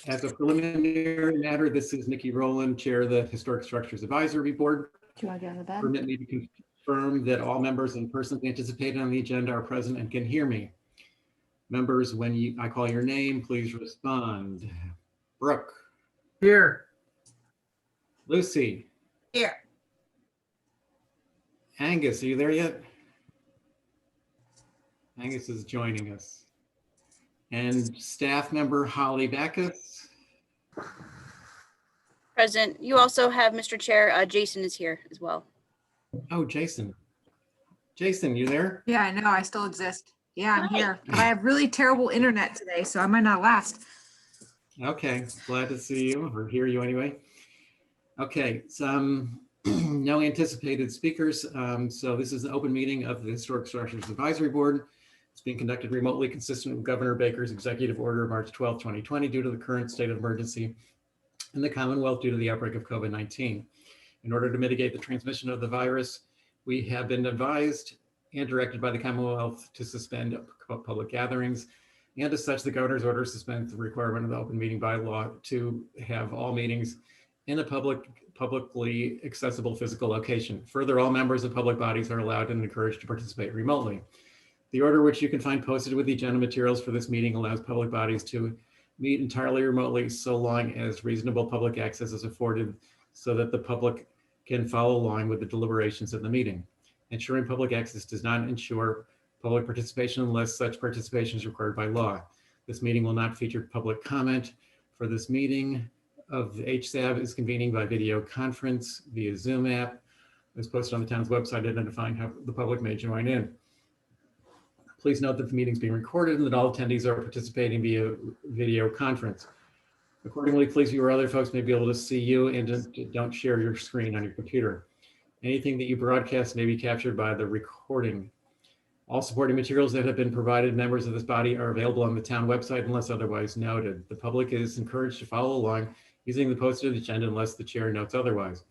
As a preliminary matter, this is Nikki Rowland, Chair of the Historic Structures Advisory Board. Do you want to get on the bed? Permit me to confirm that all members and persons anticipated on the agenda are present and can hear me. Members, when I call your name, please respond. Brooke. Here. Lucy. Here. Angus, are you there yet? Angus is joining us. And staff member Holly Backus. Present. You also have, Mr. Chair, Jason is here as well. Oh, Jason. Jason, you there? Yeah, I know. I still exist. Yeah, I'm Hi. here. But I have really terrible internet today, so I might not last. Okay, glad to see you or hear you anyway. Okay, no anticipated speakers. So this is an open meeting of the Historic Structures Advisory Board. It's being conducted remotely, consistent with Governor Baker's executive order of March 12, 2020, due to the current state of emergency in the Commonwealth due to the outbreak of COVID-19. In order to mitigate the transmission of the virus, we have been advised and directed by the Commonwealth to suspend public gatherings. And as such, the governor's order suspends the requirement of the open meeting bylaw to have all meetings in a publicly accessible physical location. Further, all members of public bodies are allowed and encouraged to participate remotely. The order, which you can find posted with the agenda materials for this meeting, allows public bodies to meet entirely remotely so long as reasonable public access is afforded so that the public can follow along with the deliberations of the meeting. Ensuring public access does not ensure public participation unless such participation is required by law. This meeting will not feature public comment. For this meeting of the HSAB is convening by video conference via Zoom app. It's posted on the town's website identifying how the public may join in. Please note that the meeting is being recorded and that all attendees are participating via video conference. Accordingly, please view where other folks may be able to see you and don't share your screen on your computer. Anything that you broadcast may be captured by the recording. All supporting materials that have been provided members of this body are available on the town website unless otherwise noted. The public is encouraged to follow along using the posted agenda unless the chair notes otherwise.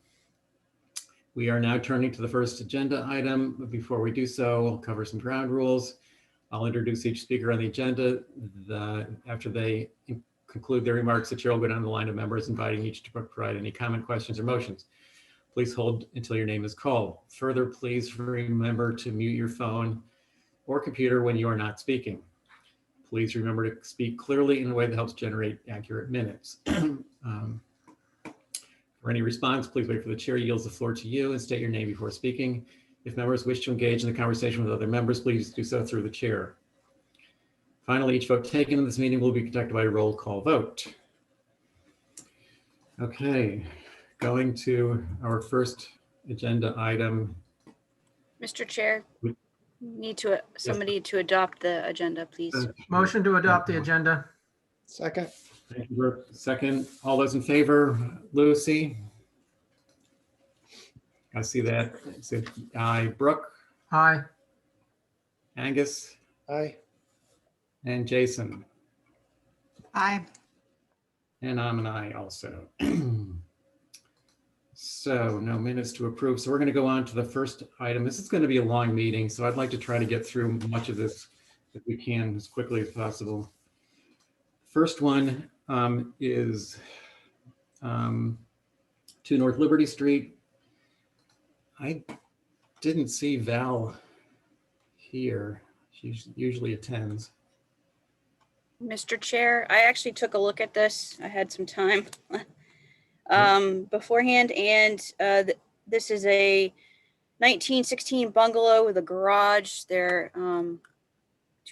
We are now turning to the first agenda item. But before we do so, I'll cover some ground rules. I'll introduce each speaker on the agenda. After they conclude their remarks, the chair will go down the line of members, inviting each to provide any comment, questions, or motions. Please hold until your name is called. Further, please remember to mute your phone or computer when you are not speaking. Please remember to speak clearly in a way that helps generate accurate minutes. For any response, please wait for the chair yields the floor to you and state your name before speaking. If members wish to engage in the conversation with other members, please do so through the chair. Finally, each vote taken in this meeting will be conducted by a roll call vote. Okay, going to our first agenda item. Mr. Chair, need to somebody to adopt the agenda, please. Motion to adopt the agenda. Second. Thank you, Brooke. Second, all those in favor? Lucy? I see that. So, aye. Brooke? Aye. Angus? Aye. And Jason? Aye. And I'm an aye also. So no minutes to approve. So we're going to go on to the first item. This is going to be a long meeting, so I'd like to try to get through much of this if we can as quickly as possible. First one is 2 North Liberty Street. I didn't see Val here. She usually attends. Mr. Chair, I actually took a look at this. I had some time beforehand, and this is a 1916 bungalow with a garage. They're 2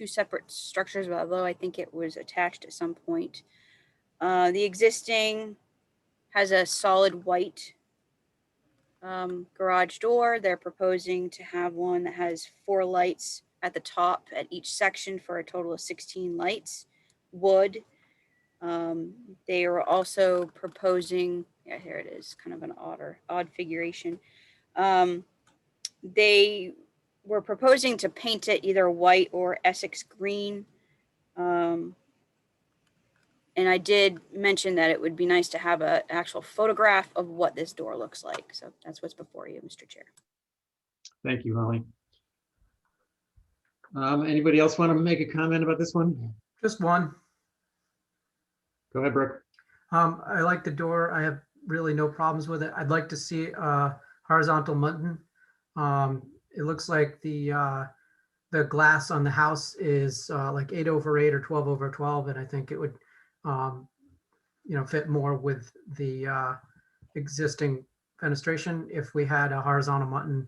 separate structures, although I think it was attached at some point. The existing has a solid white garage door. They're proposing to have one that has 4 lights at the top at each section for a total of 16 lights. Wood. They are also proposing, yeah, here it is, kind of an odd figuration. They were proposing to paint it either white or Essex green. And I did mention that it would be nice to have an actual photograph of what this door looks like. So that's what's before you, Mr. Chair. Thank you, Holly. Anybody else want to make a comment about this one? Just one. Go ahead, Brooke. I like the door. I have really no problems with it. I'd like to see horizontal mutton. It looks like the glass on the house is like 8/8 or 12/12, and I think it would, fit more with the existing fenestration if we had a horizontal mutton,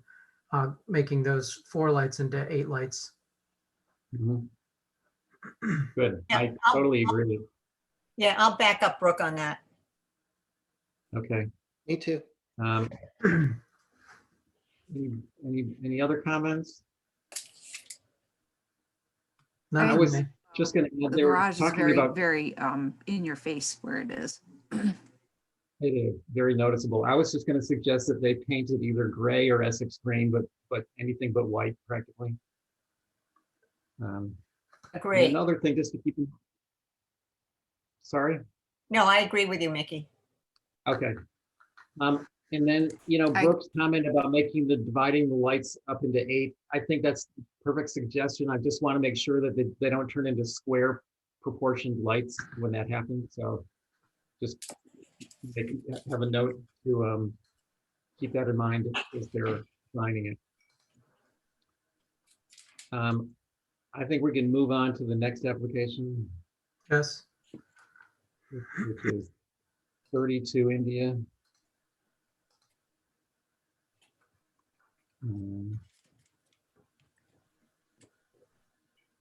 making those 4 lights into 8 lights. Mhm. Good. Yeah, I I'll- totally agree. Yeah, I'll back up Brooke on that. Okay. Me too. Um, any other comments? None I from was me. just going to, The they were garage is talking very, about very in your face where it is. it is very noticeable. I was just going to suggest that they painted either gray or Essex green, but anything but white practically. And Agree. another thing, just to keep in, sorry. No, I agree with you, Mickey. Okay. And then, I- Brooke's comment about dividing the lights up into 8, I think that's a perfect suggestion. I just want to make sure that they don't turn into square proportioned lights when that happens. So just have a note to keep that in mind as they're designing it. I think we can move on to the next application, Yes. which is 32 India.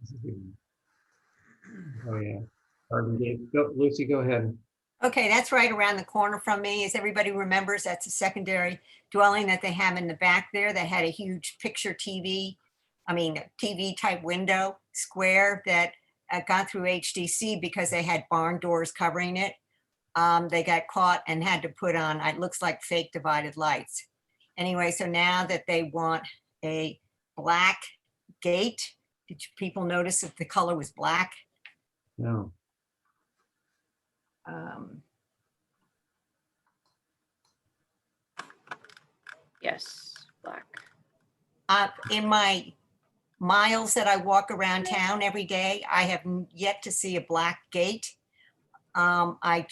This is good. Oh yeah, Garden Gate. Go, Lucy, go ahead. Okay, that's right around the corner from me. As everybody remembers, that's a secondary dwelling that they have in the back there that had a huge picture TV, TV type window square that got through HDC because they had barn doors covering it. They got caught and had to put on, it looks like fake divided lights. Anyway, so now that they want a black gate, did people notice that the color was black? No. Yes, black. In my miles that I walk around town every day, I have yet to see a black gate. I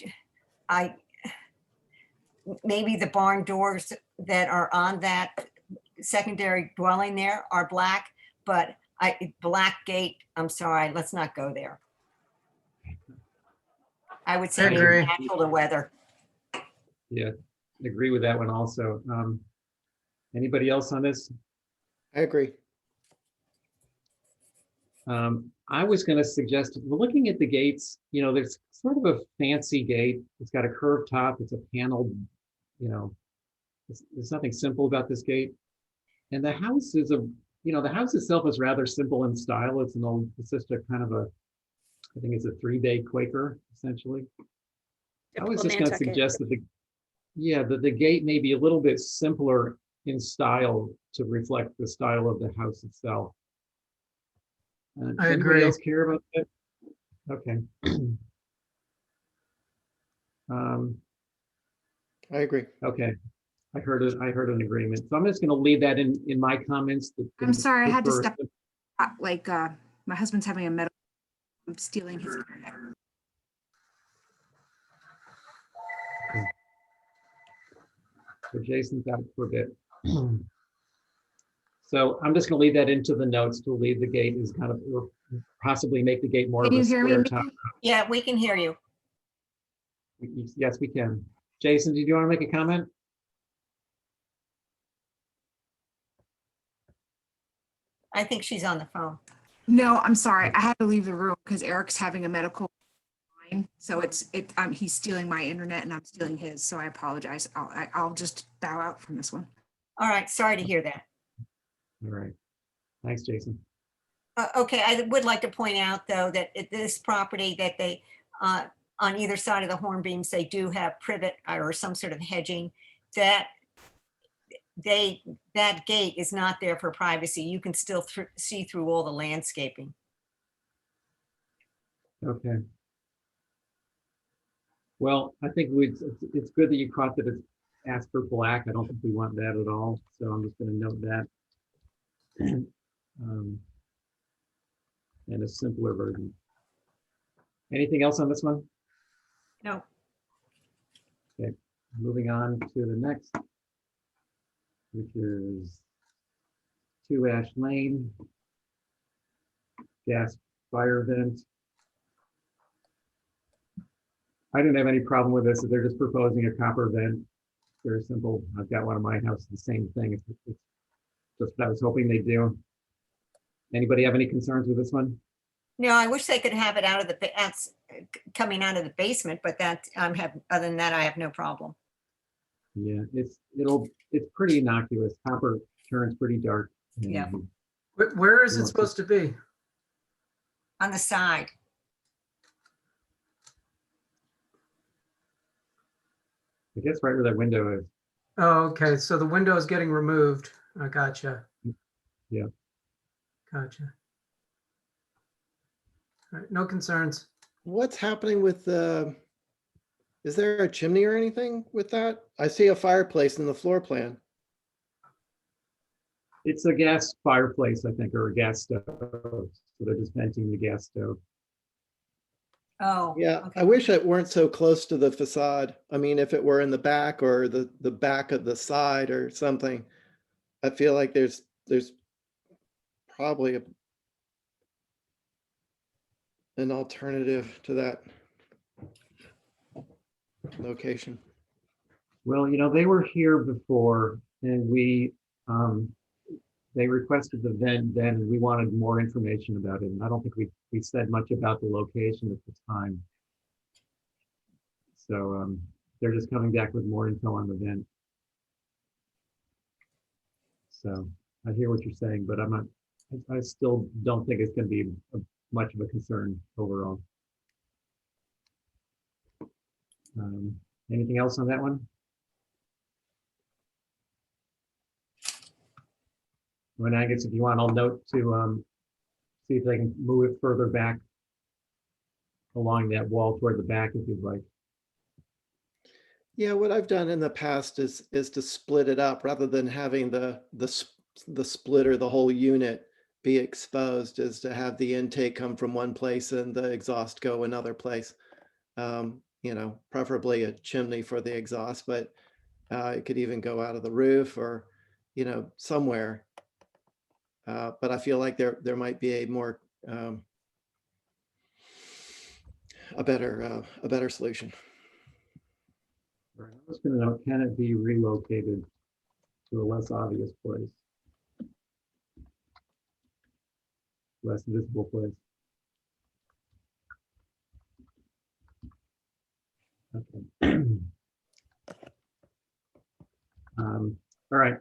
maybe the barn doors that are on that secondary dwelling there are black, but black gate, I'm sorry, let's not go there. I would say I maybe agree. natural to weather. Yeah, agree with that one also. Anybody else on this? I agree. I was going to suggest, looking at the gates, there's sort of a fancy gate. It's got a curved top. It's a paneled, there's nothing simple about this gate. And the house is the house itself is rather simple in style. It's just a kind of I think it's a 3-bay Quaker, essentially. I was just going to Nantucket. suggest that the gate may be a little bit simpler in style to reflect the style of the house itself. Does I anybody agree. else care about that? Okay. I agree. Okay. I heard an agreement. So I'm just going to leave that in my comments. I'm sorry, I had to for- step like my husband's having a medical, I'm stealing his internet. So Jason's out for a bit. So I'm just going to leave that into the notes to leave the gate is kind of, or possibly make the gate more Can of a you hear me, square top. Mickey? Yeah, we can hear you. Yes, we can. Jason, did you want to make a comment? I think she's on the phone. No, I'm sorry. I had to leave the room because Eric's having a medical line. So he's stealing my internet and I'm stealing his. So I apologize. I'll just bow out from this one. All right, sorry to hear that. All right. Thanks, Jason. Okay, I would like to point out, though, that this property that they, on either side of the horn beams, they do have privet or some sort of hedging, that gate is not there for privacy. You can still see through all the landscaping. Okay. Well, I think it's good that you caught that it's asked for black. I don't think we want that at all. So I'm just going to note that. And a simpler version. Anything else on this one? No, Moving on to the next, which is 2 Ash Lane. Gas fire vent. I didn't have any problem with this. They're just proposing a copper vent. Very simple. I've got one in my house, the same thing. It's just what I was hoping they'd do. Anybody have any concerns with this one? no, I wish they could have it out of the, coming out of the basement, but that, other than that, I have no problem. Yeah, it's pretty innocuous. Copper turns pretty dark. Yeah. and Where is Yeah, it supposed to be? On the side, I guess right where that window is. Oh, okay, so the window is getting removed. I gotcha. Yeah. Gotcha. All right, no concerns. What's happening with the, is there a chimney or anything with that? I see a fireplace in the floor plan. It's a gas fireplace, I think, or a gas stove. So they're just venting the gas stove. oh. Yeah, okay. I wish it weren't so close to the facade. I mean, if it were in the back or the back of the side or something, I feel like there's probably an alternative to that location. Well, they were here before and they requested the vent then, and we wanted more information about it. And I don't think we said much about the location at the time. So they're just coming back with more info on the vent. So I hear what you're saying, but I still don't think it's going to be much of a concern overall. Anything else on that one? When Angus, if you want, I'll note to see if they can move it further back along that wall toward the back if you'd like. Yeah, what I've done in the past is to split it up rather than having the splitter, the whole unit be exposed, is to have the intake come from one place and the exhaust go another place. Preferably a chimney for the exhaust, but it could even go out of the roof or, somewhere. But I feel like there might be a more a better solution. Right, I was going to know, can it be relocated to a less obvious place? Less visible place. Okay. All right.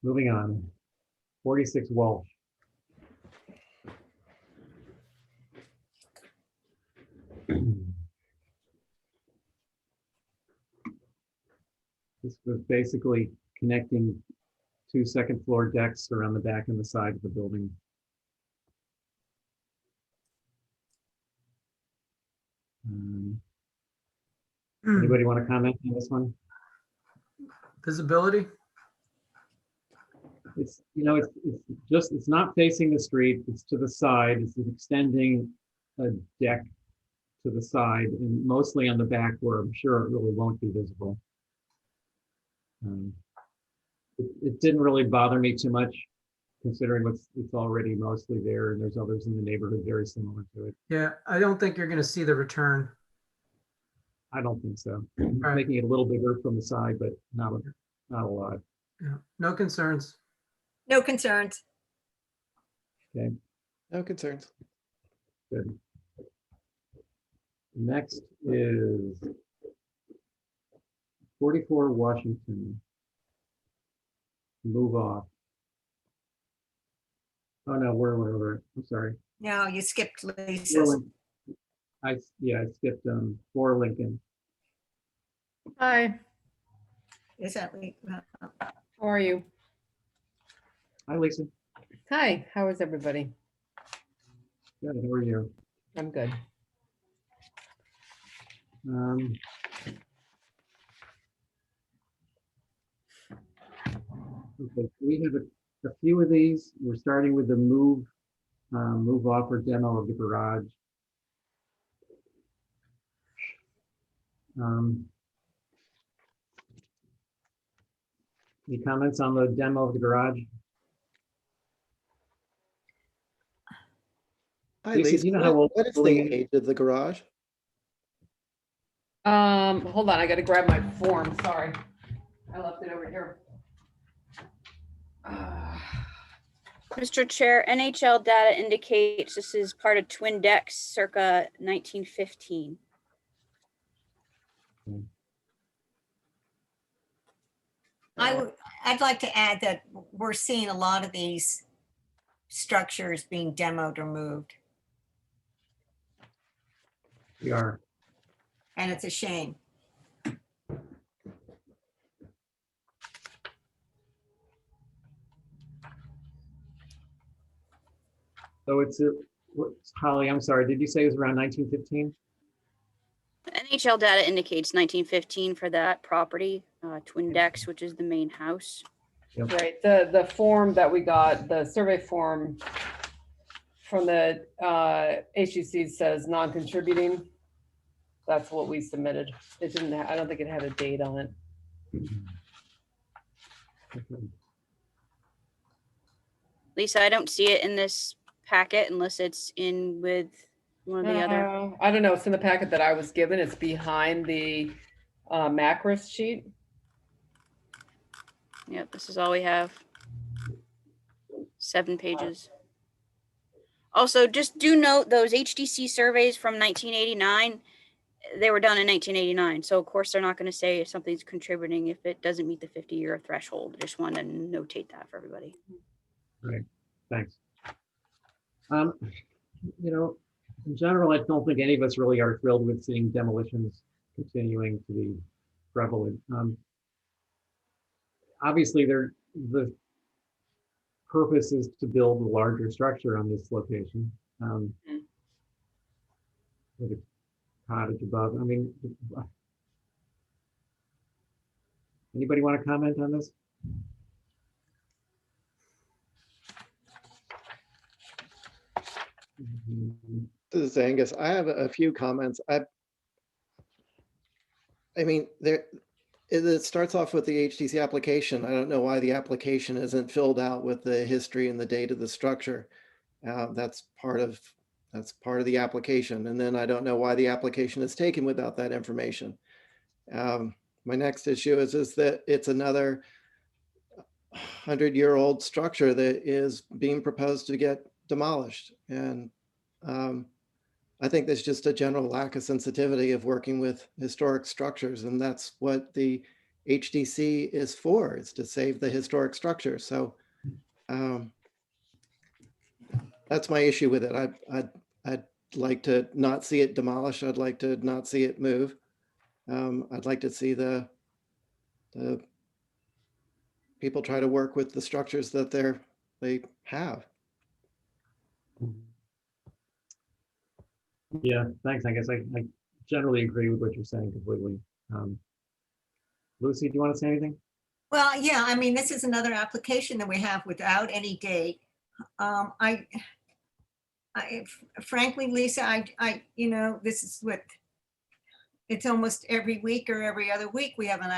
Moving on. 46 Walsh. This was basically connecting 2 second floor decks around the back and the side of the building. Anybody want to comment on this one? Visibility? It's it's not facing the street. It's to the side. It's extending a deck to the side and mostly on the back where I'm sure it really won't be visible. It didn't really bother me too much considering it's already mostly there and there's others in the neighborhood very similar to it. Yeah, I don't think you're going to see the return. I don't think so. Right. Making it a little bigger from the side, but not a lot. Yeah, no concerns. No concerns. Okay, No concerns. good. Next is 44 Washington. Move off. Oh no, we're. I'm sorry. No, you skipped Lisa's. Well, I skipped 4 Lincoln. Hi, Is that, how are you? Hi, Lisa. Hi, how is everybody? Good. How are you? I'm good. Okay, we have a few of these. We're starting with the move off or demo of the garage. Any comments on the demo of the garage? Hi, Lisa, do Lisa, you know how old what the is the building is? age of the garage? Hold on, I gotta grab my form, sorry. I left it over here. Mr. Chair, NHL data indicates this is part of twin decks circa 1915. I'd like to add that we're seeing a lot of these structures being demoed or moved, We are. and it's a shame. So Holly, I'm sorry, did you say it was around 1915? NHL data indicates 1915 for that property, twin decks, which is the main house. Right, the form that we got, the survey form from the HUC says non-contributing. That's what we submitted. It didn't, I don't think it had a date on it. Okay. Lisa, I don't see it in this packet unless it's in with one of the other. I don't know, it's in the packet that I was given. It's behind the macros sheet. Yep, this is all we have. 7 pages. Also, just do note those HDC surveys from 1989, they were done in 1989. So of course they're not going to say if something's contributing if it doesn't meet the 50-year threshold. I just wanted to notate that for everybody. Right, thanks. In general, I don't think any of us really are thrilled with seeing demolitions continuing to be prevalent. Obviously, the purpose is to build a larger structure on this location. With a cottage above. I mean, anybody want to comment on this? This is Angus. I have a few comments. I mean, it starts off with the HTC application. I don't know why the application isn't filled out with the history and the date of the structure. That's part of the application. And then I don't know why the application is taken without that information. My next issue is that it's another 100-year-old structure that is being proposed to get demolished. And I think there's just a general lack of sensitivity of working with historic structures. And that's what the HDC is for, is to save the historic structure. So that's my issue with it. I'd like to not see it demolished. I'd like to not see it move. I'd like to see the people try to work with the structures that they have. Yeah, thanks. I guess I generally agree with what you're saying completely. Lucy, do you want to say anything? Well, yeah, I mean, this is another application that we have without any date. Frankly, Lisa, this is what, it's almost every week or every other week we have an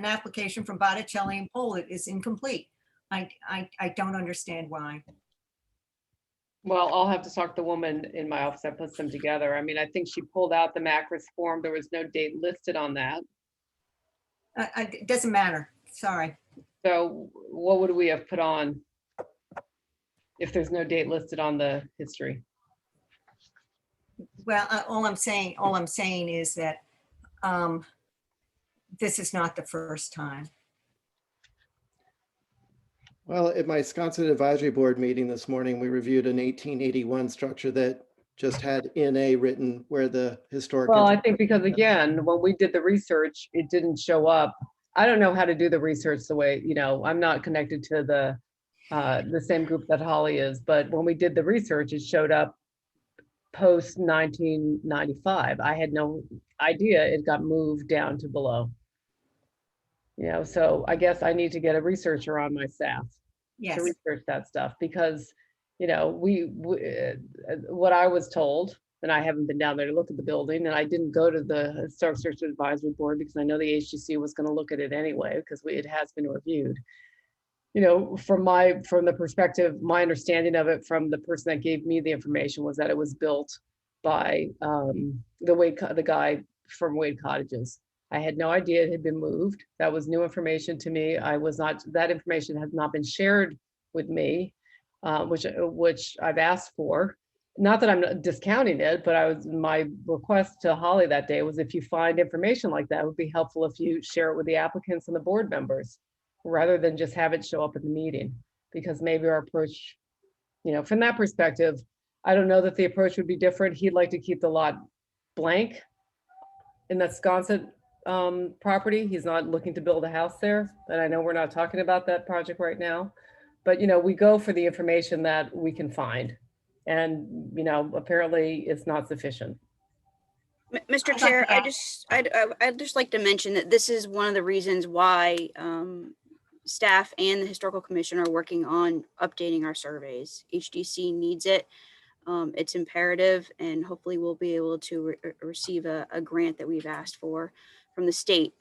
application from Botticelli and Pohl. It is incomplete. I don't understand why. Well, I'll have to talk to the woman in my office that puts them together. I mean, I think she pulled out the macros form. There was no date listed on that. It doesn't matter. Sorry. So what would we have put on if there's no date listed on the history? Well, all I'm saying is that this is not the first time. Well, at my Wisconsin Advisory Board meeting this morning, we reviewed an 1881 structure that just had NA written where the historic. Well, I think because again, when we did the research, it didn't show up. I don't know how to do the research the way, I'm not connected to the same group that Holly is, but when we did the research, it showed up post 1995. I had no idea it got moved down to below. So I guess I need to get a researcher on my staff Yes. to research that stuff because, what I was told and I haven't been down there to look at the building, and I didn't go to the Historic Structure Advisory Board because I know the HGC was going to look at it anyway, because it has been reviewed. You know, from the perspective, my understanding of it from the person that gave me the information was that it was built by the guy from Wade Cottages. I had no idea it had been moved. That was new information to me. That information has not been shared with me, which I've asked for. Not that I'm discounting it, but my request to Holly that day was, if you find information like that, it would be helpful if you share it with the applicants and the board members, rather than just have it show up at the meeting, because maybe our approach, you know, from that perspective, I don't know that the approach would be different. He'd like to keep the lot blank in that Sconset property. He's not looking to build a house there. And I know we're not talking about that project right now, but you know, we go for the information that we can find. And, you know, apparently it's not sufficient. Mr. Chair, I'd just like to mention that this is one of the reasons why staff and the Historical Commission are working on updating our surveys. HDC needs it. It's imperative, and hopefully we'll be able to receive a grant that we've asked for from the state.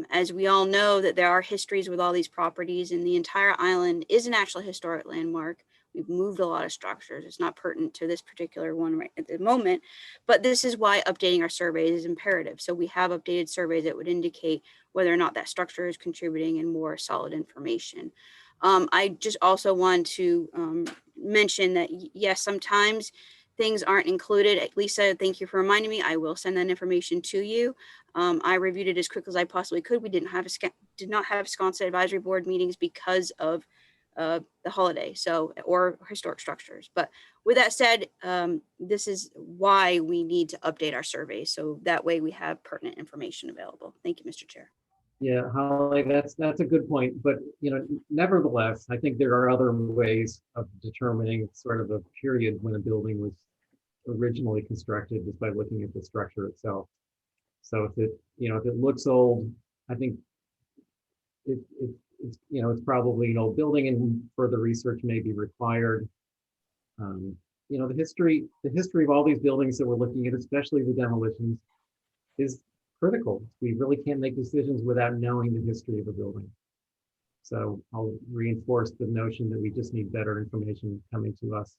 As we all know, that there are histories with all these properties, and the entire island is an actual historic landmark. We've moved a lot of structures. It's not pertinent to this particular one right at the moment, but this is why updating our surveys is imperative. So we have updated surveys that would indicate whether or not that structure is contributing and more solid information. I just also want to mention that, yes, sometimes things aren't included. Lisa, thank you for reminding me. I will send that information to you. I reviewed it as quick as I possibly could. We did not have Sconset Advisory Board meetings because of the holiday, or historic structures. But with that said, this is why we need to update our surveys, so that way we have pertinent information available. Thank you, Mr. Chair. Yeah, Holly, that's a good point. But you know, nevertheless, I think there are other ways of determining sort of a period when a building was originally constructed, just by looking at the structure itself. So if it looks old, I think it's probably an old building, and further research may be required. The history of all these buildings that we're looking at, especially the demolitions, is critical. We really can't make decisions without knowing the history of a building. So I'll reinforce the notion that we just need better information coming to us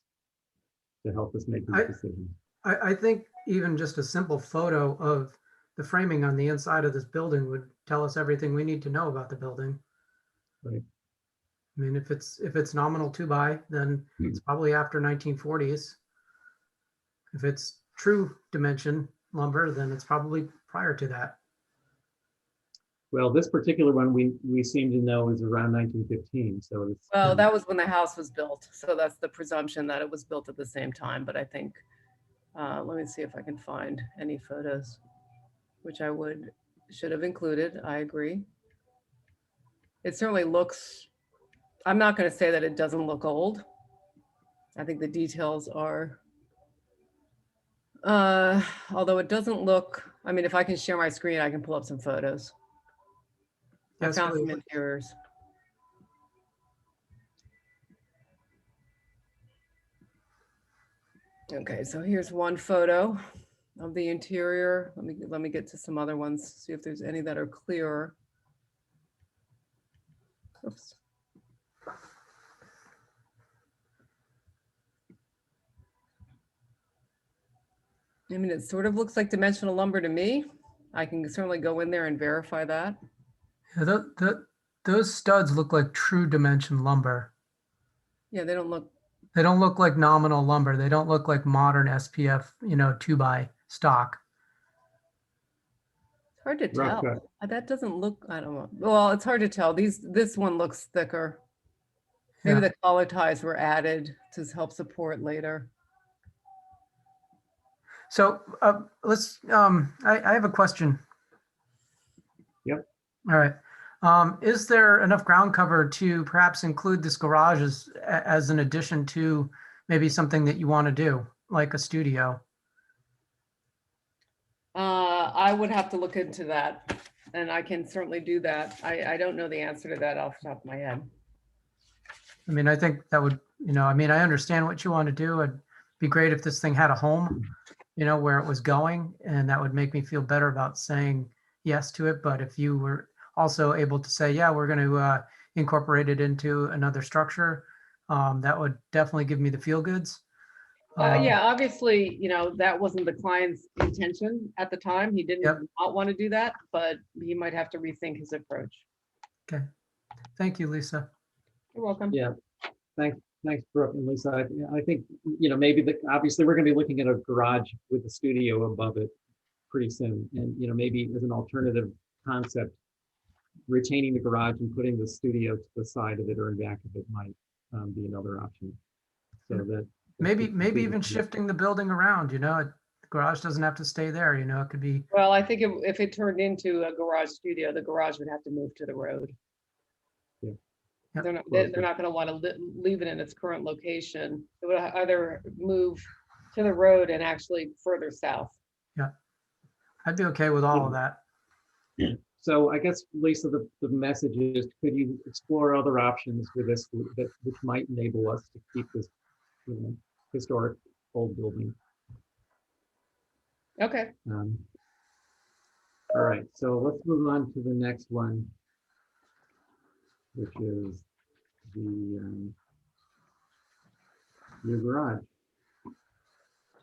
to help us make these decisions. I think even just a simple photo of the framing on the inside of this building would tell us everything we need to know about the building. Right. I mean, if it's nominal 2x, then it's probably after 1940s. If it's true dimension lumber, then it's probably prior to that. Well, this particular one we seem to know is around 1915. So it's, Well, that was when the house was built. So that's the presumption that it was built at the same time. But I think, let me see if I can find any photos, which I should have included. I agree. It certainly looks, I'm not going to say that it doesn't look old. I think the details are, although it doesn't look, I mean, if I can share my screen, I can pull up some photos. I Yes, found please. some interiors. Okay, so here's one photo of the interior. Let me get to some other ones, see if there's any that are clearer. Oops. I mean, it sort of looks like dimensional lumber to me. I can certainly go in there and verify that. Yeah, those studs look like true dimension lumber. Yeah, they don't look, They don't look like nominal lumber. They don't look like modern SPF, 2x stock. it's hard to Rough tell. cut. That doesn't look, I don't know. Well, it's hard to tell. This one looks thicker. Maybe Yeah. the collar ties were added to help support later. So let's, I have a question. Yep. All right. Is there enough ground cover to perhaps include this garage as an addition to maybe something that you want to do, like a studio? I would have to look into that, and I can certainly do that. I don't know the answer to that off the top of my head. I mean, I think that would, I understand what you want to do. It'd be great if this thing had a home. where it was going, and that would make me feel better about saying yes to it. But if you were also able to say, yeah, we're going to incorporate it into another structure, that would definitely give me the feel goods. Yeah, obviously, that wasn't the client's intention at the time. He didn't Yep. not want to do that, but he might have to rethink his approach. Okay. Thank you, Lisa. You're welcome. Yeah, thanks, Brooke and Lisa. I think, maybe obviously we're gonna be looking at a garage with a studio above it pretty soon. And, maybe as an alternative concept, retaining the garage and putting the studio to the side of it or in back of it might be another option. So that. Maybe even shifting the building around, the garage doesn't have to stay there, it could be. Well, I think if it turned into a garage studio, the garage would have to move to the road. Yeah. Yep. They're not going to want to leave it in its current location. It would either move to the road and actually further south. Yeah, I'd be okay with all of that. So I guess, Lisa, the message is, could you explore other options with this which might enable us to keep this historic old building? Okay. All right, so let's move on to the next one, which is your garage.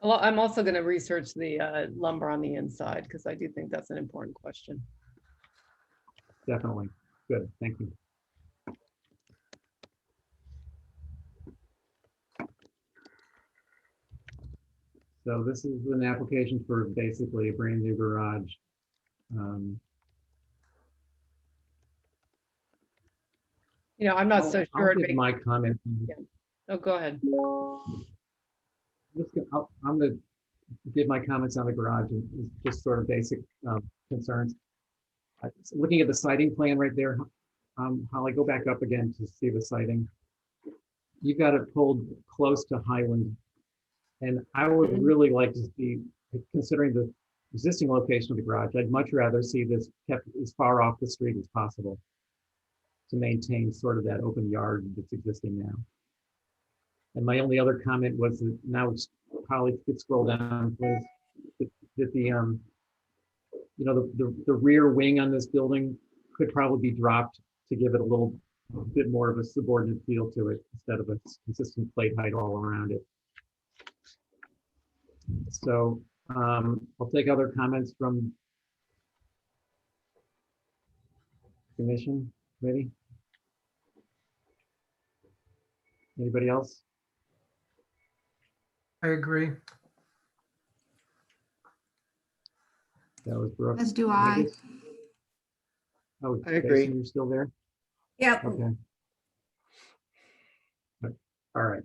Well, I'm also going to research the lumber on the inside because I do think that's an important question. Definitely. Good, thank you. So this is an application for basically a brand new garage. I'm not so sure. I'll give my comment. Oh, go ahead. I'm going to give my comments on the garage and just sort of basic concerns. Looking at the siding plan right there, Holly, go back up again to see the siding. You've got it pulled close to Highland. And I would really like to see, considering the existing location of the garage, I'd much rather see this kept as far off the street as possible to maintain sort of that open yard that's existing now. And my only other comment was that now it's probably could scroll down, please. That the rear wing on this building could probably be dropped to give it a little bit more of a subordinate feel to it instead of a consistent plate height all around it. So I'll take other comments from commission, maybe. Anybody else? I agree. That was Brooke. As do I. Oh, I agree. Jason, you're still there? Yep. Okay. All right.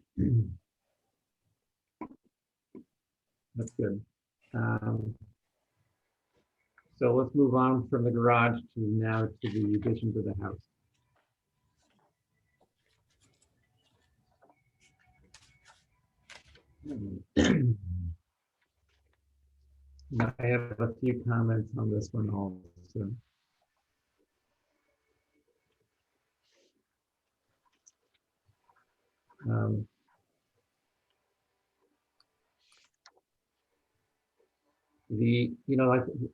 That's good. So let's move on from the garage to now to the addition to the house. Now, I have a few comments on this one also.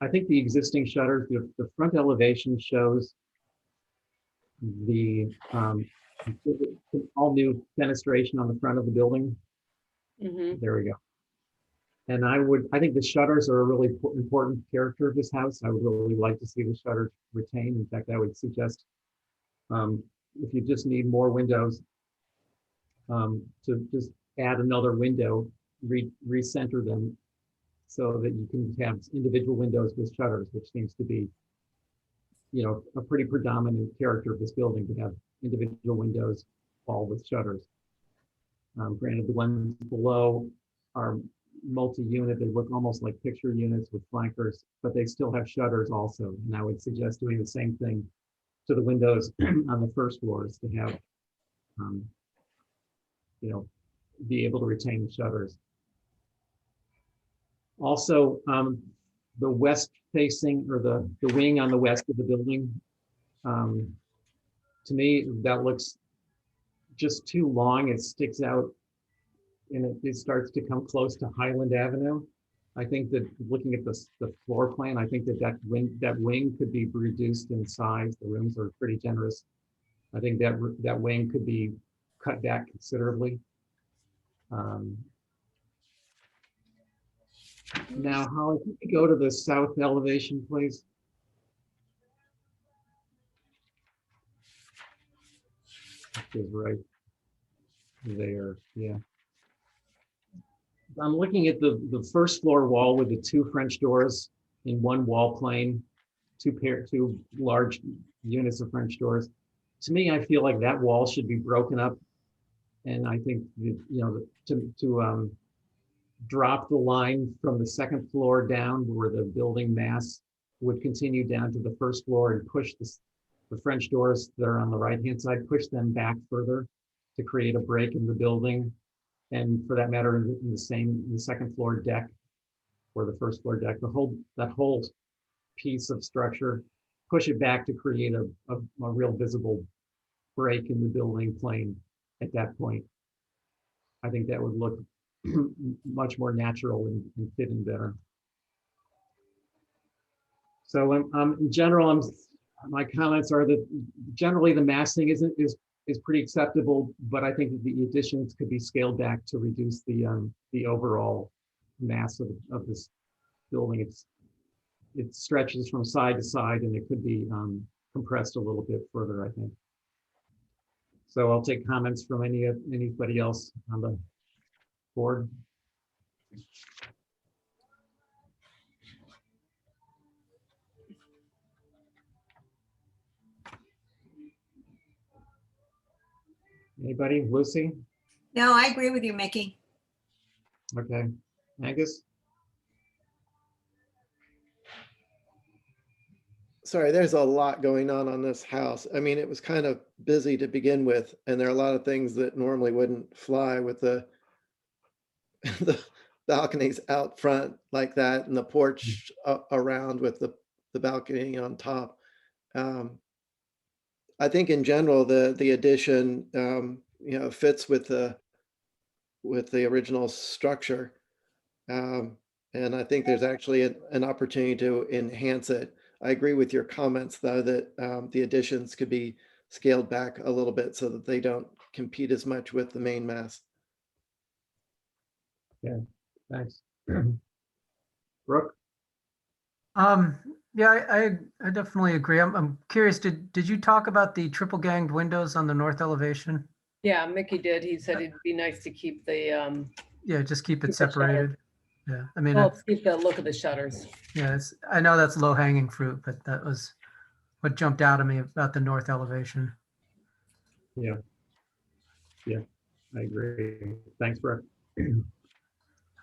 I think the existing shutters, the front elevation shows the all new fenestration on the front of the building. Mm-hmm. There we go. And I think the shutters are a really important character of this house. I would really like to see the shutters retained. In fact, I would suggest if you just need more windows, to just add another window, recenter them so that you can have individual windows with shutters, which seems to be, a pretty predominant character of this building, to have individual windows all with shutters. Granted, the ones below are multi-unit. They look almost like picture units with flankers, but they still have shutters also. And I would suggest doing the same thing to the windows on the first floors to have, be able to retain the shutters. Also, the west facing, or the wing on the west of the building, to me, that looks just too long. It sticks out and it starts to come close to Highland Avenue. I think that looking at the floor plan, I think that wing could be reduced in size. The rooms are pretty generous. I think that wing could be cut back considerably. Now, Holly, can you go to the south elevation, please? Is right there, yeah. I'm looking at the first floor wall with the two French doors in one wall plane, two large units of French doors. To me, I feel like that wall should be broken up, and I think to drop the line from the second floor down where the building mass would continue down to the first floor and push the French doors that are on the right-hand side, push them back further to create a break in the building. And for that matter, in the second floor deck or the first floor deck, that whole piece of structure, push it back to create a real visible break in the building plane at that point. I think that would look much more natural and fit in better. So in general, my comments are that generally the massing is pretty acceptable, but I think that the additions could be scaled back to reduce the overall mass of this building. It stretches from side to side, and it could be compressed a little bit further, I think. So I'll take comments from anybody else on the board. Anybody? Lucy? No, I agree with you, Mickey. Okay. Angus? Sorry, there's a lot going on this house. I mean, it was kind of busy to begin with, and there are a lot of things that normally wouldn't fly with the balconies out front like that, and the porch around with the balcony on top. I think in general, the addition, fits with the original structure. And I think there's actually an opportunity to enhance it. I agree with your comments, though, that the additions could be scaled back a little bit so that they don't compete as much with the main mass. Yeah, thanks. Brooke? Yeah, I definitely agree. I'm curious, did you talk about the triple ganged windows on the north elevation? Yeah, Mickey did. He said it'd be nice to keep the, Yeah, just keep Keep it the shutter. separated. Yeah, I mean, well, keep the look of the shutters. yeah, I know that's low hanging fruit, but that was what jumped out at me about the north elevation. Yeah. Yeah, I agree. Thanks, Brooke.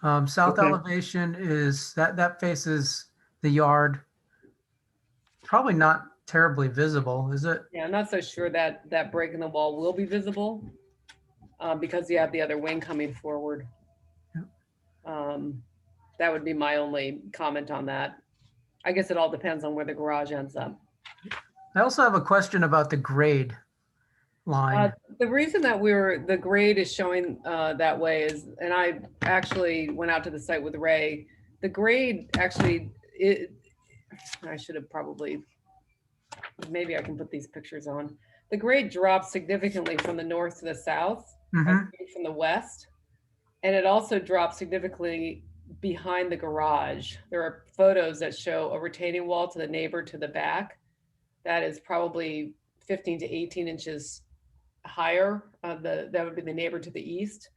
South Okay. elevation is that faces the yard. Probably not terribly visible, is it? Yeah, I'm not so sure that break in the wall will be visible because you have the other wing coming forward. That would be my only comment on that. I guess it all depends on where the garage ends up. I also have a question about the grade line. The reason that the grade is showing that way is, and I actually went out to the site with Ray, the grade actually, I should have probably, maybe I can put these pictures on. The grade drops significantly from the north to the south and from the west. And it also drops significantly behind the garage. There are photos that show a retaining wall to the neighbor to the back. That is probably 15 to 18 inches higher. That would be the neighbor to the east.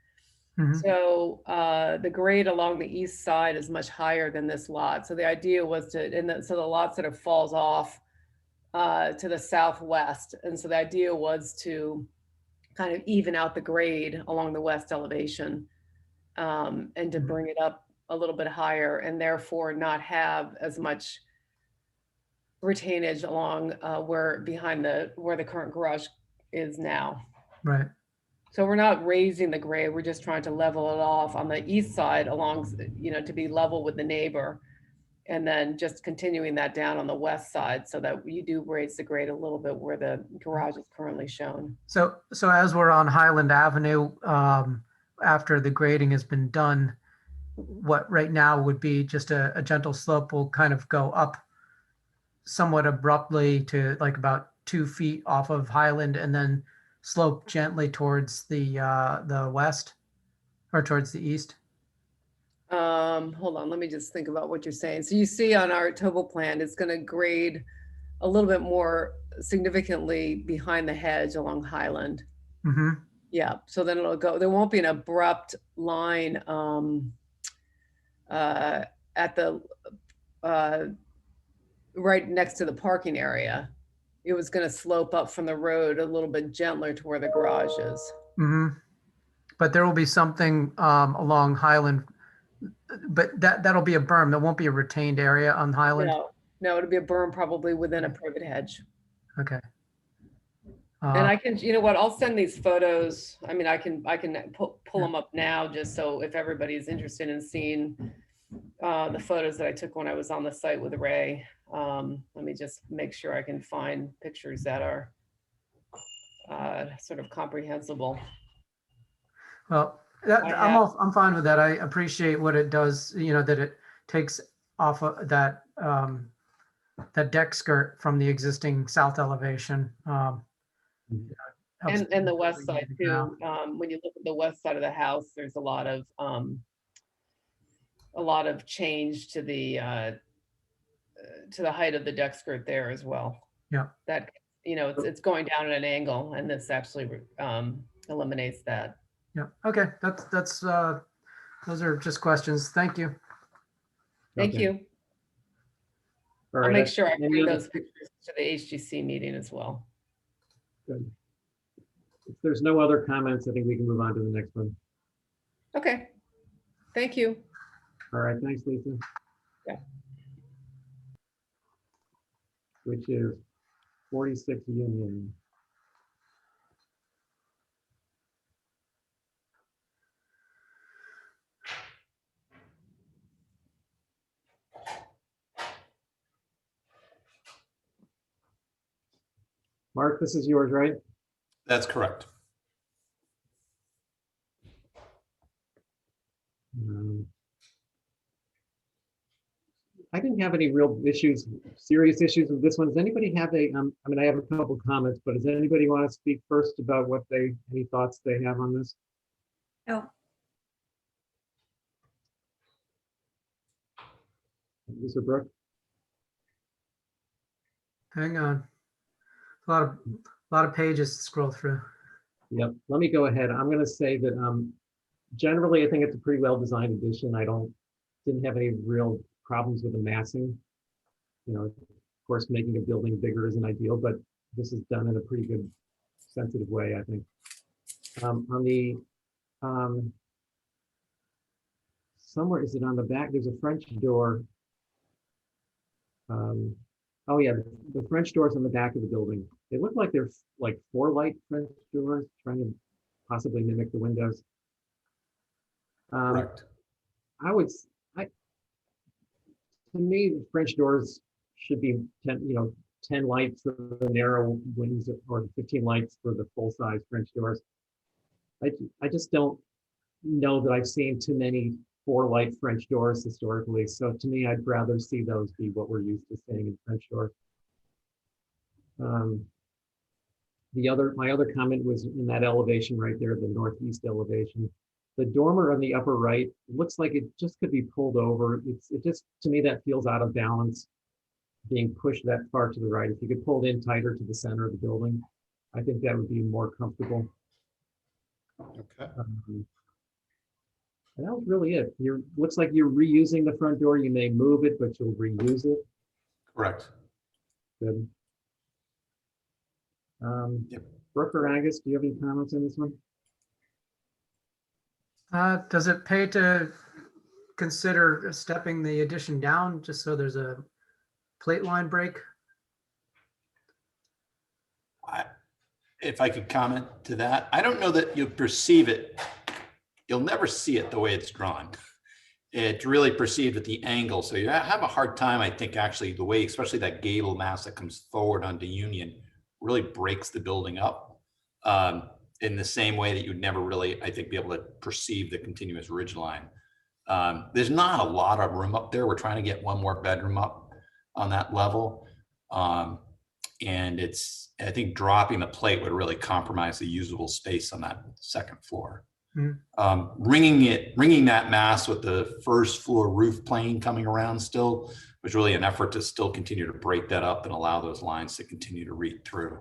So the grade along the east side is much higher than this lot. So the idea was so the lot sort of falls off to the southwest. And so the idea was to kind of even out the grade along the west elevation and to bring it up a little bit higher and therefore not have as much retainage along where the current garage is now. Right. So we're not raising the grade, we're just trying to level it off on the east side along, to be level with the neighbor. And then just continuing that down on the west side so that you do raise the grade a little bit where the garage is currently shown. So as we're on Highland Avenue, after the grading has been done, what right now would be just a gentle slope will kind of go up somewhat abruptly to like about 2 feet off of Highland and then slope gently towards the west or towards the east. Hold on, let me just think about what you're saying. So you see on our topo plan, it's going to grade a little bit more significantly behind the hedge along Highland. Mm-hmm. Yeah, so then it'll go, there won't be an abrupt line at the right next to the parking area. It was going to slope up from the road a little bit gentler to where the garage is. Mm-hmm. But there will be something along Highland, but that'll be a berm. There won't be a retained area on Highland. No, it'll be a berm probably within a privet hedge. Okay. And I can, you know what, I'll send these photos. I mean, I can pull them up now just so if everybody's interested in seeing the photos that I took when I was on the site with Ray. Let me just make sure I can find pictures that are sort of comprehensible. Well, I'm fine with that. I appreciate what it does, you know, that it takes off of that that deck skirt from the existing south elevation. And the west side too. When you look at the west side of the house, there's a lot of change to the height of the deck skirt there as well. Yeah. That, you know, it's going down at an angle, and this actually eliminates that. Yeah. Okay. That's those are just questions. Thank you. Thank Okay. you. All I'll right, make sure I any bring other- those pictures to the HGC meeting as well. Good. If there's no other comments, I think we can move on to the next one. Okay. Thank you. All right, thanks, Lisa. Yeah. Which is 46 Union. Mark, this is yours, right? That's correct. I didn't have any real issues, serious issues with this one. Does anybody have I mean, I have a couple comments, but does anybody want to speak first about any thoughts they have on this? No. Lisa Brooke? Hang on. A lot of pages to scroll through. Yep, let me go ahead. I'm going to say that generally, I think it's a pretty well-designed addition. Didn't have any real problems with the massing. You know, of course, making a building bigger isn't ideal, but this is done in a pretty good, sensitive way, I think. Somewhere, is it on the back? There's a French door. Oh yeah, the French doors on the back of the building. They look like they're like 4-light French doors, trying to possibly mimic the windows. Correct. To me, the French doors should be 10 lights for the narrow wings or 15 lights for the full-size French doors. I just don't know that I've seen too many 4-light French doors historically. So to me, I'd rather see those be what we're used to seeing in French doors. My other comment was in that elevation right there, the northeast elevation. The dormer on the upper right looks like it just could be pulled over. It just, to me, that feels out of balance, being pushed that far to the right. If you could pull it in tighter to the center of the building, I think that would be more comfortable. Okay. And that was really it. Looks like you're reusing the front door. You may move it, but you'll reuse it. Correct. Good. Yep. Brooke or Angus, do you have any comments on this one? Does it pay to consider stepping the addition down just so there's a plate line break? If I could comment to that, I don't know that you perceive it. You'll never see it the way it's drawn. It's really perceived at the angle. So you have a hard time, I think, actually, the way, especially that gable mass that comes forward onto Union, really breaks the building up in the same way that you'd never really, I think, be able to perceive the continuous ridge line. There's not a lot of room up there. We're trying to get one more bedroom up on that level. And I think dropping the plate would really compromise the usable space on that second floor. Ringing that mass with the first floor roof plane coming around still was really an effort to still continue to break that up and allow those lines to continue to read through.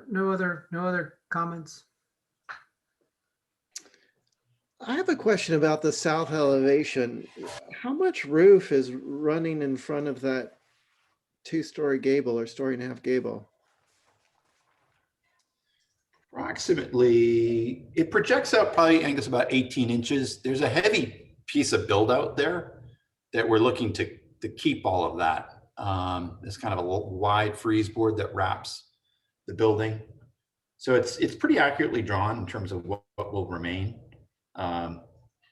No other comments? I have a question about the south elevation. How much roof is running in front of that 2-story gable or 1.5-story gable? Approximately, it projects out probably, Angus, about 18 inches. There's a heavy piece of build out there that we're looking to keep all of that. It's kind of a wide freeze board that wraps the building. So it's pretty accurately drawn in terms of what will remain,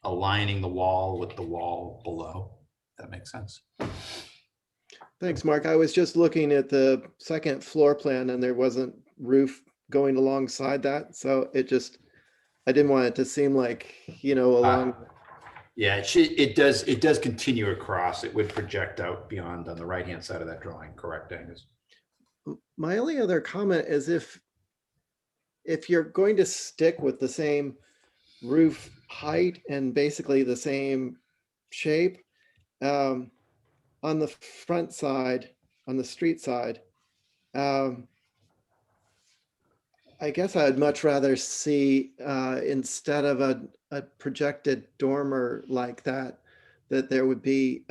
aligning the wall with the wall below. If that makes sense. Thanks, Mark. I was just looking at the second floor plan and there wasn't roof going alongside that. So I didn't want it to seem like, along. Yeah, it does continue across. It would project out beyond on the right-hand side of that drawing. Correct, Angus? My only other comment is if you're going to stick with the same roof height and basically the same shape, on the front side, on the street side, I guess I'd much rather see, instead of a projected dormer like that there would be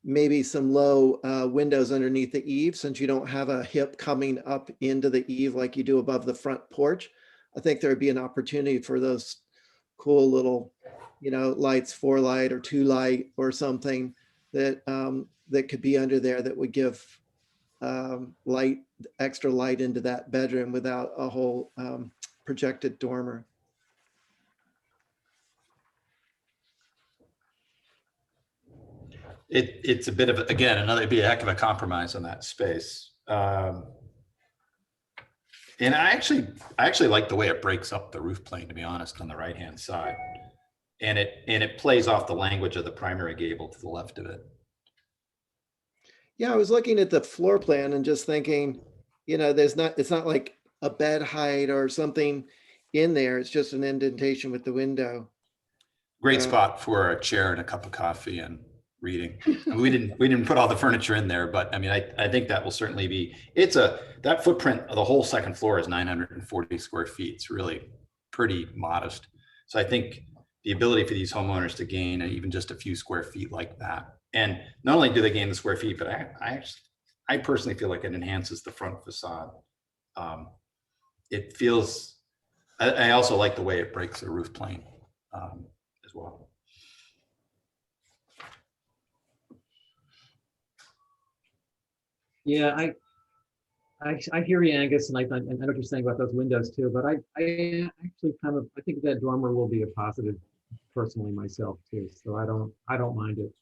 maybe some low windows underneath the eave, since you don't have a hip coming up into the eave like you do above the front porch. I think there would be an opportunity for those cool little, lights, 4-light or 2-light or something that could be under there that would give extra light into that bedroom without a whole projected dormer. It's a bit of, again, it'd be a heck of a compromise on that space. And I actually like the way it breaks up the roof plane, to be honest, on the right-hand side. And it plays off the language of the primary gable to the left of it. Yeah, I was looking at the floor plan and just thinking, it's not like a bed height or something in there. It's just an indentation with the window. Great spot for a chair and a cup of coffee and reading. We didn't put all the furniture in there, but I mean, I think that will certainly be, that footprint of the whole second floor is 940 square feet. It's really pretty modest. So I think the ability for these homeowners to gain even just a few square feet like that. And not only do they gain the square feet, but I personally feel like it enhances the front facade. It feels, I also like the way it breaks the roof plane as well. Yeah, I hear you, Angus, and I know what you're saying about those windows too, but I actually I think that dormer will be a positive personally myself too. So I don't mind it.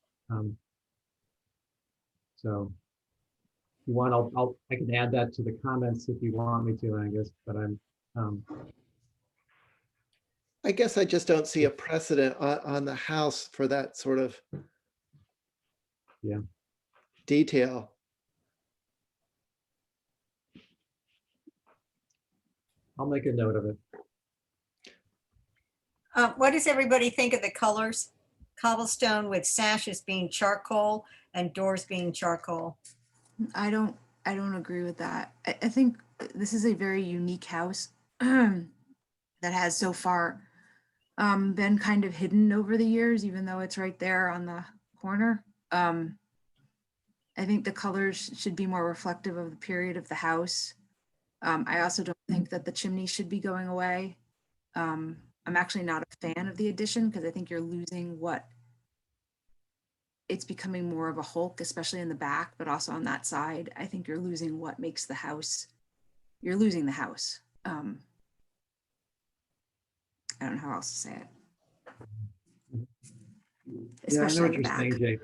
So if you want, I can add that to the comments if you want me to, Angus, but I guess I just don't see a precedent on the house for that sort of detail. I'll make a note of it. What does everybody think of the colors? Cobblestone with sashes being charcoal and doors being charcoal. I don't agree with that. I think this is a very unique house that has so far been kind of hidden over the years, even though it's right there on the corner. I think the colors should be more reflective of the period of the house. I also don't think that the chimney should be going away. I'm actually not a fan of the addition because I think you're losing it's becoming more of a hulk, especially in the back, but also on that side. I think you're losing what makes the house, you're losing the house. I don't know how else to say it. Yeah, I know Especially what in the you're back. saying, Jake.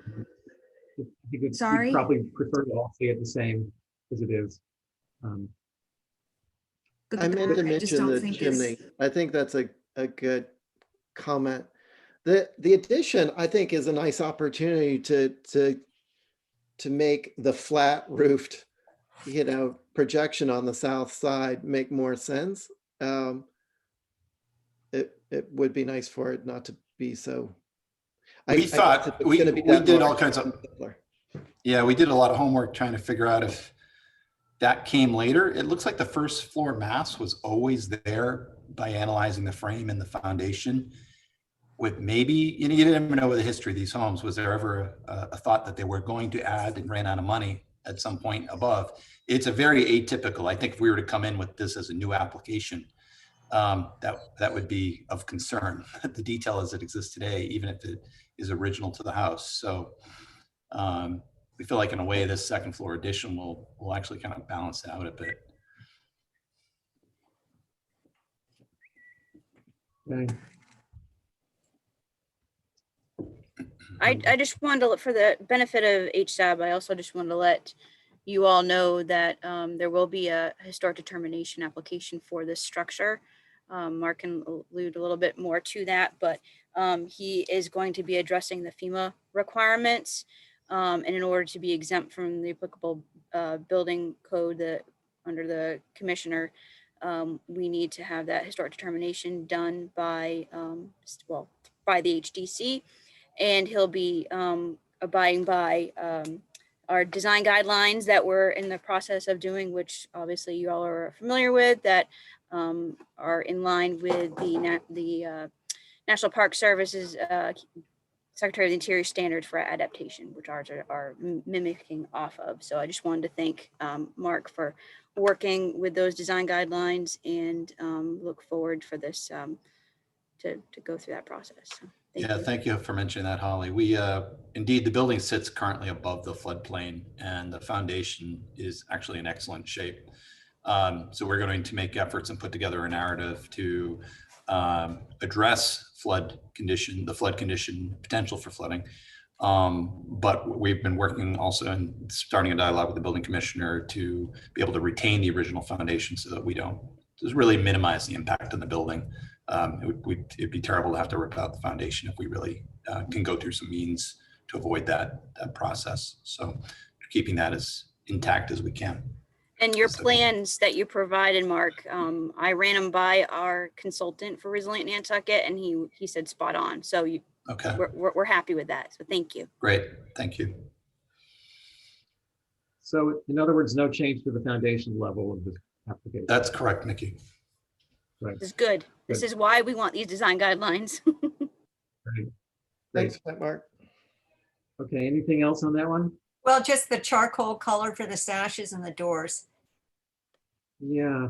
You could Sorry? probably prefer to all see it the same as it is. But I the meant to back, I just mention don't the think chimney. is. I think that's a good comment. The addition, I think, is a nice opportunity to make the flat roofed, projection on the south side make more sense. It would be nice for it not to be so. I We guess if thought, it's gonna be we that did all large, kinds of, simpler. yeah, we did a lot of homework trying to figure out if that came later. It looks like the first floor mass was always there by analyzing the frame and the foundation. With maybe, you didn't even know the history of these homes. Was there ever a thought that they were going to add and ran out of money at some point above? It's a very atypical. I think if we were to come in with this as a new application, that would be of concern. The detail as it exists today, even if it is original to the house. So we feel like in a way this second floor addition will actually kind of balance it out a bit. Okay. I just wanted to, for the benefit of HSAB, I also just wanted to let you all know that there will be a historic determination application for this structure. Mark can allude a little bit more to that, but he is going to be addressing the FEMA requirements. And in order to be exempt from the applicable building code under the commissioner, we need to have that historic determination done by, by the HDC. And he'll be abiding by our design guidelines that we're in the process of doing, which obviously you all are familiar with, that are in line with the National Park Service's Secretary of the Interior standards for adaptation, which ours are mimicking off of. So I just wanted to thank Mark for working with those design guidelines, and look forward for this to go through that process. So, Thank you for mentioning that, Holly. We indeed, the building sits currently above the floodplain, and the foundation is actually in excellent shape. So we're going to make efforts and put together a narrative to address the flood condition, potential for flooding. But we've been working also and starting a dialogue with the building commissioner to be able to retain the original foundation so that we don't just really minimize the impact on the building. It'd be terrible to have to rip out the foundation if we really can go through some means to avoid that process. So keeping that as intact as we can. And your plans that you provided, Mark, I ran them by our consultant for Resilient Nantucket, and he said spot on. So okay, we're happy with that. So thank you. Great, thank you. So in other words, no change to the foundation level of the application. That's correct, Nikki. Right. This is good. This is why we want these design guidelines. Right. Thanks, Mark. Okay, anything else on that one? Well, just the charcoal color for the sashes and the doors. Yeah,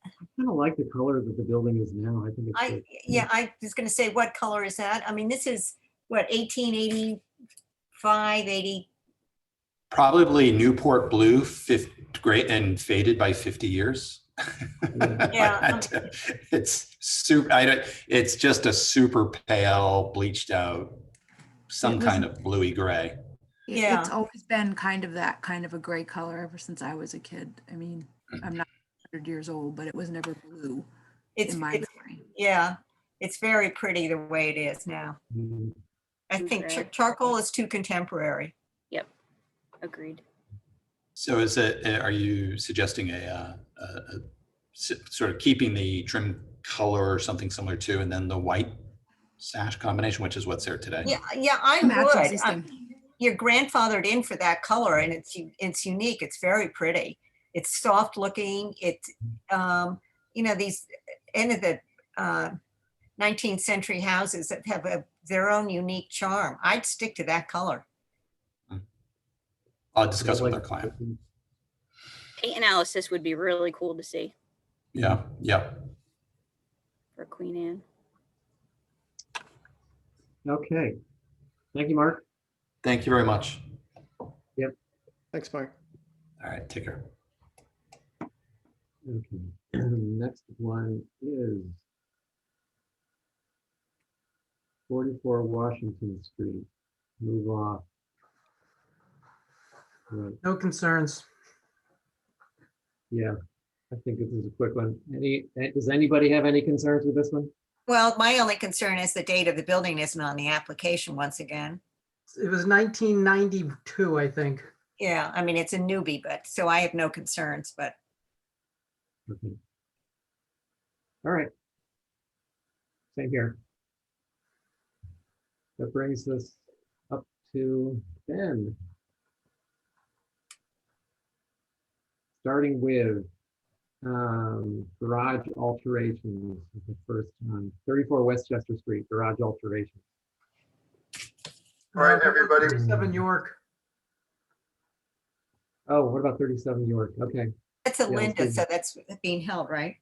I kind of like the color that the building is now. I think it's good. I was going to say, what color is that? I mean, this is what, 1885, 80. Probably Newport blue, great, and faded by 50 years. Yeah. It's super. It's just a super pale, bleached out, some kind of bluey gray. Yeah. It's always been kind of that kind of a gray color ever since I was a kid. I mean, I'm not 100 years old, but it was never blue in my memory. Yeah, it's very pretty the way it is now. Mhm. I think Okay. charcoal is too contemporary. Yep. Agreed. So are you suggesting a sort of keeping the trim color or something similar to, and then the white sash combination, which is what's there today? Yeah, I Matching would. system. You're grandfathered in for that color, and it's unique. It's very pretty. It's soft looking. It's these end of the 19th century houses that have their own unique charm. I'd stick to that color. I'll discuss it with our client. Paint analysis would be really cool to see Yeah. for Queen Anne. Okay, thank you, Mark. Thank you very much. Thanks, Mark. All right, take care. Okay, next one is 44 Washington Street. Move off. Right. No concerns. Yeah, I think this is a quick one. Does anybody have any concerns with this one? Well, my only concern is the date of the building isn't on the application once again. It was 1992, I think. Yeah, I mean, it's a newbie, but so I have no concerns, but Okay. All right. Same here. That brings us up to Ben. Starting with garage alterations, the first one, 34 Westchester Street, garage alterations. All right, everybody. 37 York. Oh, what about 37 York? Okay. it's a Yeah, let's Linda, do so that's being held, right?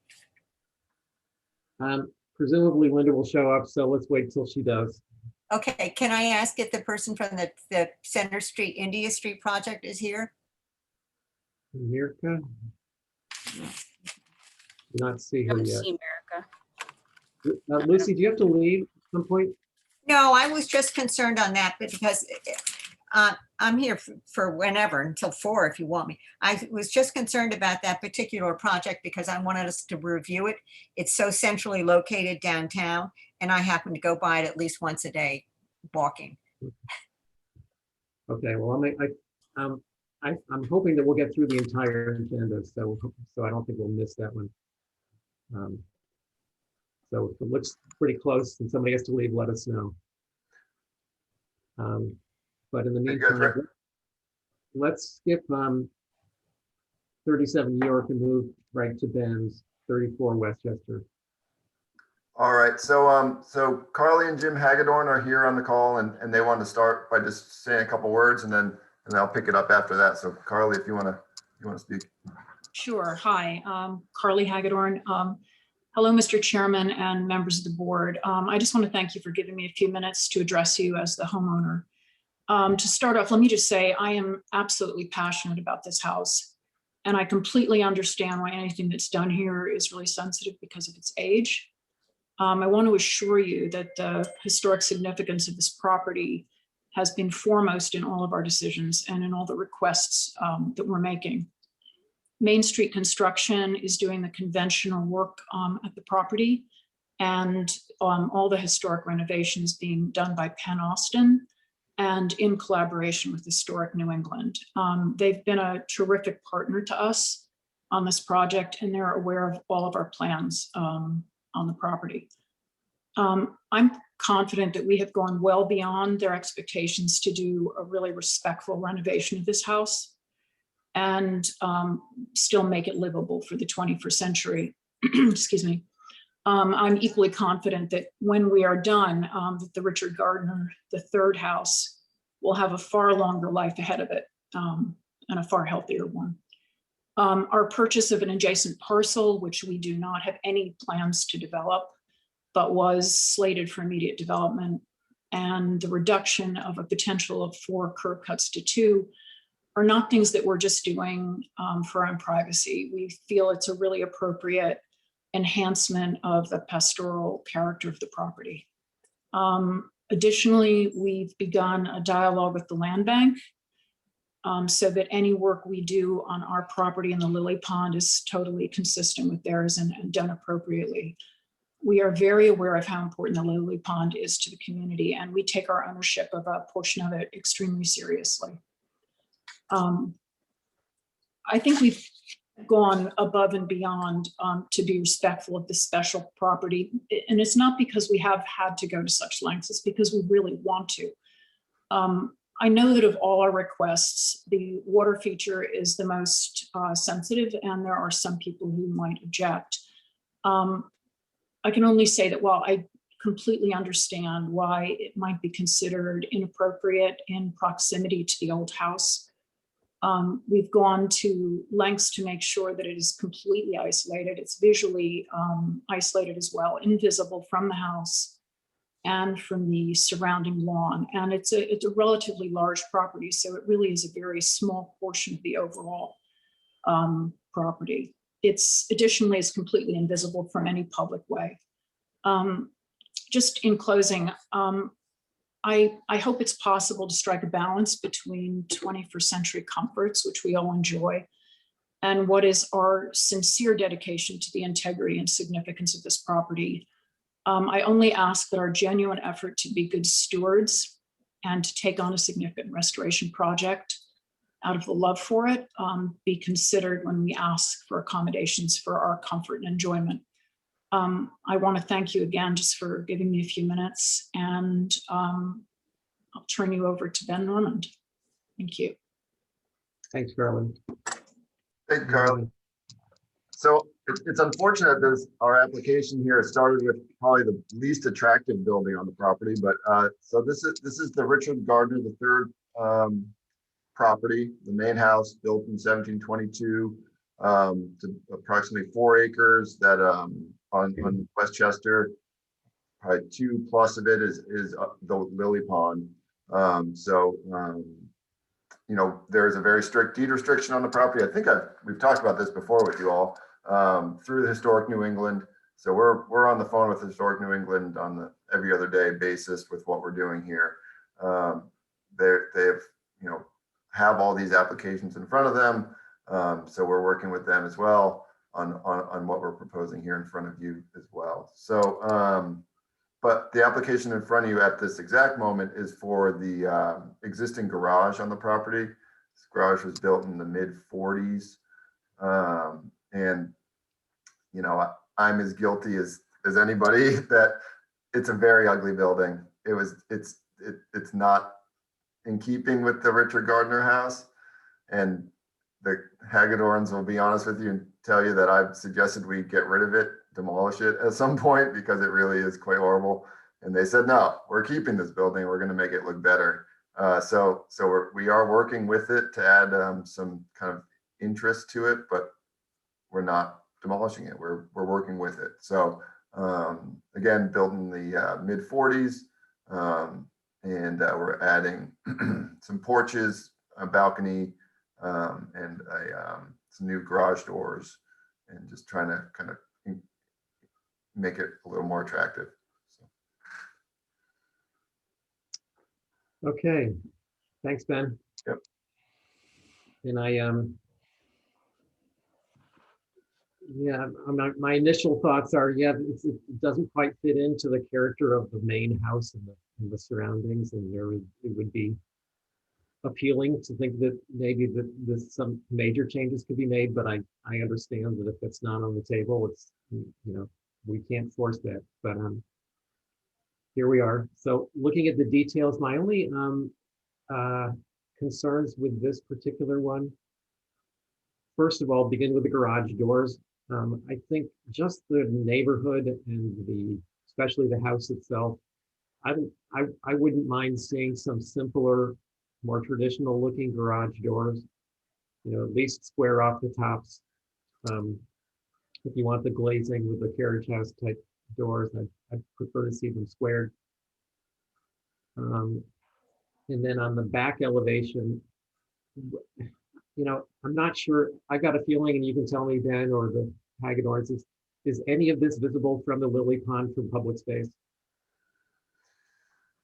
Presumably Linda will show up, so let's wait till she does. Okay, can I ask if the person from the Center Street, India Street project is here? Mirka? Do not see her Haven't yet. seen America. Lucy, do you have to leave at some point? No, I was just concerned on that, but because I'm here for whenever, until 4 if you want me. I was just concerned about that particular project because I wanted us to review it. It's so centrally located downtown, and I happen to go by it at least once a day walking. Okay, well, I'm hoping that we'll get through the entire agenda, so I don't think we'll miss that one. So if it looks pretty close and somebody has to leave, let us know. But in the You guys meantime, let's skip 37 York and move right to Ben's 34 Westchester. All right, so Carly and Jim Hagedorn are here on the call, and they wanted to start by just saying a couple words, and then I'll pick it up after that. So Carly, if you want to speak. Sure. Hi, Carly Hagedorn. Hello, Mr. Chairman and members of the board. I just want to thank you for giving me a few minutes to address you as the homeowner. To start off, let me just say I am absolutely passionate about this house, and I completely understand why anything that's done here is really sensitive because of its age. I want to assure you that the historic significance of this property has been foremost in all of our decisions and in all the requests that we're making. Main Street Construction is doing the conventional work at the property, and all the historic renovations being done by Penn Austin and in collaboration with Historic New England. They've been a terrific partner to us on this project, and they're aware of all of our plans on the property. I'm confident that we have gone well beyond their expectations to do a really respectful renovation of this house and still make it livable for the 21st century. Excuse me. I'm equally confident that when we are done, that the Richard Gardner, the third house, will have a far longer life ahead of it and a far healthier one. Our purchase of an adjacent parcel, which we do not have any plans to develop, but was slated for immediate development, and the reduction of a potential of 4 curb cuts to 2 are not things that we're just doing for our own privacy. We feel it's a really appropriate enhancement of the pastoral character of the property. Additionally, we've begun a dialogue with the land bank so that any work we do on our property in the Lilly Pond is totally consistent with theirs and done appropriately. We are very aware of how important the Lilly Pond is to the community, and we take our ownership of a portion of it extremely seriously. I think we've gone above and beyond to be respectful of this special property. And it's not because we have had to go to such lengths, it's because we really want to. I know that of all our requests, the water feature is the most sensitive, and there are some people who might object. I can only say that while I completely understand why it might be considered inappropriate in proximity to the old house, we've gone to lengths to make sure that it is completely isolated. It's visually isolated as well, invisible from the house and from the surrounding lawn. And it's a relatively large property, so it really is a very small portion of the overall property. It's additionally is completely invisible from any public way. Just in closing, I hope it's possible to strike a balance between 21st century comforts, which we all enjoy, and what is our sincere dedication to the integrity and significance of this property. I only ask that our genuine effort to be good stewards and to take on a significant restoration project out of the love for it be considered when we ask for accommodations for our comfort and enjoyment. I want to thank you again just for giving me a few minutes, and I'll turn you over to Ben Normand. Thank you. Thanks, Carolyn. Thank you, Carly. So it's unfortunate that our application here started with probably the least attractive building on the property, but so this is the Richard Gardner III property, the main house built in 1722, to approximately 4 acres that on Westchester. Probably 2+ of it is the Lilly Pond. You know, there's a very strict deed restriction on the property. I think we've talked about this before with you all through the Historic New England. So we're on the phone with Historic New England on the every other day basis with what we're doing here. They've have all these applications in front of them. So we're working with them as well on what we're proposing here in front of you as well. So but the application in front of you at this exact moment is for the existing garage on the property. This garage was built in the mid-40s. And, you know, I'm as guilty as anybody that it's a very ugly building. It's not in keeping with the Richard Gardner house. And the Hagedorns will be honest with you and tell you that I've suggested we get rid of it, demolish it at some point, because it really is quite horrible. And they said, no, we're keeping this building. We're going to make it look better. So we are working with it to add some kind of interest to it, but we're not demolishing it. We're working with it. So again, built in the mid-40s, and we're adding some porches, a balcony, and some new garage doors, and just trying to kind of make it a little more attractive. So. Okay, thanks, Ben. Yep. And my initial thoughts are, it doesn't quite fit into the character of the main house and the surroundings, and it would be appealing to think that maybe that some major changes could be made, but I understand that if it's not on the table, it's, we can't force that, but here we are. So looking at the details, my only concerns with this particular one, first of all, begin with the garage doors. I think just the neighborhood and especially the house itself, I wouldn't mind seeing some simpler, more traditional looking garage doors, at least square off the tops. If you want the glazing with the carriage house type doors, I'd prefer to see them squared. And then on the back elevation, I'm not sure. I got a feeling, and you can tell me, Ben, or the Hagedorns, is any of this visible from the Lilly Pond from public space?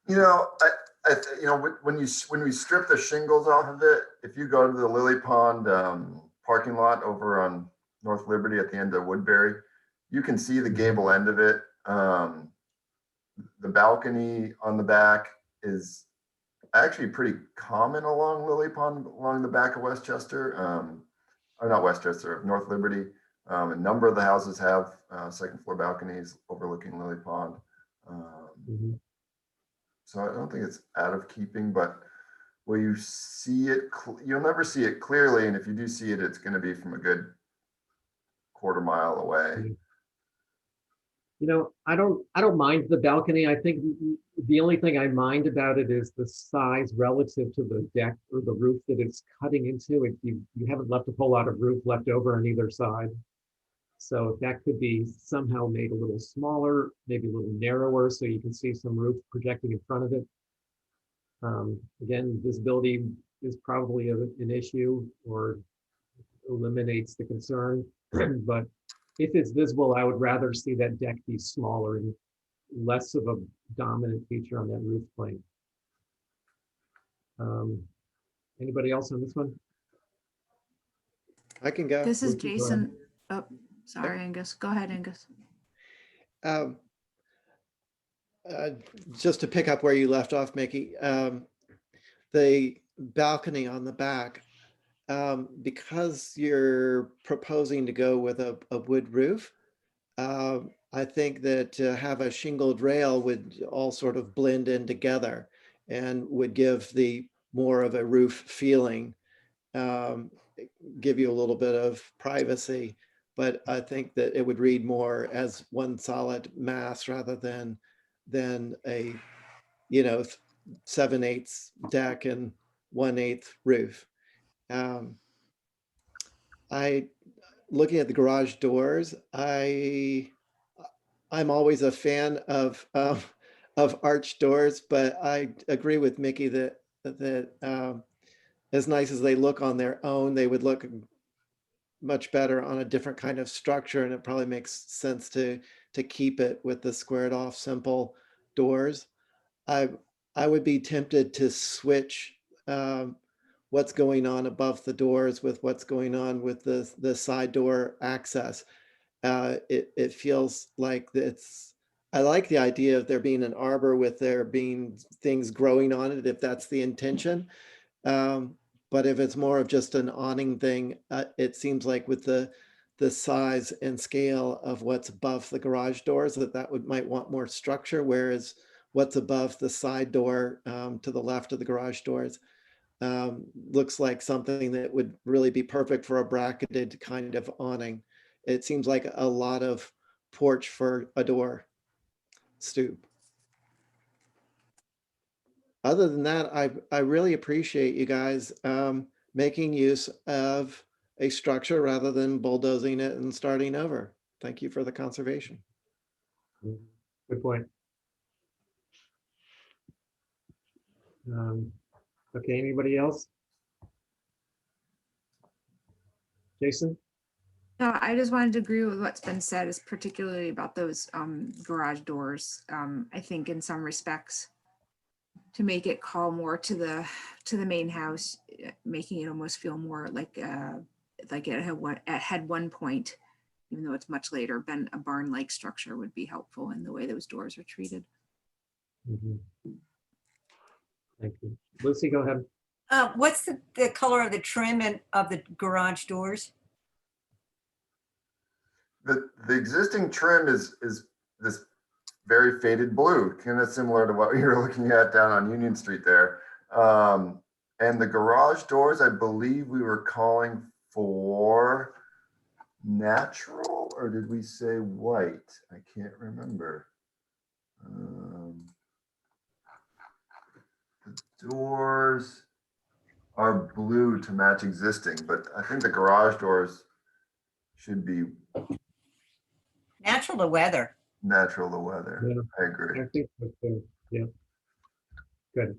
When we strip the shingles off of it, if you go to the Lilly Pond parking lot over on North Liberty at the end of Woodbury, you can see the gable end of it. The balcony on the back is actually pretty common along Lilly Pond, along the back of Westchester, or not Westchester, North Liberty. A number of the houses have second floor balconies overlooking Lilly Pond. So I don't think it's out of keeping, but will you see it? You'll never see it clearly, and if you do see it, it's going to be from a good quarter mile away. I don't mind the balcony. I think the only thing I mind about it is the size relative to the deck or the roof that it's cutting into. If you haven't left a whole lot of roof left over on either side. So if that could be somehow made a little smaller, maybe a little narrower, so you can see some roof projecting in front of it. Again, visibility is probably an issue or eliminates the concern, but if it's visible, I would rather see that deck be smaller and less of a dominant feature on that roof plane. Anybody else on this one? I can go. This is Lucy, go ahead. Jason. Oh, sorry, Angus. Go ahead, Angus. Um, just to pick up where you left off, Mickey, the balcony on the back, because you're proposing to go with a wood roof, I think that to have a shingled rail would all sort of blend in together and would give the more of a roof feeling, give you a little bit of privacy. But I think that it would read more as one solid mass rather than a, 7/8 deck and 1/8 roof. Looking at the garage doors, I'm always a fan of arched doors, but I agree with Mickey that as nice as they look on their own, they would look much better on a different kind of structure, and it probably makes sense to keep it with the squared off simple doors. I would be tempted to switch what's going on above the doors with what's going on with the side door access. It feels like I like the idea of there being an arbor with there being things growing on it, if that's the intention. But if it's more of just an awning thing, it seems like with the size and scale of what's above the garage doors, that might want more structure, whereas what's above the side door to the left of the garage doors looks like something that would really be perfect for a bracketed kind of awning. It seems like a lot of porch for a door stoop. Other than that, I really appreciate you guys making use of a structure rather than bulldozing it and starting over. Thank you for the conservation. Good point. Okay, anybody else? Jason? No, I just wanted to agree with what's been said, is particularly about those garage doors. I think in some respects, to make it call more to the main house, making it almost feel more like it had one point, even though it's much later, been a barn-like structure would be helpful in the way those doors are treated. Mhm. Thank you. Lucy, go ahead. What's the color of the trim and of the garage doors? The existing trim is this very faded blue, kind of similar to what you were looking at down on Union Street there. And the garage doors, I believe we were calling for natural, or did we say white? I can't remember. The doors are blue to match existing, but I think the garage doors should be Natural to weather. natural to weather. Yeah. I agree. I think so too. Yeah. Good.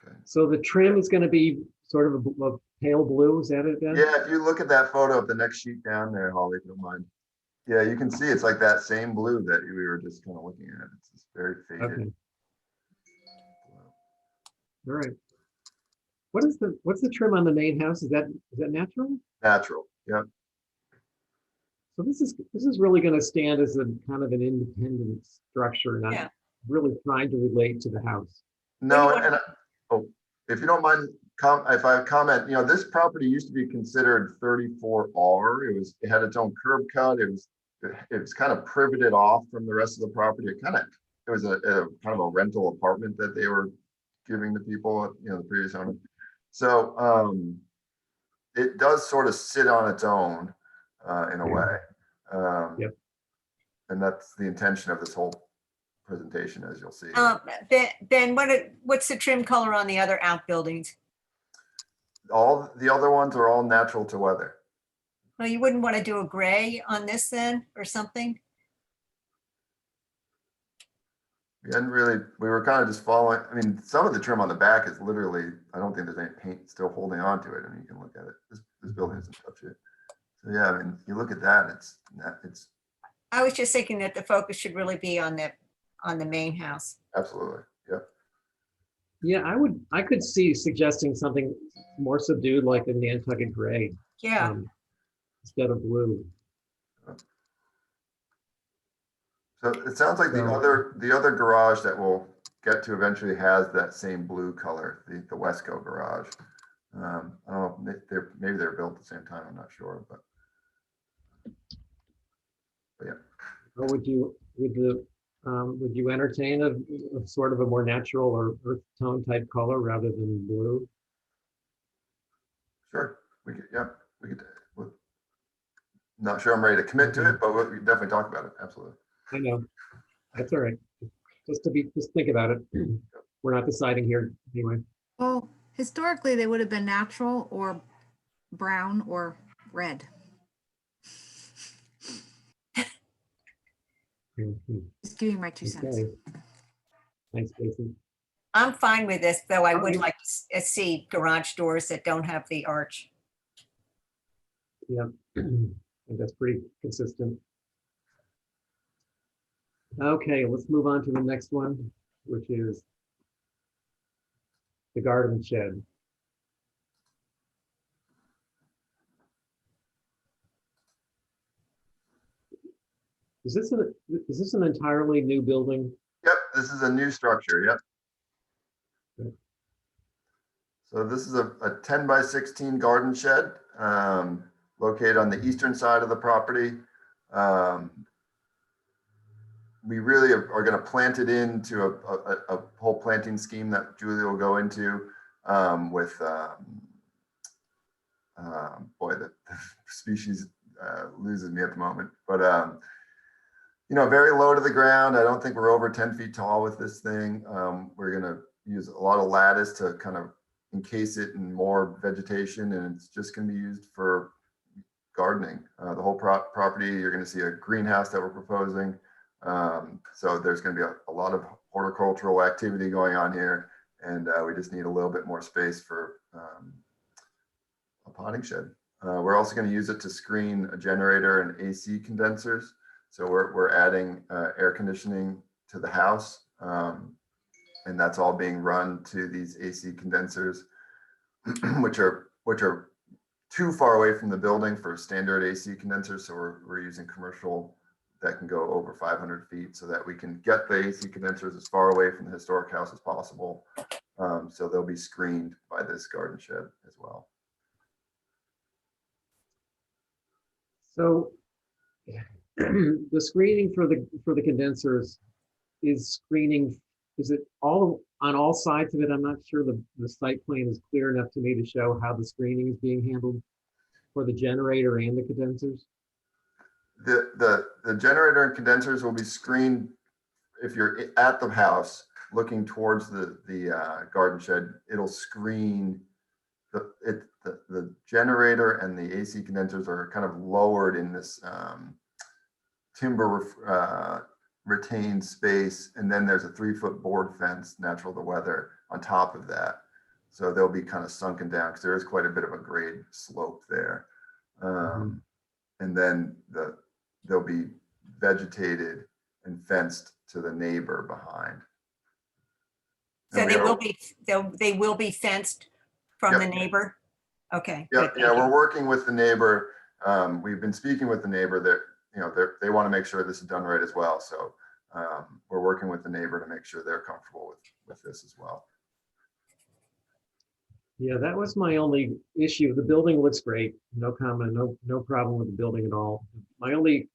Okay. So the trim is going to be sort of a pale blue. Is that it then? Yeah, if you look at that photo of the next sheet down there, Holly, if you don't mind. Yeah, you can see it's like that same blue that we were just kind of looking at. It's just very faded. Okay. All right. What's the trim on the main house? Is that natural? Natural. Yep. So this is really going to stand as a kind of an independent structure, not Yeah. really trying to relate to the house. No, and if you don't mind, if I comment, this property used to be considered 34R. It had its own curb cut. It was kind of privated off from the rest of the property. It was a kind of a rental apartment that they were giving to people, the previous owner. So it does sort of sit on its own in a way. Yep. And that's the intention of this whole presentation, as you'll see. Ben, what's the trim color on the other outbuildings? All the other ones are all natural to weather. Well, you wouldn't want to do a gray on this then or something? We were kind of just following. I mean, some of the trim on the back is literally, I don't think there's any paint still holding on to it. I mean, you can look at it. This building isn't touch it. So yeah, I mean, you look at that, it's I was just thinking that the focus should really be on the main house. absolutely, yep. Yeah, I could see suggesting something more subdued, like the Nantucket gray, Yeah, instead of blue. So it sounds like the So- other garage that we'll get to eventually has that same blue color, the Wesco garage. I don't know, maybe they're built at the same time, I'm not sure, but yeah. Or would you entertain a sort of a more natural or earth tone type color rather than blue? Sure, we could, yeah, we could. Not sure I'm ready to commit to it, but we can definitely talk about it, absolutely. I know, that's all right. Just think about it. We're not deciding here anyway. Well, historically, they would have been natural or brown or red. Mhm. Just giving my 2 cents. Okay. Thanks, Jason. I'm fine with this, though I would Okay. like to see garage doors that don't have the arch. Yeah, I think that's pretty consistent. Okay, let's move on to the next one, which is the garden shed. Is this an entirely new building? Yep, this is a new structure, yep. Okay. So this is a 10 by 16 garden shed located on the eastern side of the property. We really are going to plant it into a whole planting scheme that Julia will go into with, boy, the species loses me at the moment, but you know, very low to the ground. I don't think we're over 10 feet tall with this thing. We're going to use a lot of lattice to kind of encase it in more vegetation, and it's just going to be used for gardening. The whole property, you're going to see a greenhouse that we're proposing. So there's going to be a lot of horticultural activity going on here, and we just need a little bit more space for a potting shed. We're also going to use it to screen a generator and AC condensers. So we're adding air conditioning to the house, and that's all being run to these AC condensers, which are too far away from the building for standard AC condensers. So we're using commercial that can go over 500 feet so that we can get the AC condensers as far away from the historic house as possible. So they'll be screened by this garden shed as well. So the screening for the condensers is it all on all sides of it? I'm not sure the site plan is clear enough to me to show how the screening is being handled for the generator and the condensers. The generator and condensers will be screened if you're at the house looking towards the garden shed. It'll screen the generator, and the AC condensers are kind of lowered in this timber retained space, and then there's a 3-foot board fence, natural to weather, on top of that. So they'll be kind of sunken down because there is quite a bit of a grade slope there. And then they'll be vegetated and fenced to the neighbor behind. So they will be fenced from Yep. the neighbor? Okay. Yeah, good, yeah, thank you. we're working with the neighbor. We've been speaking with the neighbor that, you know, they want to make sure this is done right as well. So we're working with the neighbor to make sure they're comfortable with this as well. Yeah, that was my only issue. The building looks great. No comment, no problem with the building at all. My only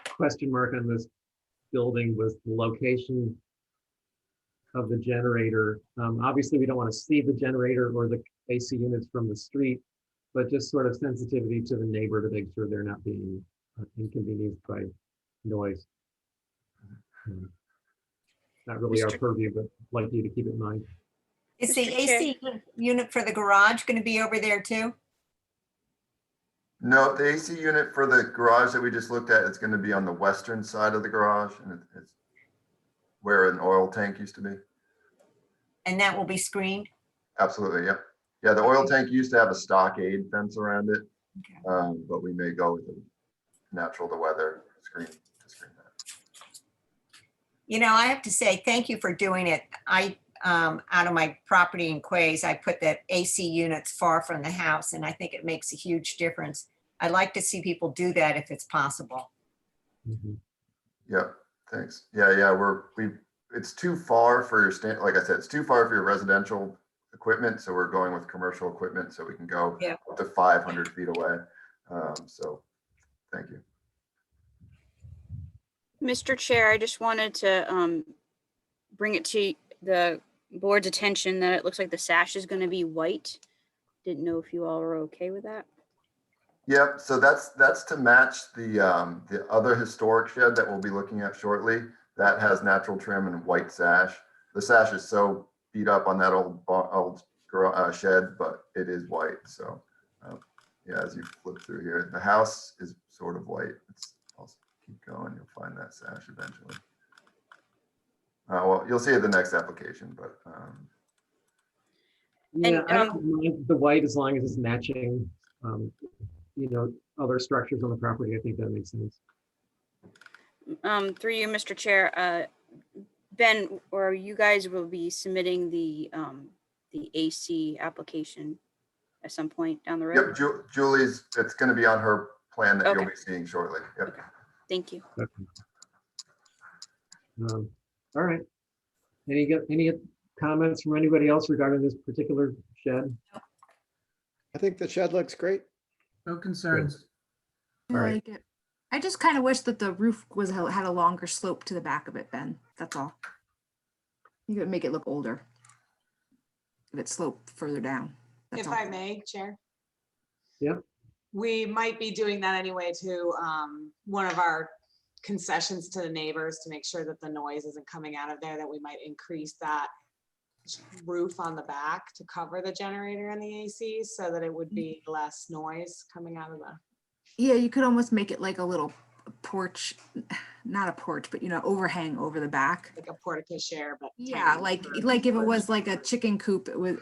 question mark on this building was the location of the generator. Obviously, we don't want to see the generator or the AC units from the street, but just sort of sensitivity to the neighbor to make sure they're not being inconvenienced by noise. Not really our Mr. purview, but like you to keep it in mind. Is the Mr. Chair. AC unit for the garage going to be over there too? No, the AC unit for the garage that we just looked at is going to be on the western side of the garage, and it's where an oil tank used to be. And that will be screened? Absolutely, yep. Yeah, the oil tank used to have a stockade fence around it, Okay. but we may go with a natural to weather screen to screen that. You know, I have to say, thank you for doing it. out of my property in Quays, I put that AC units far from the house, and I think it makes a huge difference. I'd like to see people do that if it's possible. Mhm. Yep, thanks. Yeah, it's too far for your like I said, it's too far for your residential equipment. So we're going with commercial equipment so we can go Yeah. up to 500 feet away. So thank you. Mr. Chair, I just wanted to bring it to the board's attention that it looks like the sash is going to be white. Didn't know if you all were okay with that. Yep, so that's to match the other historic shed that we'll be looking at shortly. That has natural trim and white sash. The sash is so beat up on that old shed, but it is white. So yeah, as you flip through here, the house is sort of white. I'll keep going. You'll find that sash eventually. Well, you'll see it the next application, but Yeah, I And, don't mind the white as long as it's matching, other structures on the property. I think that makes sense. through you, Mr. Chair, Ben, or you guys will be submitting the AC application at some point down the road? yep, Julie's, it's going to be on her plan that you'll Okay. be seeing shortly. Yep. Okay. Thank you. Okay. All right. Any comments from anybody else regarding this particular shed? I think the shed looks great. No concerns. I All right. like it. I just kind of wish that the roof had a longer slope to the back of it, Ben. That's all. You could make it look older. If it sloped further down. That's If all. I may, Chair. Yeah. We might be doing that anyway to one of our concessions to the neighbors to make sure that the noise isn't coming out of there, that we might increase that roof on the back to cover the generator and the AC so that it would be less noise coming out of the. Yeah, you could almost make it like a little porch, not a porch, but overhang over the back. Like a porte-cochere, but. Yeah, tiny like for- if it was like a chicken coop, it would,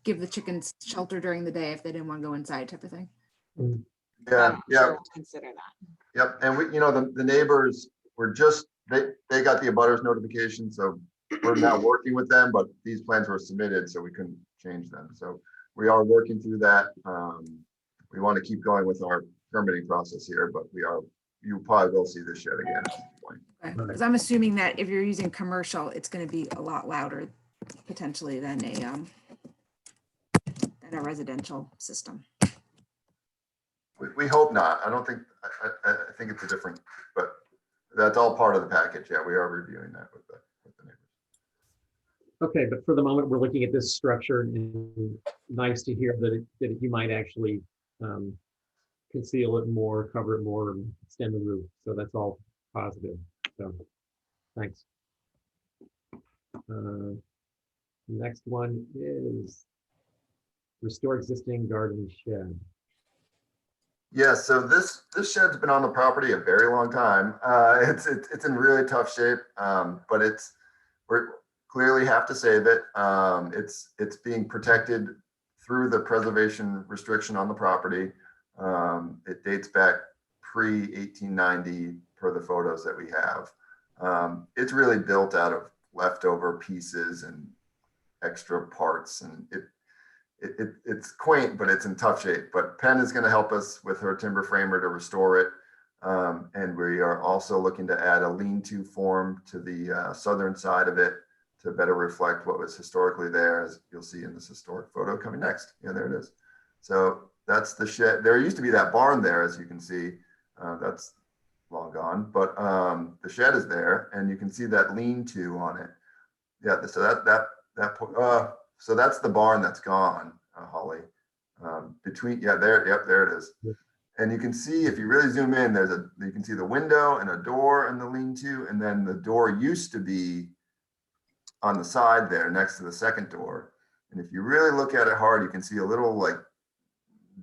give the chickens shelter during the day if they didn't want to go inside type of thing. Yeah, I'm yeah. sure we'll consider that. Yep, and we, the neighbors were they got the abutters notification, so we're now working with them, but these plans were submitted, so we couldn't change them. So we are working through that. We want to keep going with our permitting process here, but you probably will see this shed again at some point. Because I'm assuming that if you're using commercial, it's going to be a lot louder potentially than a residential system. We hope not. I don't think, I think it's a different, but that's all part of the package. Yeah, we are reviewing that with the neighbors. Okay, but for the moment, we're looking at this structure, and nice to hear that you might actually conceal it more, cover it more, and extend the roof. So that's all positive. So thanks. Next one is restore existing garden shed. Yeah, so this shed's been on the property a very long time. It's in really tough shape, but we're clearly have to save it. It's being protected through the preservation restriction on the property. It dates back pre-1890 per the photos that we have. It's really built out of leftover pieces and extra parts, and it's quaint, but it's in tough shape. But Penn is going to help us with her timber framer to restore it. And we are also looking to add a lean-to form to the southern side of it to better reflect what was historically there, as you'll see in this historic photo coming next. Yeah, there it is. So that's the shed. There used to be that barn there, as you can see. That's long gone, but the shed is there, and you can see that lean-to on it. Yeah, so so that's the barn that's gone, Holly. There it is. And you can see, if you really zoom in, you can see the window and a door and the lean-to, and then the door used to be on the side there next to the second door. And if you really look at it hard, you can see a little like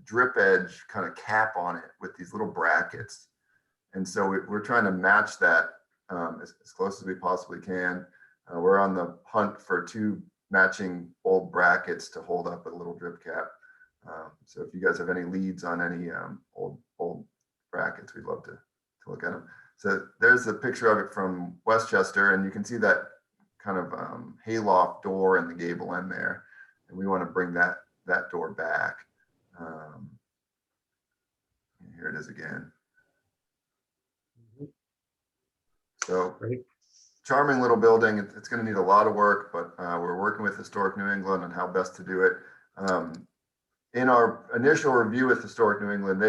drip edge kind of cap on it with these little brackets. And so we're trying to match that as close as we possibly can. We're on the hunt for 2 matching old brackets to hold up a little drip cap. So if you guys have any leads on any old brackets, we'd love to look at them. So there's a picture of it from Westchester, and you can see that kind of hayloft door in the gable end there. And we want to bring that door back. Here it is again. So Great. charming little building. It's going to need a lot of work, but we're working with Historic New England on how best to do it. In our initial review with Historic New England,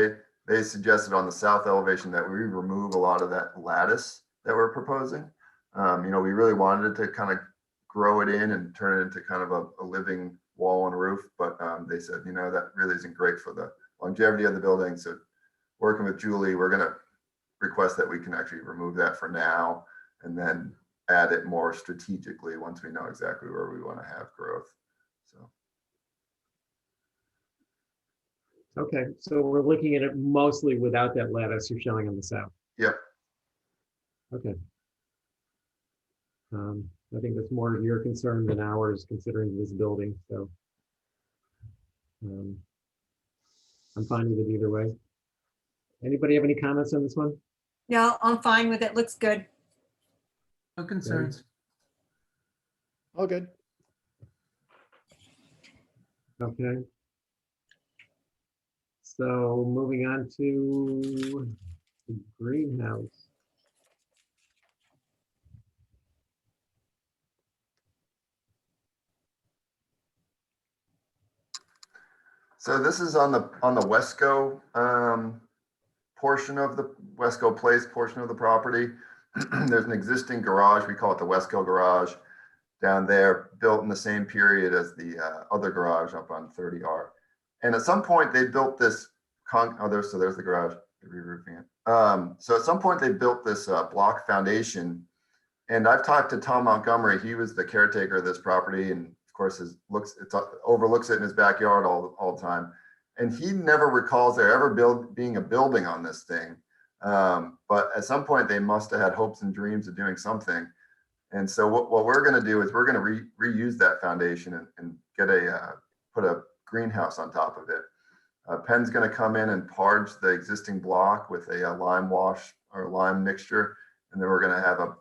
they suggested on the south elevation that we remove a lot of that lattice that we're proposing. You know, we really wanted to kind of grow it in and turn it into kind of a living wall and roof, but they said, you know, that really isn't great for the longevity of the building. So working with Julie, we're going to request that we can actually remove that for now and then add it more strategically once we know exactly where we want to have growth. So. Okay, so we're looking at it mostly without that lattice you're showing on the south. Yep. Okay. I think that's more of your concern than ours, considering this building. So I'm fine with it either way. Anybody have any comments on this one? No, I'm fine with it. Looks good. No concerns. All good. Okay. So moving on to the greenhouse. So this is on the Wesco portion of the Wesco Place portion of the property. There's an existing garage. We call it the Wesco garage down there, built in the same period as the other garage up on 30R. And at some point they built this there's the garage, re-roofing it. So at some point they built this block foundation, and I've talked to Tom Montgomery. He was the caretaker of this property, and of course overlooks it in his backyard all the time. And he never recalls there ever being a building on this thing. But at some point they must have had hopes and dreams of doing something. And so what we're going to do is we're going to reuse that foundation and get put a greenhouse on top of it. Penn's going to come in and parge the existing block with a lime wash or lime mixture. And then we're going to have a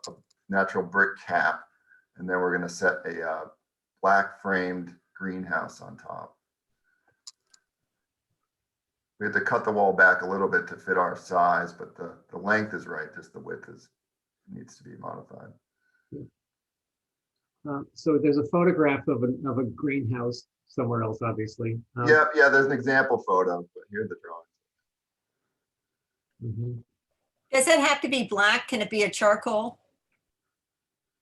natural brick cap. And then we're going to set a black framed greenhouse on top. We had to cut the wall back a little bit to fit our size, but the length is right, just the width needs to be modified. So there's a photograph of a greenhouse somewhere else, obviously. Yeah, there's an example photo, but here's the drawing. Mhm. Does it have to be black? Can it be a charcoal?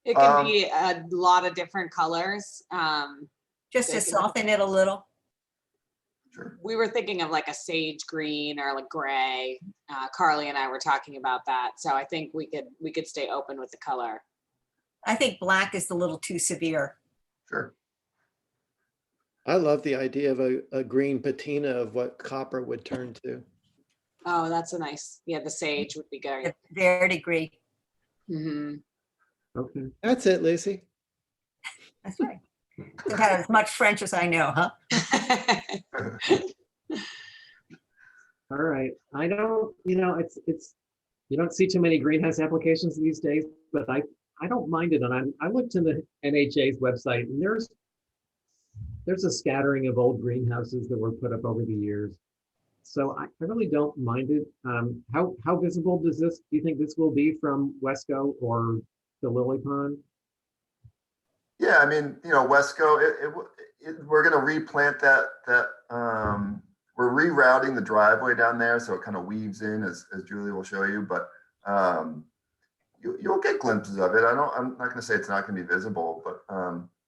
It can be a lot of different colors. Just to soften it a little? Sure. We were thinking of like a sage green or like gray. Carly and I were talking about that. So I think we could stay open with the color. I think black is a little too severe. Sure. I love the idea of a green patina of what copper would turn to. Oh, that's a nice, the sage would be good. Verdigris. Mm-hmm. Okay. That's it, Lacey. That's right. I've had as much French as I know, huh? All right. I don't, it's you don't see too many greenhouse applications these days, but I don't mind it. And I looked in the NHA's website, and there's a scattering of old greenhouses that were put up over the years. So I really don't mind it. How visible do you think this will be from Wesco or the Lilly Pond? Yeah, I mean, Wesco, we're going to replant that we're rerouting the driveway down there, so it kind of weaves in as Julie will show you, but you'll get glimpses of it. I'm not going to say it's not going to be visible, but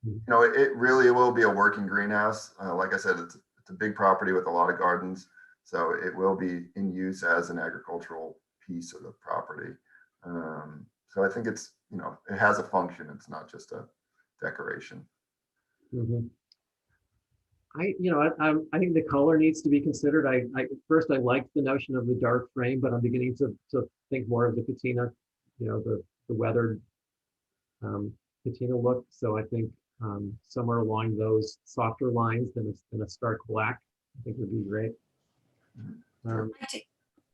it really will be a working greenhouse. Like I said, it's a big property with a lot of gardens, so it will be in use as an agricultural piece of the property. So I think it's, it has a function. It's not just a decoration. Mm-hmm. I think the color needs to be considered. First I liked the notion of the dark frame, but I'm beginning to think more of the patina, the weathered patina look. So I think somewhere along those softer lines than a stark black, I think would be great.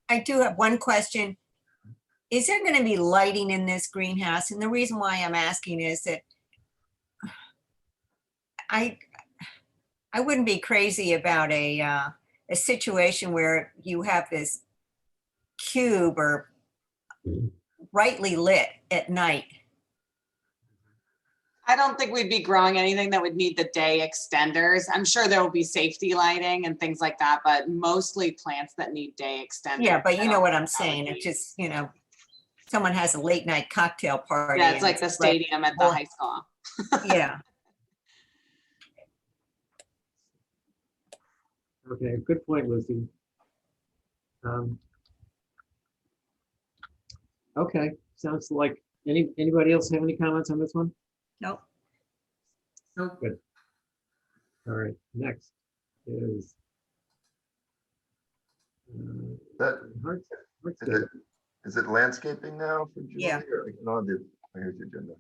I do have one question. Is there going to be lighting in this greenhouse? And the reason why I'm asking is that I wouldn't be crazy about a situation where you have this cube or brightly lit at night. I don't think we'd be growing anything that would need the day extenders. I'm sure there will be safety lighting and things like that, but mostly plants that need day extenders. Yeah, but I you know don't what I'm think that would saying. be- It's just, you know, someone has a late night cocktail party. Yeah, it's and like the right- stadium at the Well, high school. Yeah, Okay, good point, Lucy. Okay, sounds like, anybody else have any comments on this one? nope. Nope. Good. All right, next is. That, Hardscape. is it landscaping now for Julie? Yeah. Or- No, here's the agenda.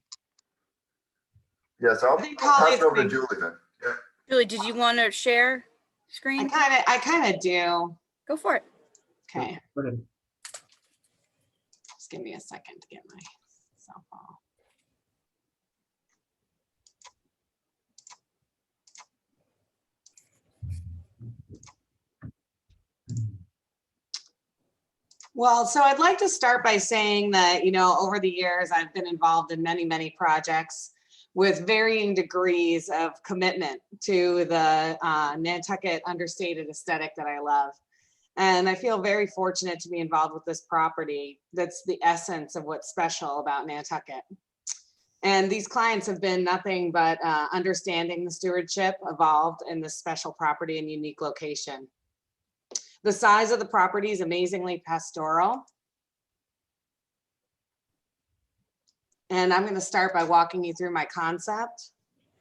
Yes, I'll I think pass Holly's it over to been- Julie then. Yeah. Julie, did you want to share screen? I kind of do. Go for it. Okay, Go ahead. just give me a second to get my cell phone. Well, so I'd like to start by saying that, you know, over the years, I've been involved in many, many projects with varying degrees of commitment to the Nantucket understated aesthetic that I love. And I feel very fortunate to be involved with this property. That's the essence of what's special about Nantucket. And these clients have been nothing but understanding the stewardship evolved in this special property and unique location. The size of the property is amazingly pastoral. And I'm going to start by walking you through my concept.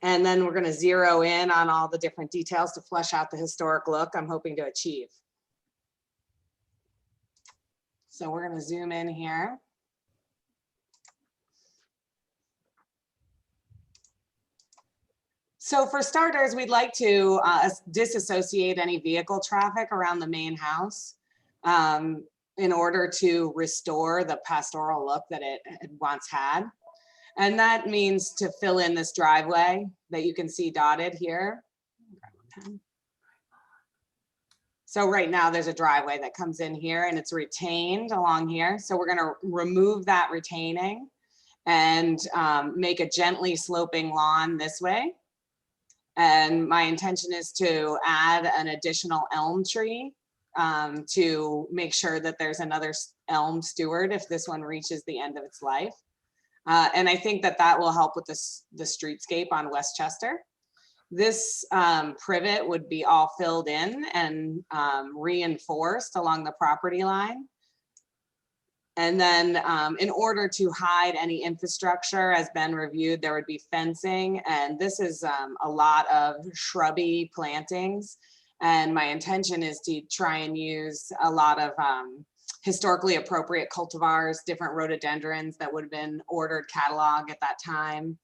And then we're going to zero in on all the different details to flesh out the historic look I'm hoping to achieve. So we're going to zoom in here. So for starters, we'd like to disassociate any vehicle traffic around the main house in order to restore the pastoral look that it had once had. And that means to fill in this driveway that you can see dotted here. So right now there's a driveway that comes in here and it's retained along here. So we're gonna remove that retaining and make a gently sloping lawn this way. And my intention is to add an additional elm tree to make sure that there's another elm steward if this one reaches the end of its life. And I think that that will help with the streetscape on Westchester. This privet would be all filled in and reinforced along the property line. And then in order to hide any infrastructure as been reviewed, there would be fencing. And this is a lot of shrubby plantings. And my intention is to try and use a lot of historically appropriate cultivars, different rhododendrons that would have been ordered catalog at that time.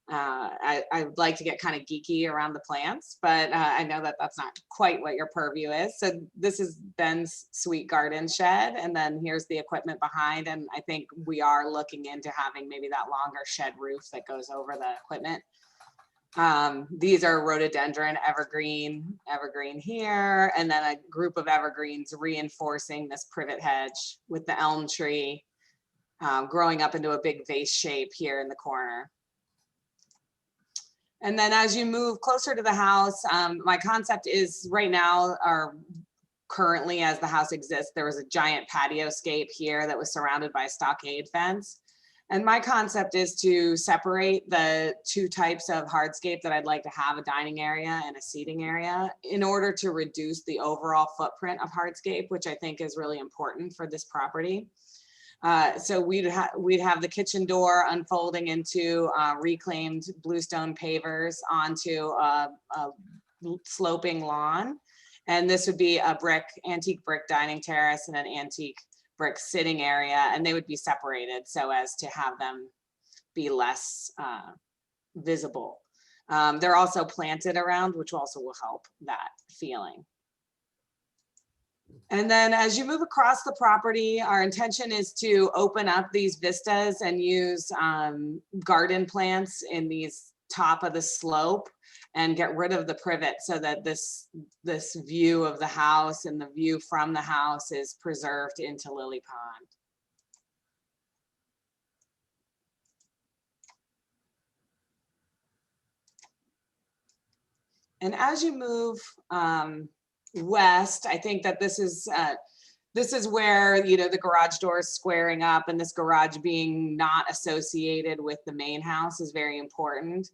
I would like to get kind of geeky around the plants, but I know that that's not quite what your purview is. So this is Ben's sweet garden shed, and then here's the equipment behind. And I think we are looking into having maybe that longer shed roof that goes over the equipment. These are rhododendron, evergreen here, and then a group of evergreens reinforcing this privet hedge with the elm tree growing up into a big vase shape here in the corner. And then as you move closer to the house, my concept is right now, or currently as the house exists, there was a giant patio scape here that was surrounded by a stockade fence. And my concept is to separate the two types of hardscape that I'd like to have, a dining area and a seating area, in order to reduce the overall footprint of hardscape, which I think is really important for this property. So we'd have the kitchen door unfolding into reclaimed bluestone pavers onto a sloping lawn. And this would be a antique brick dining terrace and an antique brick sitting area, and they would be separated so as to have them be less visible. They're also planted around, which also will help that feeling. And then as you move across the property, our intention is to open up these vistas and use garden plants in these top of the slope and get rid of the privet so that this view of the house and the view from the house is preserved into Lily Pond. And as you move west, I think that this is where, you know, the garage door is squaring up, and this garage being not associated with the main house is very important.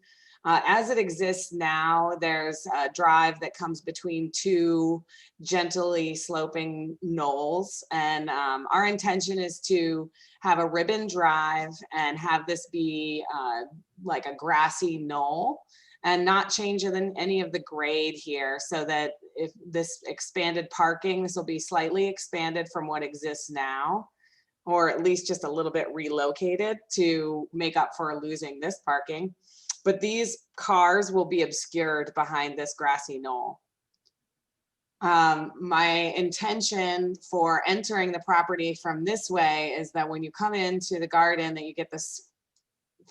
As it exists now, there's a drive that comes between two gently sloping knolls. And our intention is to have a ribbon drive and have this be like a grassy knoll and not change any of the grade here, so that if this expanded parking, this will be slightly expanded from what exists now, or at least just a little bit relocated to make up for losing this parking. But these cars will be obscured behind this grassy knoll. My intention for entering the property from this way is that when you come into the garden, that you get this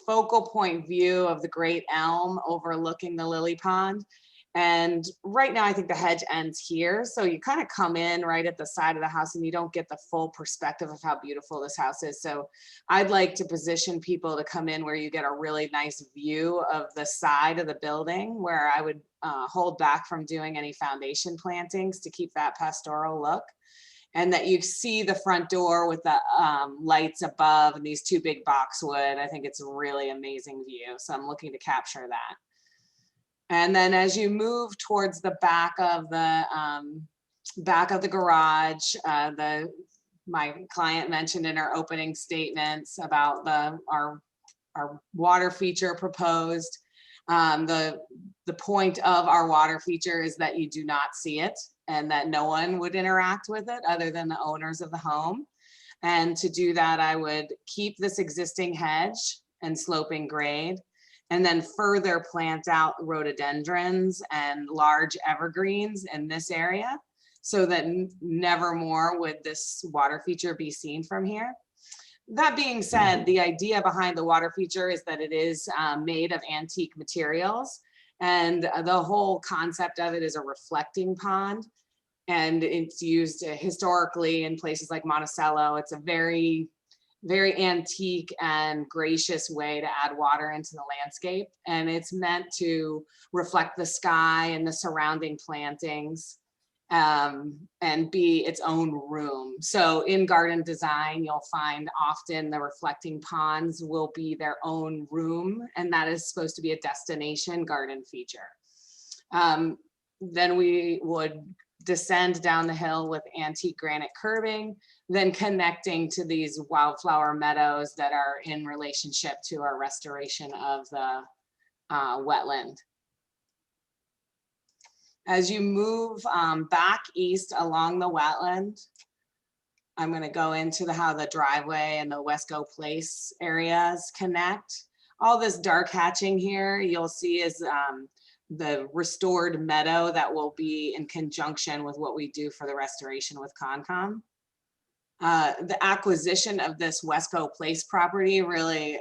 focal point view of the great elm overlooking the lily pond. And right now I think the hedge ends here. So you kind of come in right at the side of the house and you don't get the full perspective of how beautiful this house is. So I'd like to position people to come in where you get a really nice view of the side of the building, where I would hold back from doing any foundation plantings to keep that pastoral look. And that you see the front door with the lights above and these two big boxwood. I think it's a really amazing view. So I'm looking to capture that. And then as you move towards the back of the garage, my client mentioned in her opening statements about our water feature proposed. The point of our water feature is that you do not see it, and that no one would interact with it other than the owners of the home. And to do that, I would keep this existing hedge and sloping grade, and then further plant out rhododendrons and large evergreens in this area, so that never more would this water feature be seen from here. That being said, the idea behind the water feature is that it is made of antique materials, and the whole concept of it is a reflecting pond. And it's used historically in places like Monticello. It's a very, very antique and gracious way to add water into the landscape. And it's meant to reflect the sky and the surrounding plantings, and be its own room. So in garden design, you'll find often the reflecting ponds will be their own room, and that is supposed to be a destination garden feature. Then we would descend down the hill with antique granite curbing, then connecting to these wildflower meadows that are in relationship to our restoration of the wetland. As you move back east along the wetland, I'm going to go into how the driveway and the Wesco Place areas connect. All this dark hatching here, you'll see is the restored meadow that will be in conjunction with what we do for the restoration with Concom. The acquisition of this Wesco Place property really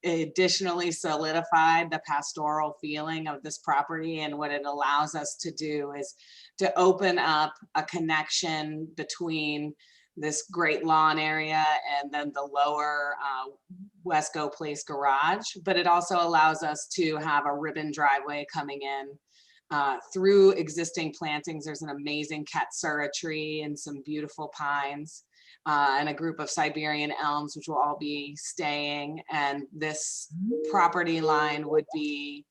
additionally solidified the pastoral feeling of this property. And what it allows us to do is to open up a connection between this great lawn area and then the lower Wesco Place garage. But it also allows us to have a ribbon driveway coming in through existing plantings. There's an amazing Katsura tree and some beautiful pines. And a group of Siberian elms, which will all be staying. And this property line would be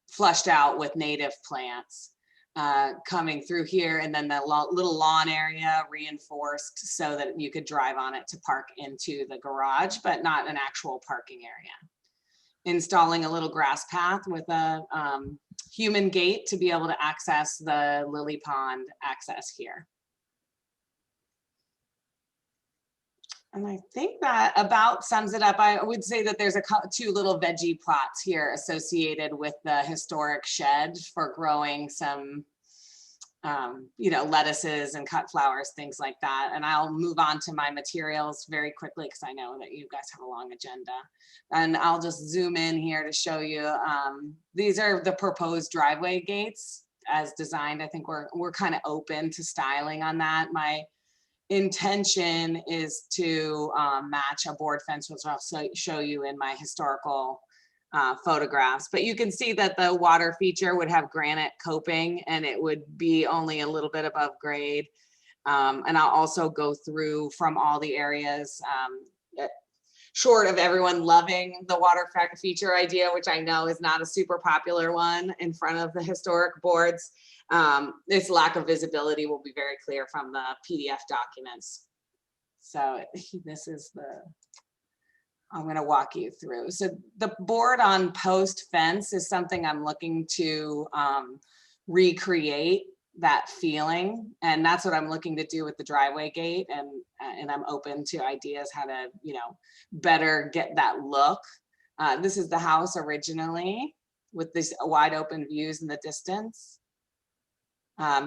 flushed out with native plants coming through here. And then the little lawn area reinforced so that you could drive on it to park into the garage, but not an actual parking area. Installing a little grass path with a human gate to be able to access the lily pond access here. And I think that about sums it up. I would say that there's two little veggie plots here associated with the historic shed for growing some lettuces and cut flowers, things like that. And I'll move on to my materials very quickly because I know that you guys have a long agenda. And I'll just zoom in here to show you. These are the proposed driveway gates as designed. I think we're kind of open to styling on that. My intention is to match a board fence, which I'll show you in my historical photographs, but you can see that the water feature would have granite coping and it would be only a little bit above grade. And I'll also go through from all the areas, short of everyone loving the water feature idea, which I know is not a super popular one in front of the historic boards. Its lack of visibility will be very clear from the PDF documents. So this is I'm going to walk you through. So the board on post fence is something I'm looking to recreate that feeling. And that's what I'm looking to do with the driveway gate. And I'm open to ideas how to, better get that look. This is the house originally with these wide open views in the distance.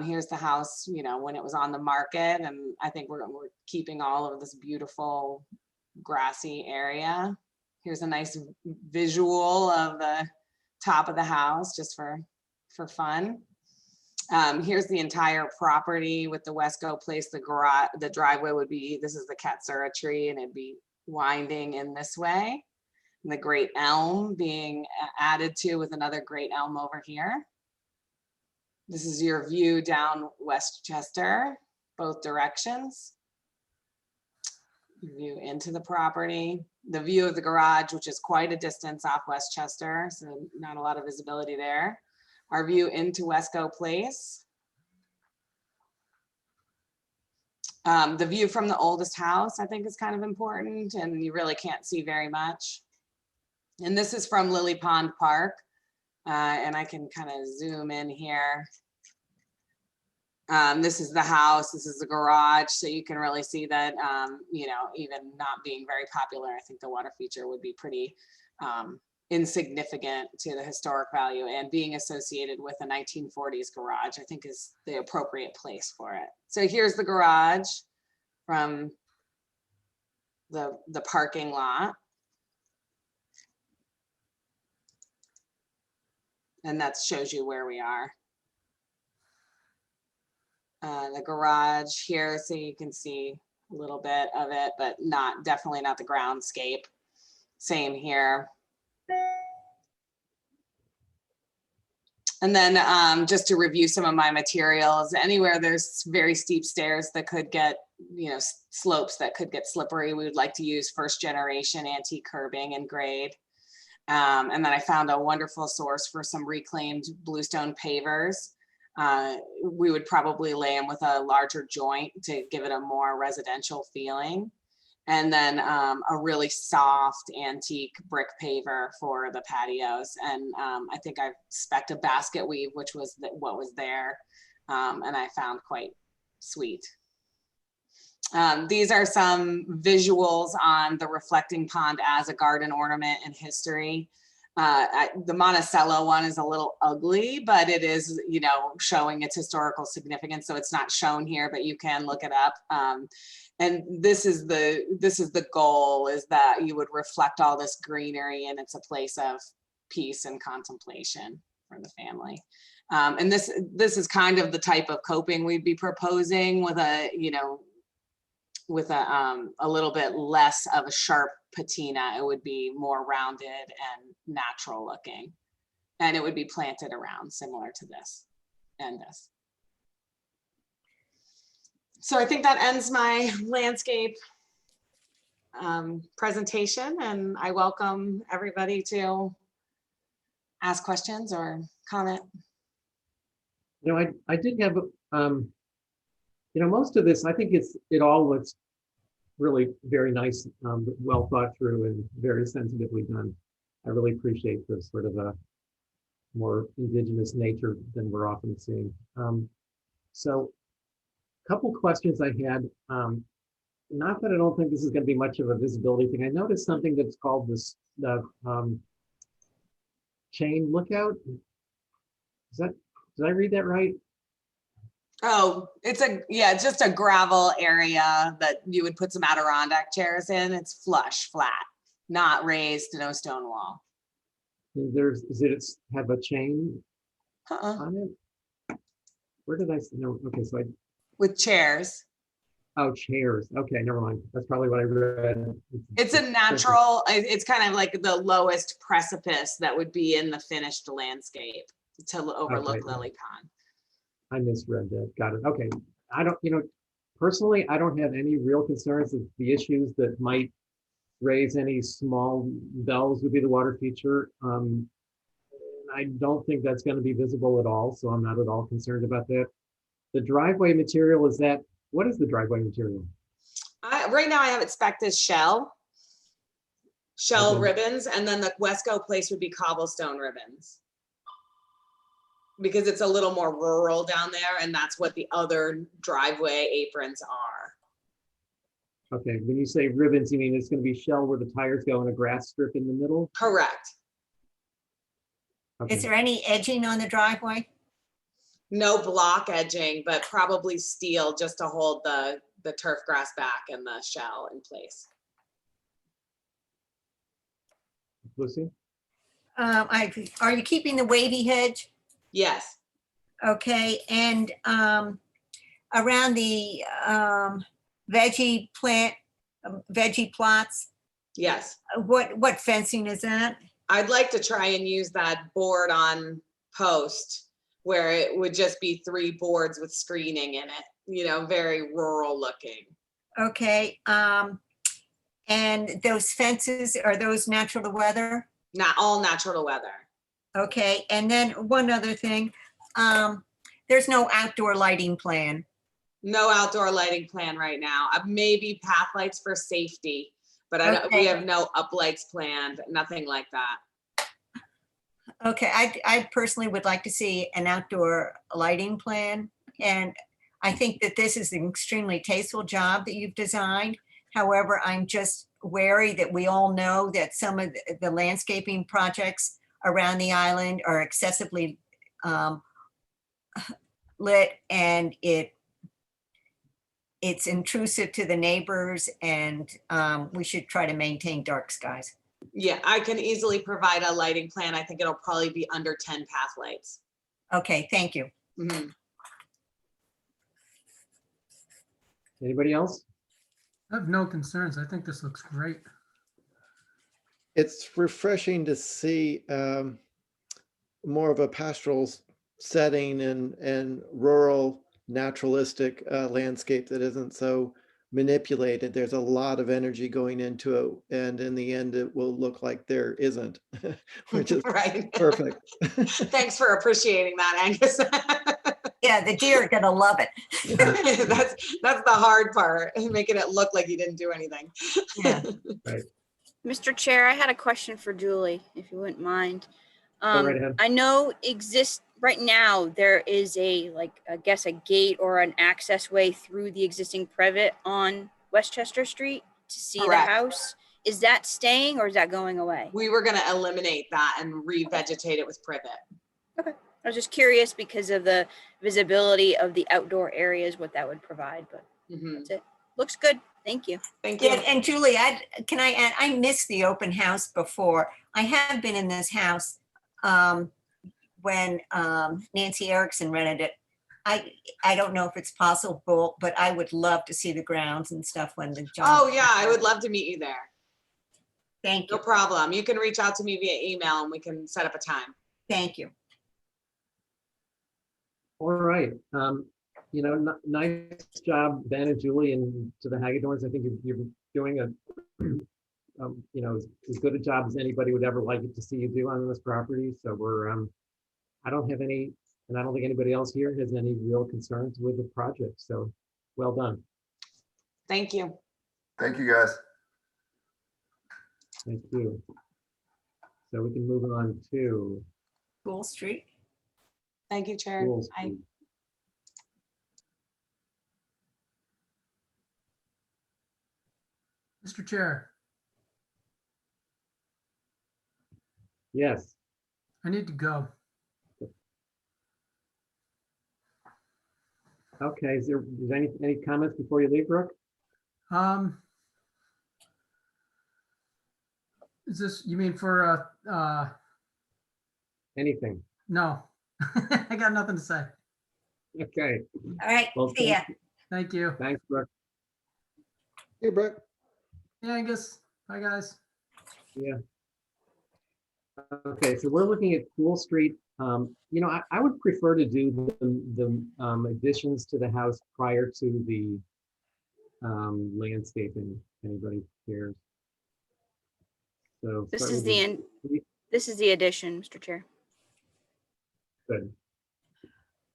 Here's the house, when it was on the market. And I think we're keeping all of this beautiful grassy area. Here's a nice visual of the top of the house just for fun. Here's the entire property with the Wesco Place, the garage, the driveway would be, this is the Katsura tree and it'd be winding in this way. And the great elm being added to with another great elm over here. This is your view down Westchester, both directions. View into the property, the view of the garage, which is quite a distance off Westchester, so not a lot of visibility there. Our view into Wesco Place. The view from the oldest house, I think, is kind of important, and you really can't see very much. And this is from Lily Pond Park, and I can kind of zoom in here. This is the house, this is the garage, so you can really see that, even not being very popular, I think the water feature would be pretty insignificant to the historic value, and being associated with a 1940s garage, I think is the appropriate place for it. So here's the garage from the parking lot. And that shows you where we are. The garage here, so you can see a little bit of it, but definitely not the groundscape. Same here. And then just to review some of my materials, anywhere there's very steep stairs that could get, slopes that could get slippery, we would like to use first generation antique curbing and grade. And then I found a wonderful source for some reclaimed bluestone pavers. We would probably lay them with a larger joint to give it a more residential feeling. And then a really soft antique brick paver for the patios. And I think I've spec'd a basket weave, which was what was there. And I found quite sweet. These are some visuals on the reflecting pond as a garden ornament in history. The Monticello one is a little ugly, but it is, showing its historical significance. So it's not shown here, but you can look it up. And this is the goal, is that you would reflect all this greenery, and it's a place of peace and contemplation for the family. And this is kind of the type of coping we'd be proposing with a, with a little bit less of a sharp patina. It would be more rounded and natural looking, and it would be planted around similar to this and this. So I think that ends my landscape presentation, and I welcome everybody to ask questions or comment. I did have, most of this, I think it all looks really very nice, well thought through and very sensitively done. I really appreciate the sort of a more indigenous nature than we're often seeing. So a couple questions I had, not that I don't think this is going to be much of a visibility thing. I noticed something that's called the chain lookout. Did I read that right? Oh, it's just a gravel area that you would put some Adirondack chairs in. It's flush, flat, not raised, no stone wall. Does it have a chain Uh-uh. on it? Where did I, no, okay, so With chairs. oh, chairs. Okay, never mind. That's probably what I read. It's a natural, it's kind of like the lowest precipice that would be in the finished landscape to overlook Okay. Lily Pond. I misread that. Got it. Okay. I don't, personally, I don't have any real concerns of the issues that might raise any small bells would be the water feature. I don't think that's going to be visible at all, so I'm not at all concerned about that. The driveway material what is the driveway material? Right now I have it spec'd as shell Okay. ribbons, and then the Wesco place would be cobblestone ribbons. Because it's a little more rural down there, and that's what the other driveway aprons are. Okay, when you say ribbons, you mean it's going to be shell where the tires go and a grass strip in the middle? Correct. Okay. Is there any edging on the driveway? No block edging, but probably steel just to hold the turf grass back and the shell in place. Lucy? Are you keeping the wavy hedge? Yes. Okay, and around the veggie plots, Yes. what fencing is that? I'd like to try and use that board on post where it would just be 3 boards with screening in it, very rural looking. Okay, and those fences, are those natural to weather? Not all natural to weather. Okay, and then one other thing, there's no outdoor lighting plan. No outdoor lighting plan right now. Maybe path lights for safety, but we have no uplights planned, nothing like that. Okay, I personally would like to see an outdoor lighting plan. And I think that this is an extremely tasteful job that you've designed. However, I'm just wary that we all know that some of the landscaping projects around the island are excessively lit, and it's intrusive to the neighbors, and we should try to maintain dark skies. Yeah, I can easily provide a lighting plan. I think it'll probably be under 10 path lights. Okay, thank you. Mhm. Anybody else? I have no concerns. I think this looks great. It's refreshing to see more of a pastoral setting and rural naturalistic landscape that isn't so manipulated. There's a lot of energy going into it, and in the end it will look like there isn't, which is Right. perfect. Thanks for appreciating that, Angus. Yeah, the deer are gonna love it. That's the hard part, making it look like you didn't do anything. Yeah. Right. Mr. Chair, I had a question for Julie, if you wouldn't mind. Go right ahead. I know right now there is I guess a gate or an access way through the existing privet on Westchester Street to see Correct. the house. Is that staying or is that going away? We were gonna eliminate that and revegetate it with privet. Okay. I was just curious because of the visibility of the outdoor areas, what that would provide, but that's it. Looks good. Thank you. Thank you. Yeah, and Julie, can I add, I missed the open house before. I have been in this house when Nancy Erickson rented it. I don't know if it's possible, but I would love to see the grounds and stuff when the job. Oh yeah, I would love to meet you there. Thank No you. problem. You can reach out to me via email and we can set up a time. Thank you. All right. Nice job, Ben and Julie, and to the Hagedorns. I think you're doing as good a job as anybody would ever like it to see you do on this property. So I don't have any, and I don't think anybody else here has any real concerns with the project. So well done. Thank you. Thank you, guys. Thank you. So we can move on to School Street. Thank you, Chair. School Street. Mr. Chair, Yes. I need to go. Okay, is any comments before you leave, Brooke? Is this, you mean for, Anything? no, I got nothing to say. Okay, All right, well, see ya. Thank you. thanks, Brooke. Hey, Brooke. Yeah, Angus. Bye, guys. Yeah. Okay, so we're looking at Pool Street. You know, I would prefer to do the additions to the house prior to the landscaping, if anybody cares. So This start is with this is the addition, Mr. Chair. good.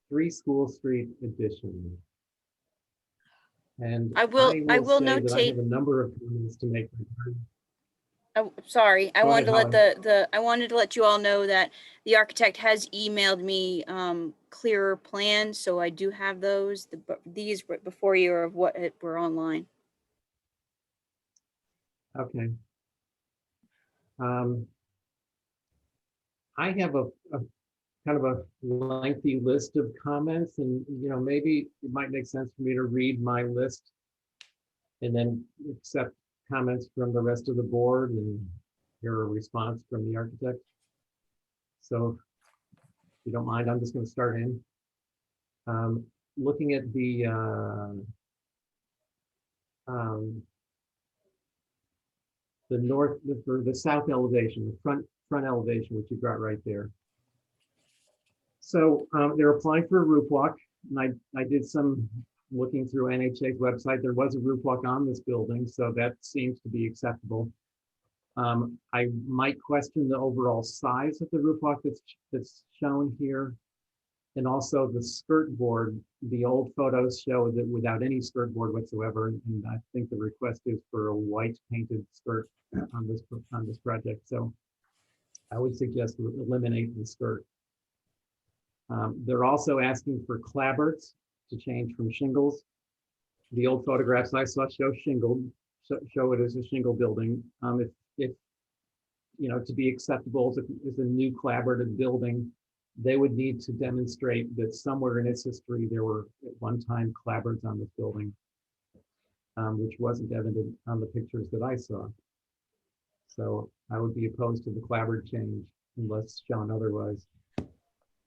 3 School Street addition. And I will say that I notate. have a number of comments to make. Oh, sorry, I Go wanted ahead, to let I wanted to let you all know that the architect has emailed me clearer plans, so I do have those. These before you are of what were online. Okay. I have a kind of a lengthy list of comments, and you know, maybe it might make sense for me to read my list and then accept comments from the rest of the board and hear a response from the architect. So if you don't mind, I'm just going to start in. Looking at the north, the south elevation, the front elevation, which you got right there. So they're applying for a roof walk, and I did some looking through NHA's website. There was a roof walk on this building, so that seems to be acceptable. I might question the overall size of the roof walk that's shown here. And also the skirt board, the old photos show that without any skirt board whatsoever. And I think the request is for a white painted skirt on this project. So I would suggest we eliminate the skirt. They're also asking for clapboards to change from shingles. The old photographs I saw show shingled, show it as a shingle building. If you know, to be acceptable as a new clapboarded building, they would need to demonstrate that somewhere in its history there were at one time clapboards on this building, which wasn't evident on the pictures that I saw. So I would be opposed to the clapboard change unless shown otherwise.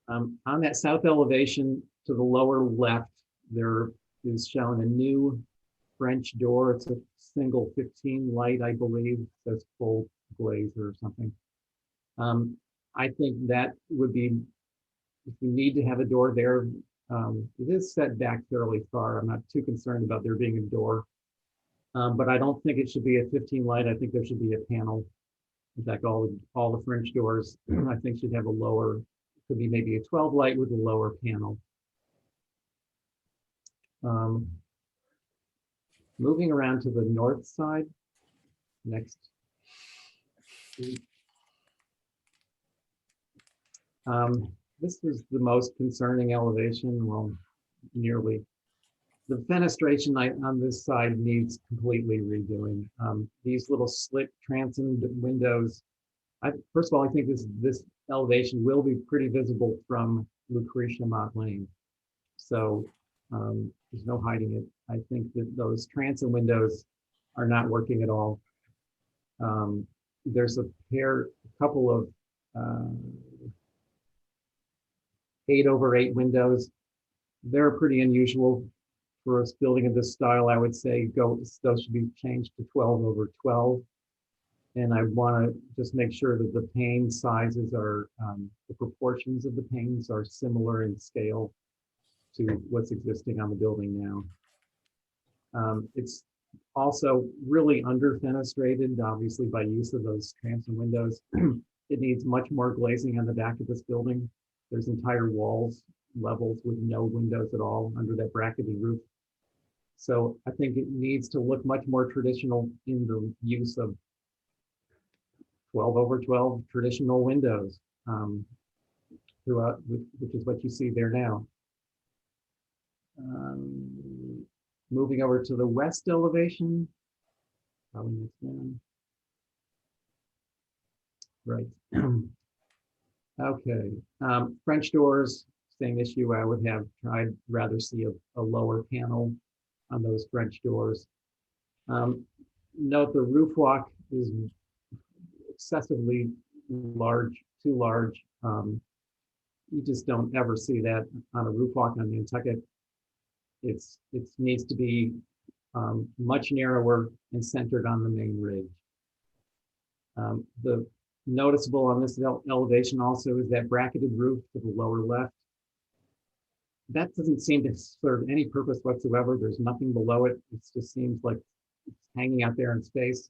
On that south elevation to the lower left, there is shown a new French door. It's a single 15 light, I believe. It says full glaze or something. I think that would be, if you need to have a door there, it is set back fairly far. I'm not too concerned about there being a door, but I don't think it should be a 15 light. I think there should be a panel. In fact, all the French doors, I think, should have a lower, could be maybe a 12 light with a lower panel. Moving around to the north side, next. This is the most concerning elevation, well, nearly. The fenestration on this side needs completely redoing. These little slit transom windows, first of all, I think this elevation will be pretty visible from Lucretia Mott Lane. So there's no hiding it. I think that those transom windows are not working at all. There's a couple of 8/8 windows. They're pretty unusual for a building of this style. I would say those should be changed to 12/12. And I want to just make sure that the pane sizes are, the proportions of the panes are similar in scale to what's existing on the building now. It's also really under fenestrated, obviously by use of those transom windows. It needs much more glazing on the back of this building. There's entire levels with no windows at all under that brackety roof. So I think it needs to look much more traditional in the use of 12/12 traditional windows throughout, which is what you see there now. Moving over to the west elevation. Probably next down. Right. Okay. French doors, same issue. I would have tried rather see a lower panel on those French doors. Note the roof walk is excessively large, too large. You just don't ever see that on a roof walk on Nantucket. It needs to be much narrower and centered on the main ridge. The noticeable on this elevation also is that bracketed roof to the lower left. That doesn't seem to serve any purpose whatsoever. There's nothing below it. It just seems like it's hanging out there in space.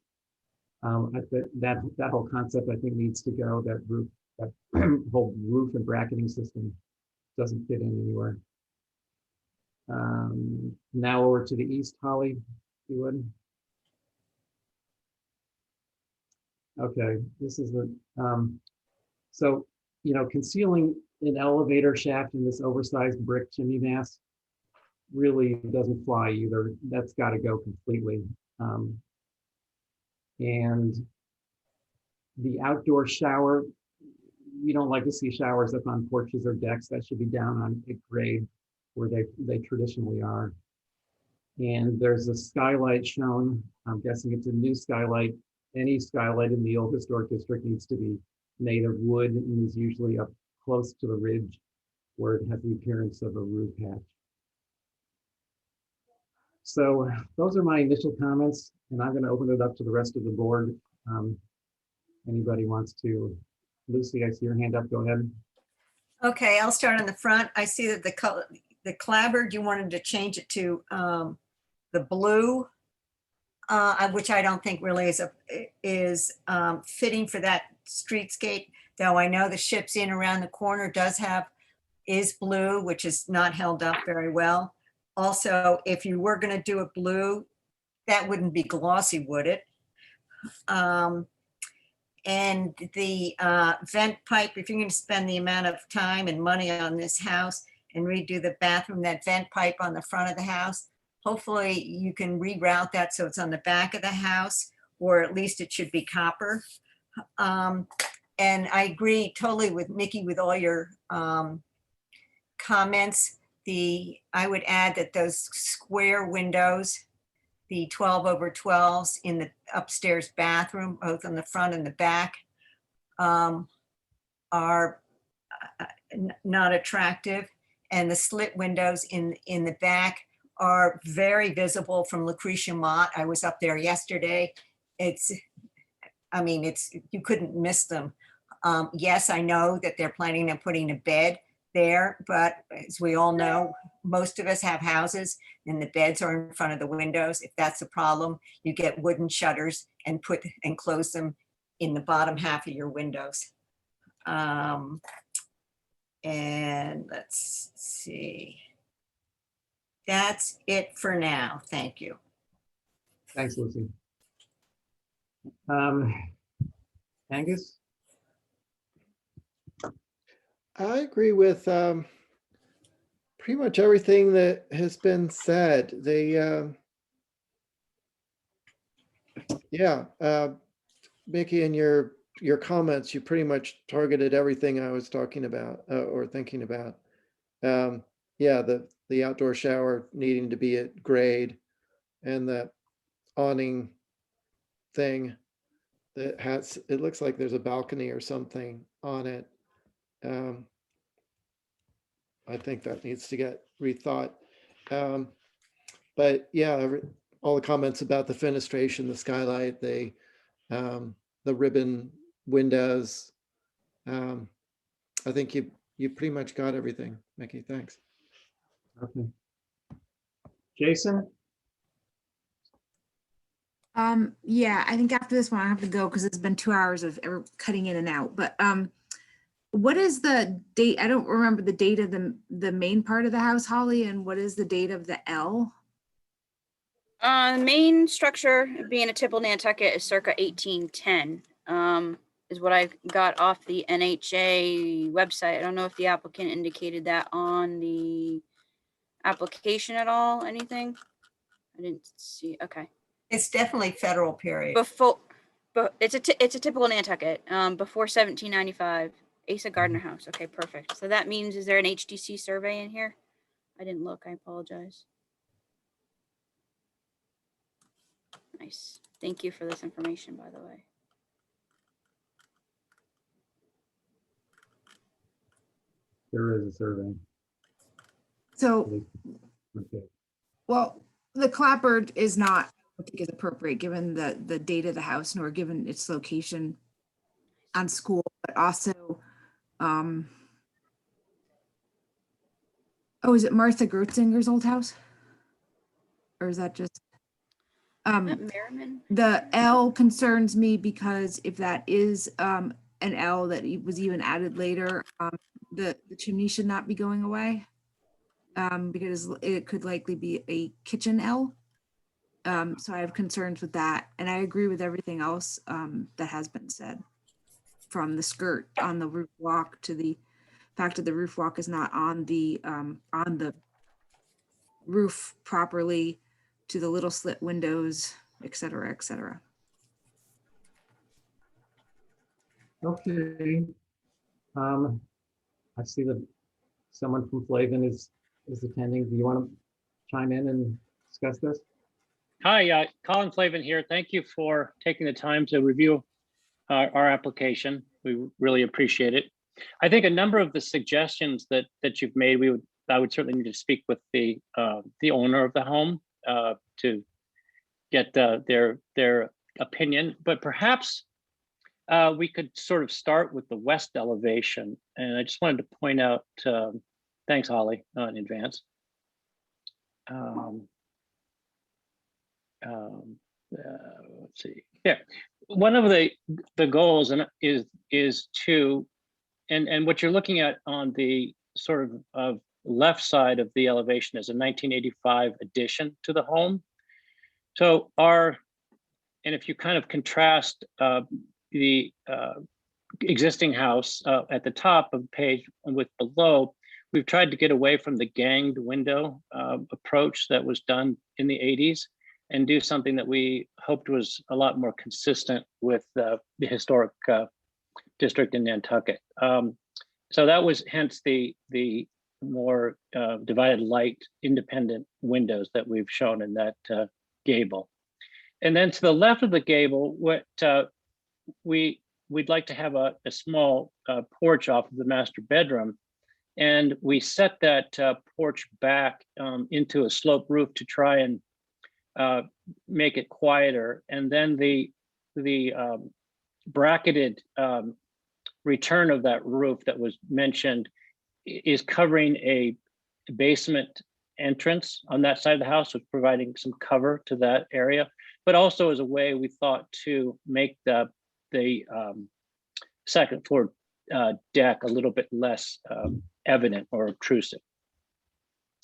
That whole concept, I think, needs to go. That roof, that whole roof and bracketing system doesn't fit in anywhere. Now over to the east, Holly, if you would. Okay, this is the, so, you know, concealing an elevator shaft in this oversized brick chimney mass really doesn't fly either. That's got to go completely. And the outdoor shower, we don't like to see showers up on porches or decks. That should be down on a grade where they traditionally are. And there's a skylight shown. I'm guessing it's a new skylight. Any skylight in the old historic district needs to be made of wood and is usually up close to the ridge where it has the appearance of a roof hatch. So those are my initial comments, and I'm going to open it up to the rest of the board. Anybody wants to? Lucy, I see your hand up. Go ahead. Okay, I'll start on the front. I see that the color, the clapboard, you wanted to change it to the blue, which I don't think really is fitting for that streetscape. Though I know the Ships Inn around the corner is blue, which is not held up very well. Also, if you were going to do a blue, that wouldn't be glossy, would it? And the vent pipe, if you're going to spend the amount of time and money on this house and redo the bathroom, that vent pipe on the front of the house, hopefully you can reroute that so it's on the back of the house, or at least it should be copper. And I agree totally with Mickey with all your comments. I would add that those square windows, the 12/12s in the upstairs bathroom, both on the front and the back, are not attractive. And the slit windows in the back are very visible from Lucretia Mott. I was up there yesterday. You couldn't miss them. Yes, I know that they're planning on putting a bed there, but as we all know, most of us have houses and the beds are in front of the windows. If that's a problem, you get wooden shutters and close them in the bottom half of your windows. And let's see. That's it for now. Thank you. Thanks, Lucy. Angus? I agree with pretty much everything that has been said. Mickey, in your comments, you pretty much targeted everything I was talking about or thinking about. The outdoor shower needing to be at grade, and the awning thing that it looks like there's a balcony or something on it. I think that needs to get rethought. But yeah, all the comments about the fenestration, the skylight, the ribbon windows. I think you pretty much got everything, Mickey. Thanks. Okay. Jason? Yeah, I think after this one I have to go because it's been 2 hours of cutting in and out. But what is the date? I don't remember the date of the main part of the house, Holly, and what is the date of the L? The main structure, being a typical Nantucket, is circa 1810. Is what I got off the NHA website. I don't know if the applicant indicated that on the application at all. Anything? I didn't see. Okay. It's definitely federal period. But it's a typical Nantucket. Before 1795, Asa Gardner House. Okay, perfect. So that means, is there an HDC survey in here? I didn't look, I apologize. Nice. Thank you for this information, by the way. There is a survey. So, Okay. well, the clapboard is not, I think, is appropriate given the date of the house, nor given its location on school, but also, oh, is it Martha Grotzinger's old house? Or is that just? Merriman? The L concerns me because if that is an L that was even added later, the chimney should not be going away. Because it could likely be a kitchen L. So I have concerns with that. And I agree with everything else that has been said. From the skirt on the roof walk to the fact that the roof walk is not on the roof properly, to the little slit windows, et cetera, et cetera. Okay. I see that someone from Flavin is attending. Do you want to chime in and discuss this? Hi, Colin Flavin here. Thank you for taking the time to review our application. We really appreciate it. I think a number of the suggestions that you've made, I would certainly need to speak with the owner of the home to get their opinion. But perhaps we could sort of start with the west elevation. And I just wanted to point out, thanks, Holly, in advance. Let's see. Yeah, one of the goals is to, and what you're looking at on the sort of left side of the elevation is a 1985 addition to the home. So and if you kind of contrast the existing house at the top of the page with below, we've tried to get away from the ganged window approach that was done in the 80s and do something that we hoped was a lot more consistent with the historic district in Nantucket. So that was hence the more divided light independent windows that we've shown in that gable. And then to the left of the gable, what we'd like to have a small porch off of the master bedroom. And we set that porch back into a sloped roof to try and make it quieter. And then the bracketed return of that roof that was mentioned is covering a basement entrance on that side of the house, with providing some cover to that area, but also as a way we thought to make the second floor deck a little bit less evident or obtrusive.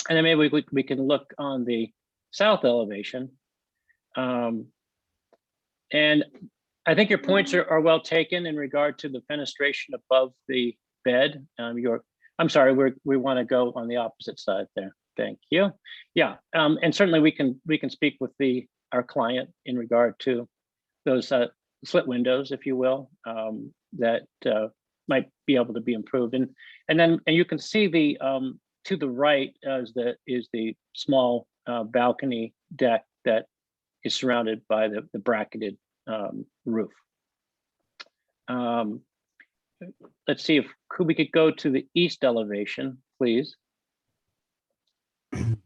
And then maybe we can look on the south elevation. And I think your points are well taken in regard to the fenestration above the bed. I'm sorry, we want to go on the opposite side there. Thank you. Yeah, and certainly we can speak with our client in regard to those slit windows, if you will, that might be able to be improved. And you can see the to the right is the small balcony deck that is surrounded by the bracketed roof. Let's see if we could go to the east elevation, please. Let's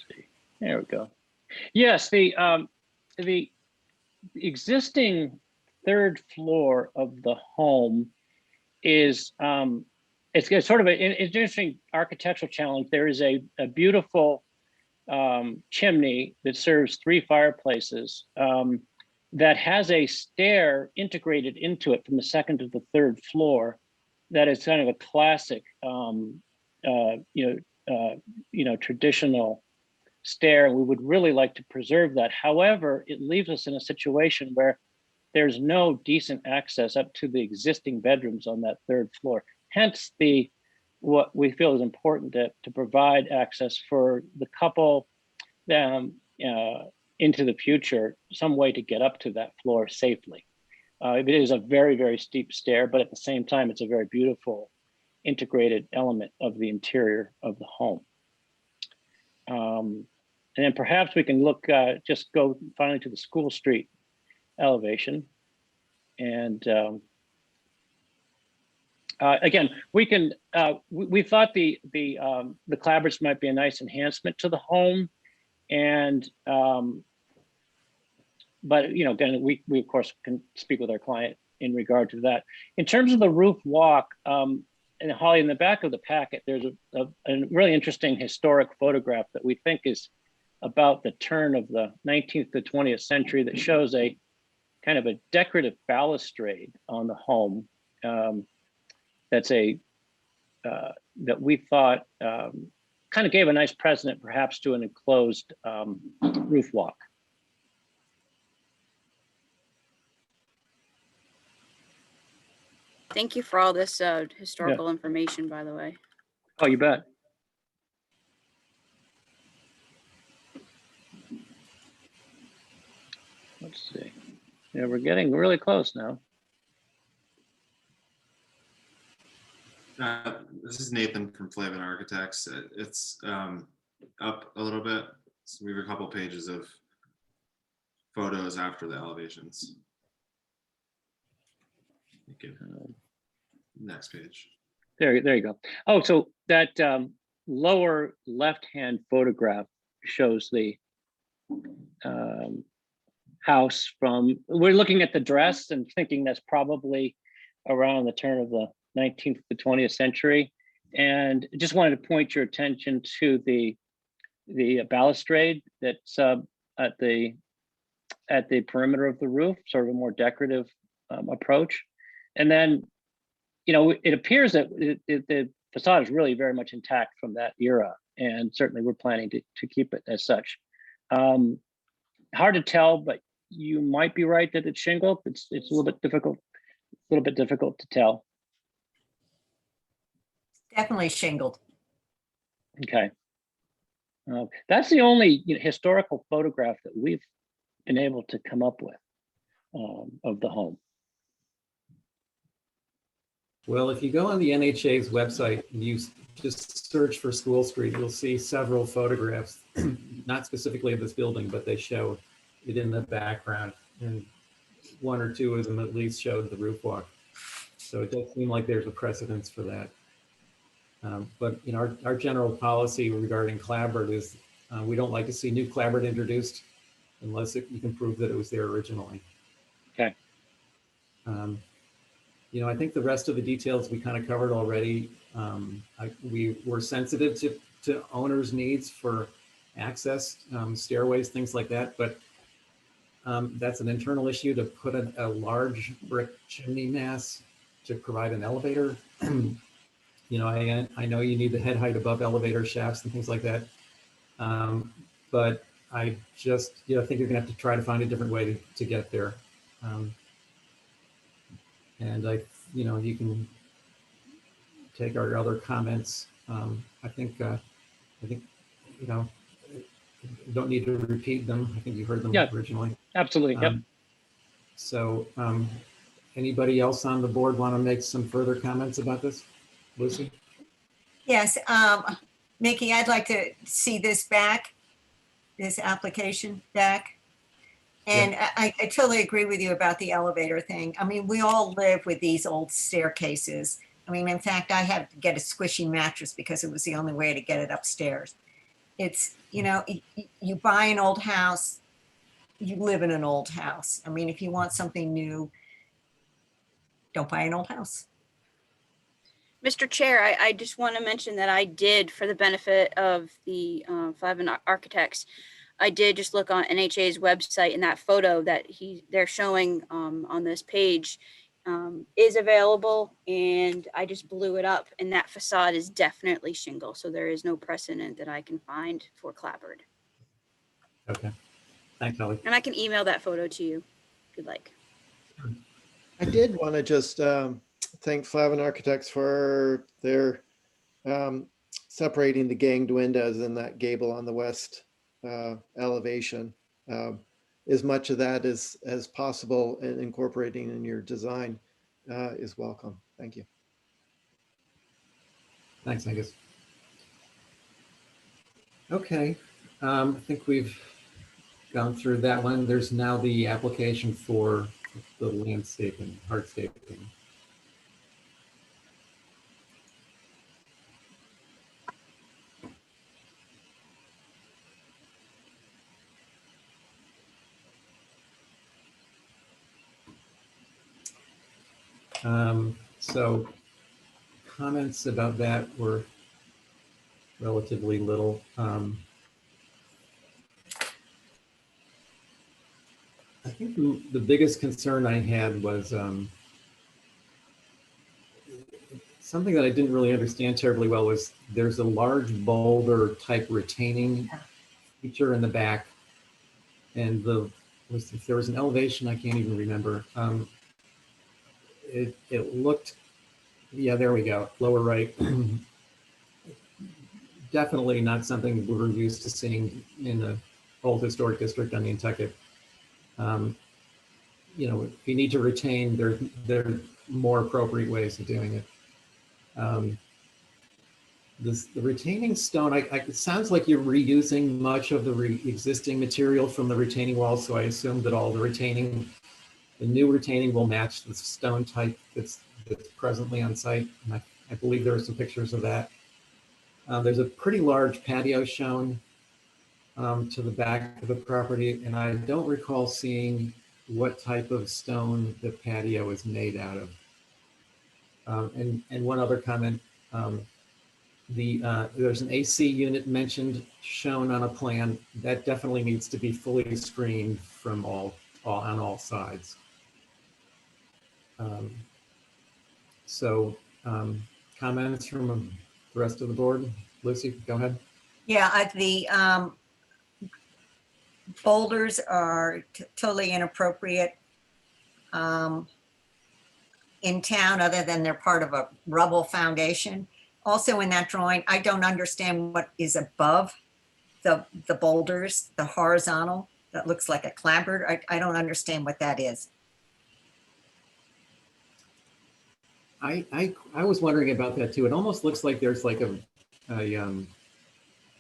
see. There we go. Yes, the existing third floor of the home is it's sort of an interesting architectural challenge. There is a beautiful chimney that serves 3 fireplaces that has a stair integrated into it from the second to the third floor. That is kind of a classic, traditional stair. We would really like to preserve that. However, it leaves us in a situation where there's no decent access up to the existing bedrooms on that third floor. Hence what we feel is important to provide access for the couple into the future, some way to get up to that floor safely. It is a very, very steep stair, but at the same time, it's a very beautiful integrated element of the interior of the home. And then perhaps we can look, just go finally to the School Street elevation. And again, we can, we thought the clapboards might be a nice enhancement to the home. And, but you know, again, we of course can speak with our client in regard to that. In terms of the roof walk, and Holly, in the back of the packet, there's a really interesting historic photograph that we think is about the turn of the 19th to 20th century that shows a kind of a decorative balustrade on the home. That's a, that we thought kind of gave a nice precedent perhaps to an enclosed roof walk. Thank you for all this historical information, by the way. Oh, you bet. Let's see. Yeah, we're getting really close now. This is Nathan from Flavin Architects. It's up a little bit. So we have a couple pages of photos after the elevations. Thank you. Next page. There you go. Oh, so that lower left-hand photograph shows the house from, we're looking at the dress and thinking that's probably around the turn of the 19th to 20th century. And just wanted to point your attention to the balustrade that's at the perimeter of the roof, sort of a more decorative approach. And then, you know, it appears that the facade is really very much intact from that era, and certainly we're planning to keep it as such. Hard to tell, but you might be right that it's shingled. It's a little bit difficult to tell. Definitely shingled. Okay. That's the only historical photograph that we've been able to come up with of the home. Well, if you go on the NHA's website, and you just search for School Street, you'll see several photographs, not specifically of this building, but they show it in the background, and one or two of them at least showed the roof walk. So it does seem like there's a precedence for that. But you know, our general policy regarding clapboard is we don't like to see new clapboard introduced unless you can prove that it was there originally. Okay. You know, I think the rest of the details we kind of covered already. We were sensitive to owners' needs for access, stairways, things like that. But that's an internal issue to put a large brick chimney mass to provide an elevator. You know, I know you need the head height above elevator shafts and things like that. But I just, you know, I think you're gonna have to try to find a different way to get there. And you know, you can take our other comments. I think, you know, you don't need to repeat them. I think you heard them originally. Absolutely. Yep. So anybody else on the board want to make some further comments about this? Lucy? Yes, Mickey, I'd like to see this application back. And I totally agree with you about the elevator thing. I mean, we all live with these old staircases. I mean, in fact, I had to get a squishy mattress because it was the only way to get it upstairs. It's, you know, you buy an old house, you live in an old house. I mean, if you want something new, don't buy an old house. Mr. Chair, I just want to mention that I did, for the benefit of the Flavin Architects, I did just look on NHA's website, and that photo that they're showing on this page is available, and I just blew it up, and that facade is definitely shingle, so there is no precedent that I can find for clapboard. Okay, thanks, Holly. And I can email that photo to you if you'd like. I did want to just thank Flavin Architects for their separating the ganged windows in that gable on the west elevation. as much of that as possible and incorporating in your design is welcome. Thank you. Thanks, Angus. Okay, I think we've gone through that one. There's now the application for the landscaping, hardscaping. So comments about that were relatively little. I think the biggest concern I had was something that I didn't really understand terribly well was there's a large boulder type retaining feature in the back. And if there was an elevation, I can't even remember. It looked, yeah, there we go, lower right. Definitely not something we're used to seeing in the old historic district on Nantucket. You know, if you need to retain, there are more appropriate ways of doing it. The retaining stone, it sounds like you're reusing much of the existing material from the retaining wall. So I assume that all the new retaining will match the stone type that's presently on site. And I believe there are some pictures of that. There's a pretty large patio shown to the back of the property, and I don't recall seeing what type of stone the patio is made out of. And one other comment, there's an AC unit mentioned, shown on a plan that definitely needs to be fully screened from on all sides. Comments from the rest of the board? Lucy, go ahead. Yeah, the boulders are totally inappropriate in town, other than they're part of a rubble foundation. Also in that drawing, I don't understand what is above the boulders, the horizontal, that looks like a clapboard. I don't understand what that is. I was wondering about that too. It almost looks like there's like a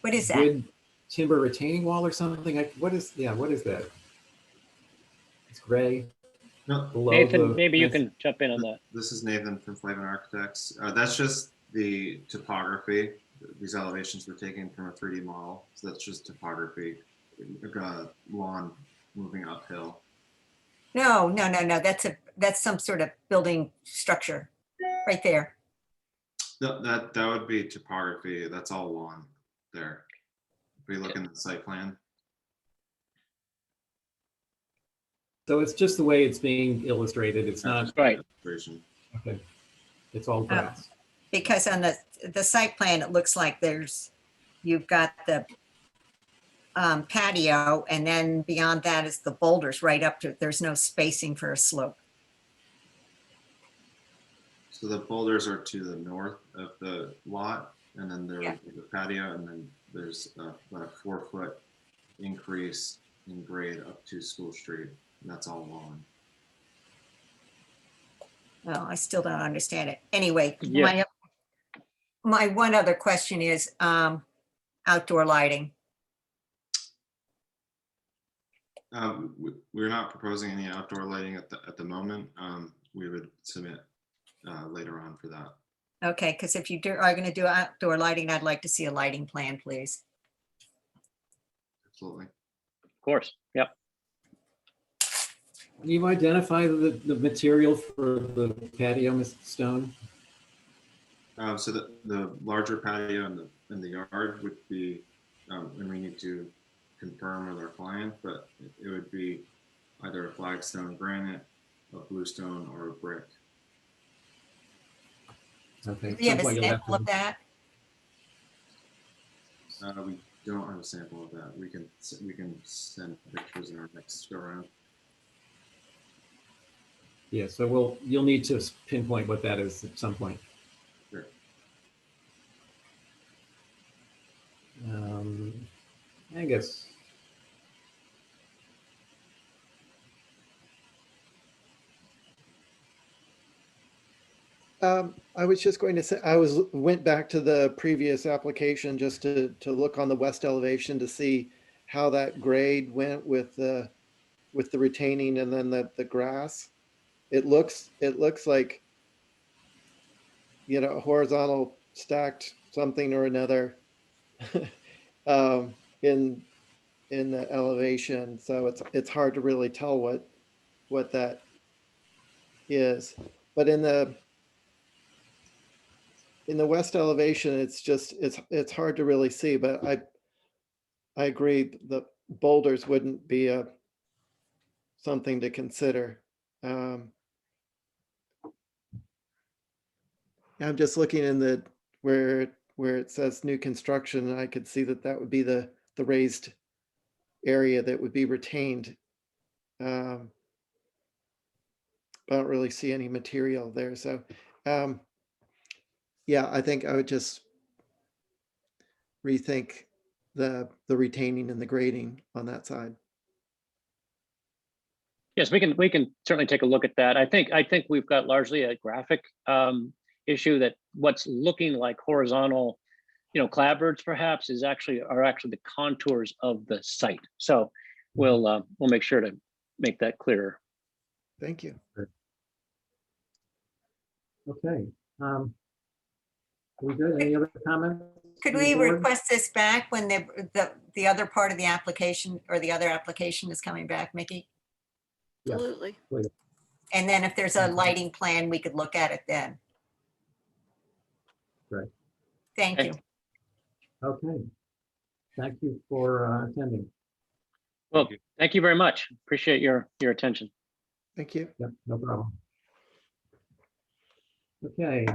What is that? wood timber retaining wall or something. What is that? It's gray. No, Nathan, maybe you can jump in on that. this is Nathan from Flavin Architects. That's just the topography. These elevations were taken from a 3D model. So that's just topography. Lawn moving uphill. No. That's some sort of building structure right there. No, that would be topography. That's all lawn there. If we look in the site plan. So it's just the way it's being illustrated. It's not right. Okay. It's all grass. Because on the site plan, it looks like you've got the patio, and then beyond that is the boulders right up to it. There's no spacing for a slope. So the boulders are to the north of the lot, and then there's the patio, and then there's about a 4-foot increase in grade up to School Street. And that's all lawn. Well, I still don't understand it. Anyway, Yeah. my one other question is outdoor lighting. We're not proposing any outdoor lighting at the moment. We would submit later on for that. Okay, because if you are going to do outdoor lighting, I'd like to see a lighting plan, please. Absolutely. Of course. Yep. Can you identify the material for the patio stone? So the larger patio in the yard would be, and we need to confirm with our client, but it would be either a flagstone granite, a bluestone, or a brick. Okay. Do you have a sample of that? We don't have a sample of that. We can send pictures in our next go around. Yeah, so you'll need to pinpoint what that is at some point. Sure. Angus. I was just going to say, went back to the previous application just to look on the west elevation to see how that grade went with the retaining and then the grass. It looks like, horizontal stacked something or another um, in the elevation. So it's hard to really tell what that is. But in the west elevation, it's hard to really see. But I agree the boulders wouldn't be something to consider. I'm just looking in where it says new construction, and I could see that would be the raised area that would be retained. I don't really see any material there. So, yeah, I think I would just rethink the retaining and the grading on that side. Yes, we can certainly take a look at that. I think we've got largely a graphic issue that what's looking like horizontal, clapboards perhaps are actually the contours of the site. So we'll make sure to make that clearer. Thank you. Okay. We good? Any other comments? Could from the we board? request this back when the other part of the application or the other application is coming back, Mickey? Yeah. Absolutely. Please. And then if there's a lighting plan, we could look at it then. Great. Thank you. Okay. Thank you for attending. Well, thank you very much. Appreciate your attention. Thank you. Yep, no problem. Okay.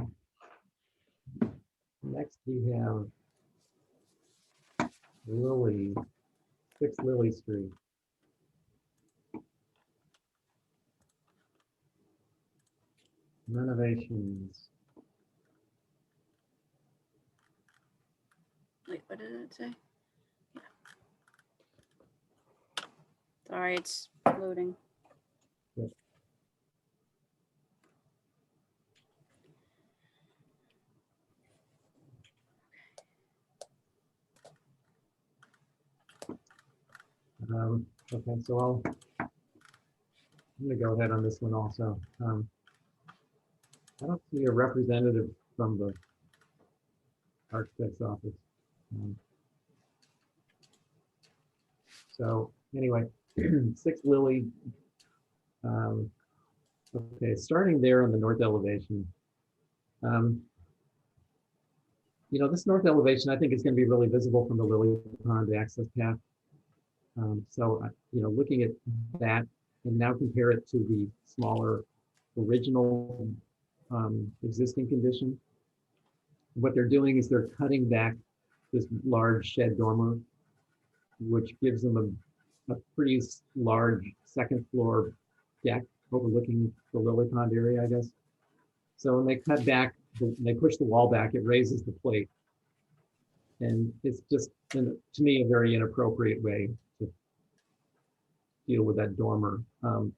Next we have Lilly, 6 Lilly Street. Renovations. Wait, what did it say? Yeah. Sorry, it's loading. Yep. Okay, so I'm gonna go ahead on this one also. I don't see a representative from the architect's office. So anyway, 6 Lilly. Okay, starting there on the north elevation. This north elevation, I think is going to be really visible from the Lilly Pond access path. So, looking at that and now compare it to the smaller original existing condition. What they're doing is they're cutting back this large shed dormer, which gives them a pretty large second floor deck overlooking the Lilly Pond area, I guess. So when they cut back, they push the wall back, it raises the plate. And it's just, to me, a very inappropriate way to deal with that dormer.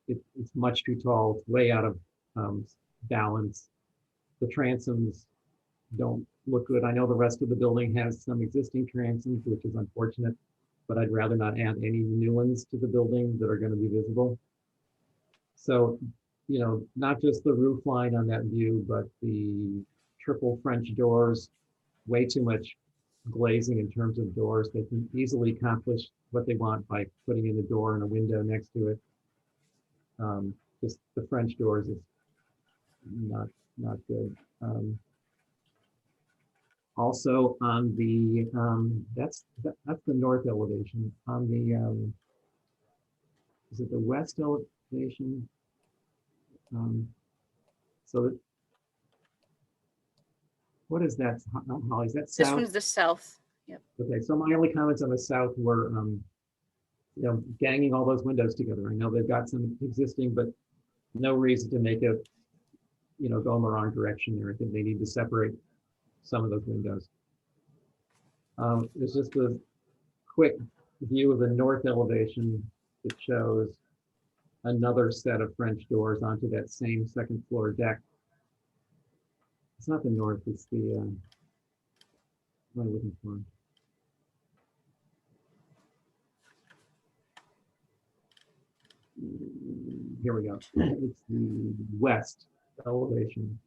It's much too tall, it's way out of balance. The transoms don't look good. I know the rest of the building has some existing transoms, which is unfortunate, but I'd rather not add any new ones to the building that are going to be visible. So, not just the roof line on that view, but the triple French doors, way too much glazing in terms of doors. They can easily accomplish what they want by putting in a door and a window next to it. Just the French doors is not good. Also on the that's the north elevation. On the is it the west elevation? So what is that, Holly? Is that south? This one's the south. Yep. Okay, so my only comments on the south were, ganging all those windows together. I know they've got some existing, but no reason to make it, go in the wrong direction there. I think they need to separate some of those windows. There's just a quick view of the north elevation that shows another set of French doors onto that same second floor deck. It's not the north, it's the, what am I looking for? Here we go. It's the west elevation.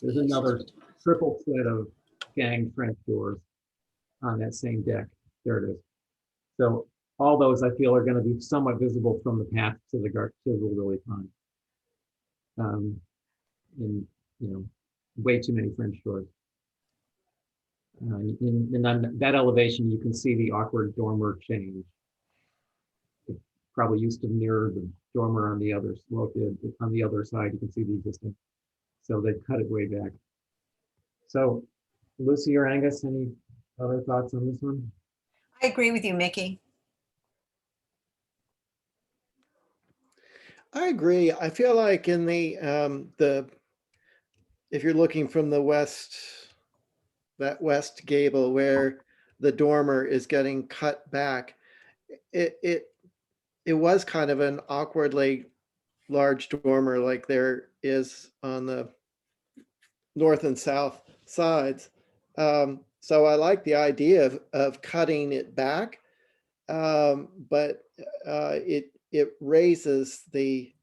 There's another triple set of gang French doors on that same deck. There it is. So all those I feel are going to be somewhat visible from the path to the Lily Pond. And you know, way too many French doors. And on that elevation, you can see the awkward dormer change. It probably used to mirror the dormer on the other slope. On the other side, you can see the existing. So they cut it way back. So Lucy or Angus, any other thoughts on this one? I agree with you, Mickey. I agree. I feel like in the if you're looking from the west, that west gable where the dormer is getting cut back, it was kind of an awkwardly large dormer like there is on the north and south sides. So I like the idea of cutting it back, but it raises the,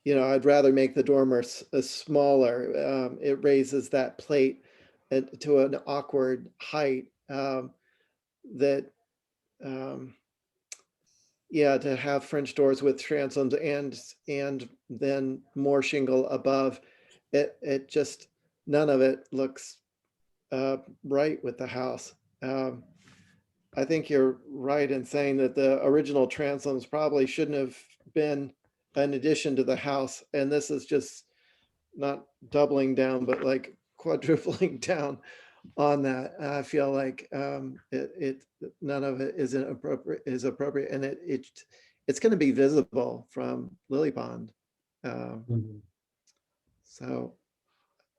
you know, I'd rather make the dormer smaller. It raises that plate to an awkward height that, yeah, to have French doors with transoms and then more shingle above, it just, none of it looks right with the house. I think you're right in saying that the original transoms probably shouldn't have been an addition to the house. And this is just not doubling down, but like quadrupling down on that. I feel like none of it is appropriate, and it's going to be visible from Lily Pond. So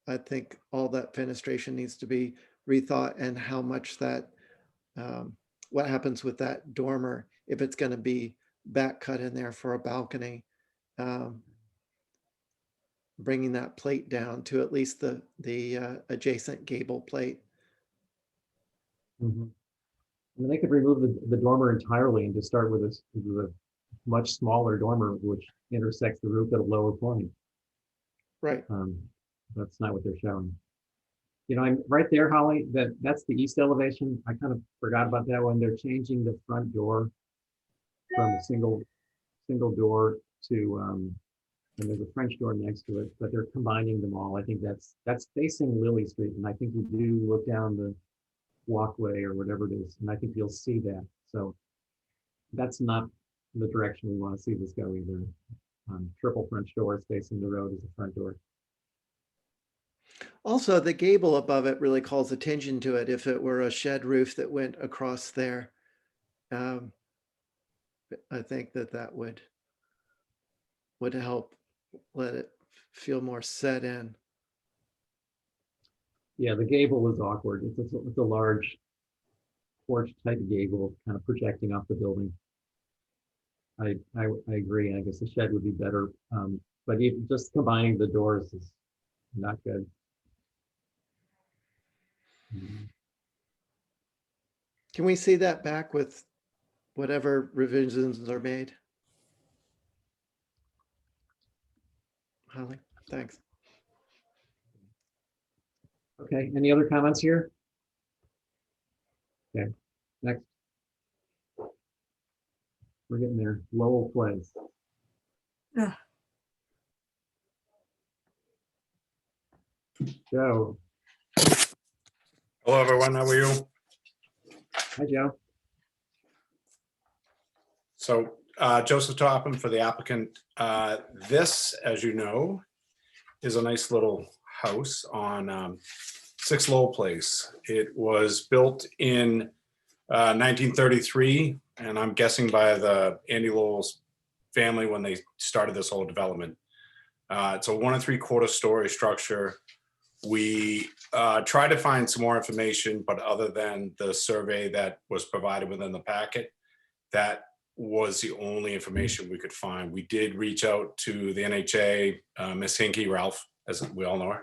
I think all that fenestration needs to be rethought, and how much that, what happens with that dormer if it's going to be back cut in there for a balcony, bringing that plate down to at least the adjacent gable plate. I mean, they could remove the dormer entirely and just start with a much smaller dormer, which intersects the roof at a lower point. Right. That's not what they're showing. You know, I'm right there, Holly. That's the east elevation. I kind of forgot about that one. They're changing the front door from a single door to, and there's a French door next to it, but they're combining them all. I think that's facing Lily Street, and I think you do look down the walkway or whatever it is, and I think you'll see that. So that's not the direction we want to see this go either. Triple French doors facing the road as a front door. Also, the gable above it really calls attention to it. If it were a shed roof that went across there, I think that would help let it feel more set in. Yeah, the gable is awkward. It's a large porch type of gable, kind of projecting off the building. I agree. I guess the shed would be better, but even just combining the doors is not good. Can we see that back with whatever revisions are made? Holly, thanks. Okay, any other comments here? Okay, next. We're getting there. Lowell Place. Joe. Hello, everyone. How are you? Hi, Joe. So Joseph Topham for the applicant. This, as you know, is a nice little house on 6 Lowell Place. It was built in 1933, and I'm guessing by the Andy Lowell's family when they started this whole development. It's a 1 3/4 story structure. We tried to find some more information, but other than the survey that was provided within the packet, that was the only information we could find. We did reach out to the NHA, Miss Hinkie, Ralph, as we all know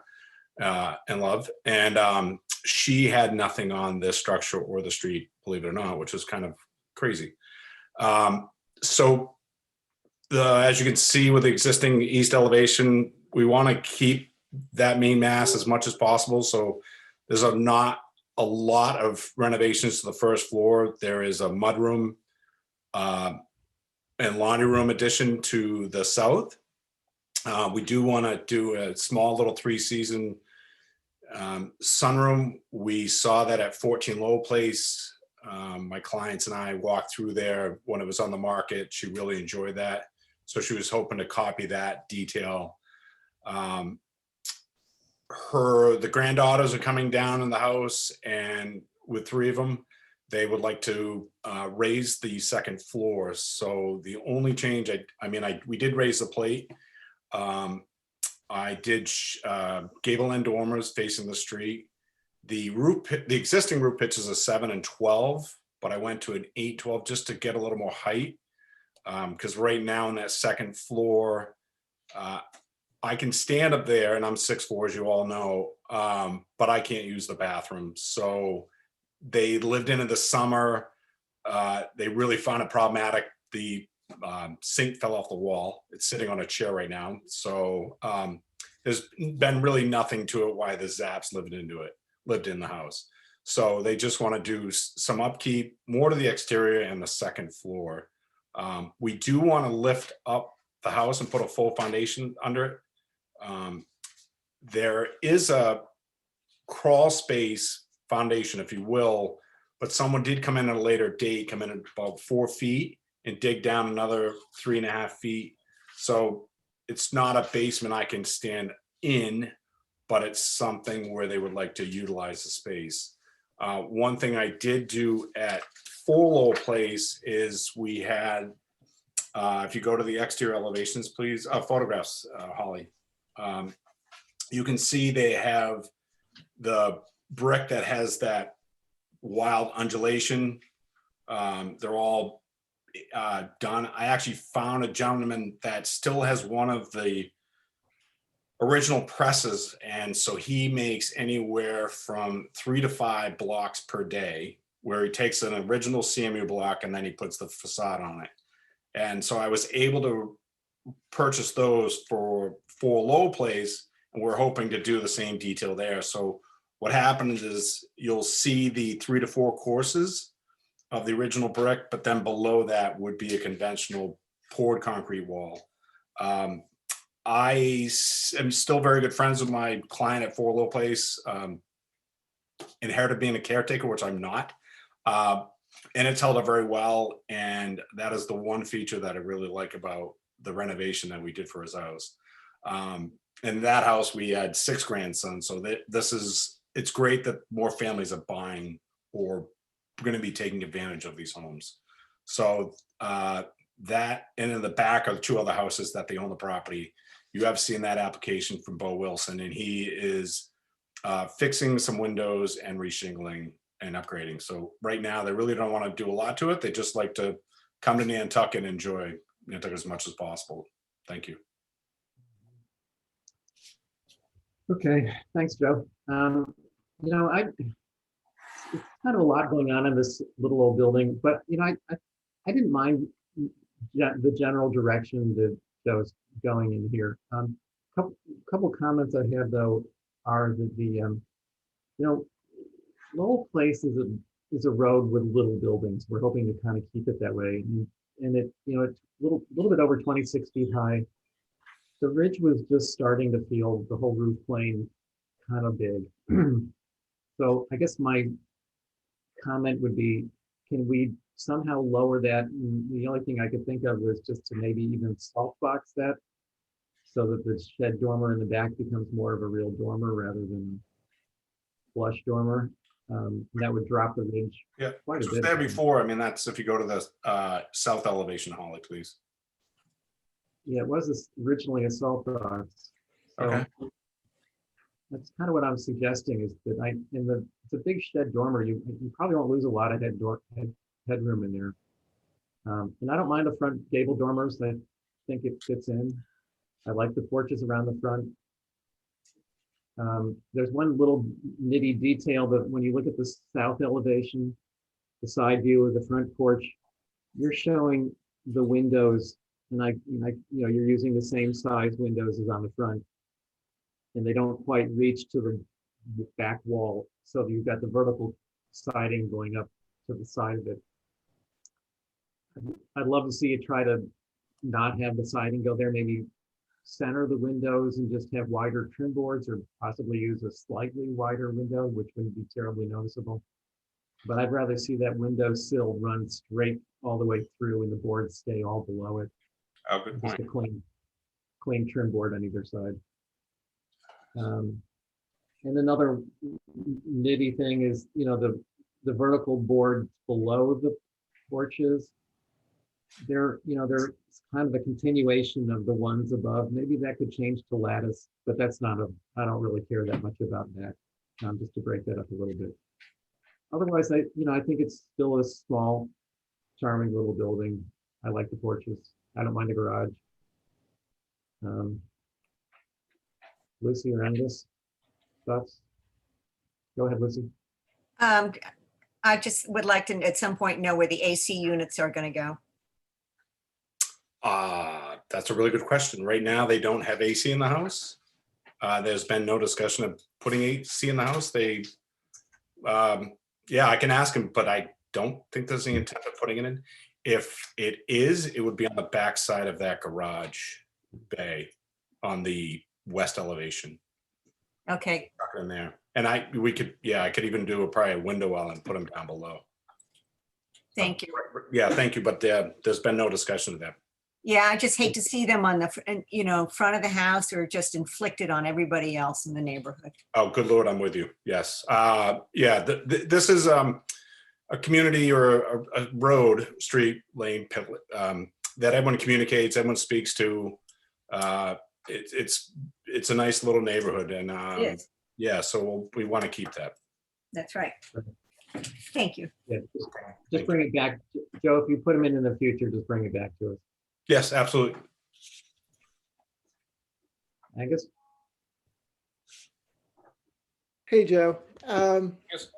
her, and love. And she had nothing on this structure or the street, believe it or not, which was kind of crazy. So as you can see with the existing east elevation, we want to keep that main mass as much as possible. So there's not a lot of renovations to the first floor. There is a mudroom and laundry room addition to the south. We do want to do a small little 3-season sunroom. We saw that at 14 Lowell Place. My clients and I walked through there when it was on the market. She really enjoyed that. So she was hoping to copy that detail. The granddaughters are coming down in the house, and with 3 of them, they would like to raise the second floor. So the only change, we did raise the plate. I did gable end dormers facing the street. The existing roof pitch is a 7 and 12, but I went to an 8-12 just to get a little more height. Because right now in that second floor, I can stand up there, and I'm 6'4", as you all know, but I can't use the bathroom. So they lived in the summer. They really found it problematic. The sink fell off the wall. It's sitting on a chair right now. So there's been really nothing to it why the Zaps lived in the house. So they just want to do some upkeep, more to the exterior and the second floor. We do want to lift up the house and put a full foundation under it. There is a crawl space foundation, if you will, but someone did come in at a later date, come in at about 4 feet and dig down another 3.5 feet. So it's not a basement I can stand in, but it's something where they would like to utilize the space. One thing I did do at 4 Lowell Place is we had, if you go to the exterior elevations, please, photographs, Holly. You can see they have the brick that has that wild undulation. They're all done. I actually found a gentleman that still has one of the original presses, and so he makes anywhere from 3 to 5 blocks per day, where he takes an original CMU block and then he puts the facade on it. And so I was able to purchase those for 4 Lowell Place, and we're hoping to do the same detail there. So what happens is you'll see the 3 to 4 courses of the original brick, but then below that would be a conventional poured concrete wall. I am still very good friends with my client at 4 Lowell Place. Inherited being a caretaker, which I'm not. And it's held up very well. And that is the one feature that I really like about the renovation that we did for his house. In that house, we had 6 grandsons. So it's great that more families are buying or going to be taking advantage of these homes. So that, and in the back are 2 other houses that they own the property. You have seen that application from Bo Wilson, and he is fixing some windows and reshingling and upgrading. So right now, they really don't want to do a lot to it. They just like to come to Nantucket and enjoy Nantucket as much as possible. Thank you. Okay, thanks, Joe. It's kind of a lot going on in this little old building, but I didn't mind the general direction that Joe's going in here. Couple comments I had though are that Lowell Place is a road with little buildings. We're hoping to kind of keep it that way, and it's a little bit over 26 feet high. The ridge was just starting to feel the whole roof plane kind of big. So I guess my comment would be, can we somehow lower that? And the only thing I could think of was just to maybe even salt box that so that the shed dormer in the back becomes more of a real dormer rather than flush dormer. That would drop the ridge. Yeah, quite which a was bit. there before. I mean, that's if you go to the south elevation, Holly, please. Yeah, it was originally a salt box. So Okay. that's kind of what I'm suggesting is that it's a big shed dormer. You probably won't lose a lot of headroom in there. And I don't mind the front gable dormers. I think it fits in. I like the porches around the front. There's one little nitty detail that when you look at the south elevation, the side view of the front porch, you're showing the windows, and you're using the same size windows as on the front, and they don't quite reach to the back wall. So you've got the vertical siding going up to the side of it. I'd love to see you try to not have the siding go there, maybe center the windows and just have wider trim boards, or possibly use a slightly wider window, which wouldn't be terribly noticeable. But I'd rather see that window sill run straight all the way through and the boards stay all below it. Oh, good Just point. a clean trim board on either side. And another nitty thing is, the vertical boards below the porches, they're kind of a continuation of the ones above. Maybe that could change to lattice, but that's not I don't really care that much about that. Just to break that up a little bit. Otherwise, I think it's still a small, charming little building. I like the porches. I don't mind the garage. Lucy, around this thoughts? Go ahead, Lucy. I just would like to at some point know where the AC units are going to go. That's a really good question. Right now, they don't have AC in the house. There's been no discussion of putting AC in the house. Yeah, I can ask him, but I don't think there's any intent of putting it in. If it is, it would be on the back side of that garage bay on the west elevation. Okay. Tuck it in there. And I could even do probably a window well and put them down below. Thank you. Yeah, thank you. But there's been no discussion of that. Yeah, I just hate to see them on the front of the house, or just inflicted on everybody else in the neighborhood. Oh, good Lord, I'm with you. Yes. This is a community or a road, street, lane, that everyone communicates, everyone speaks to. It's a nice little neighborhood, and yeah, so we want to keep that. That's right. Thank you. Yeah, just bring it back. Joe, if you put them in the future, just bring it back to us. Yes, absolutely. Angus? Hey, Joe. Yes.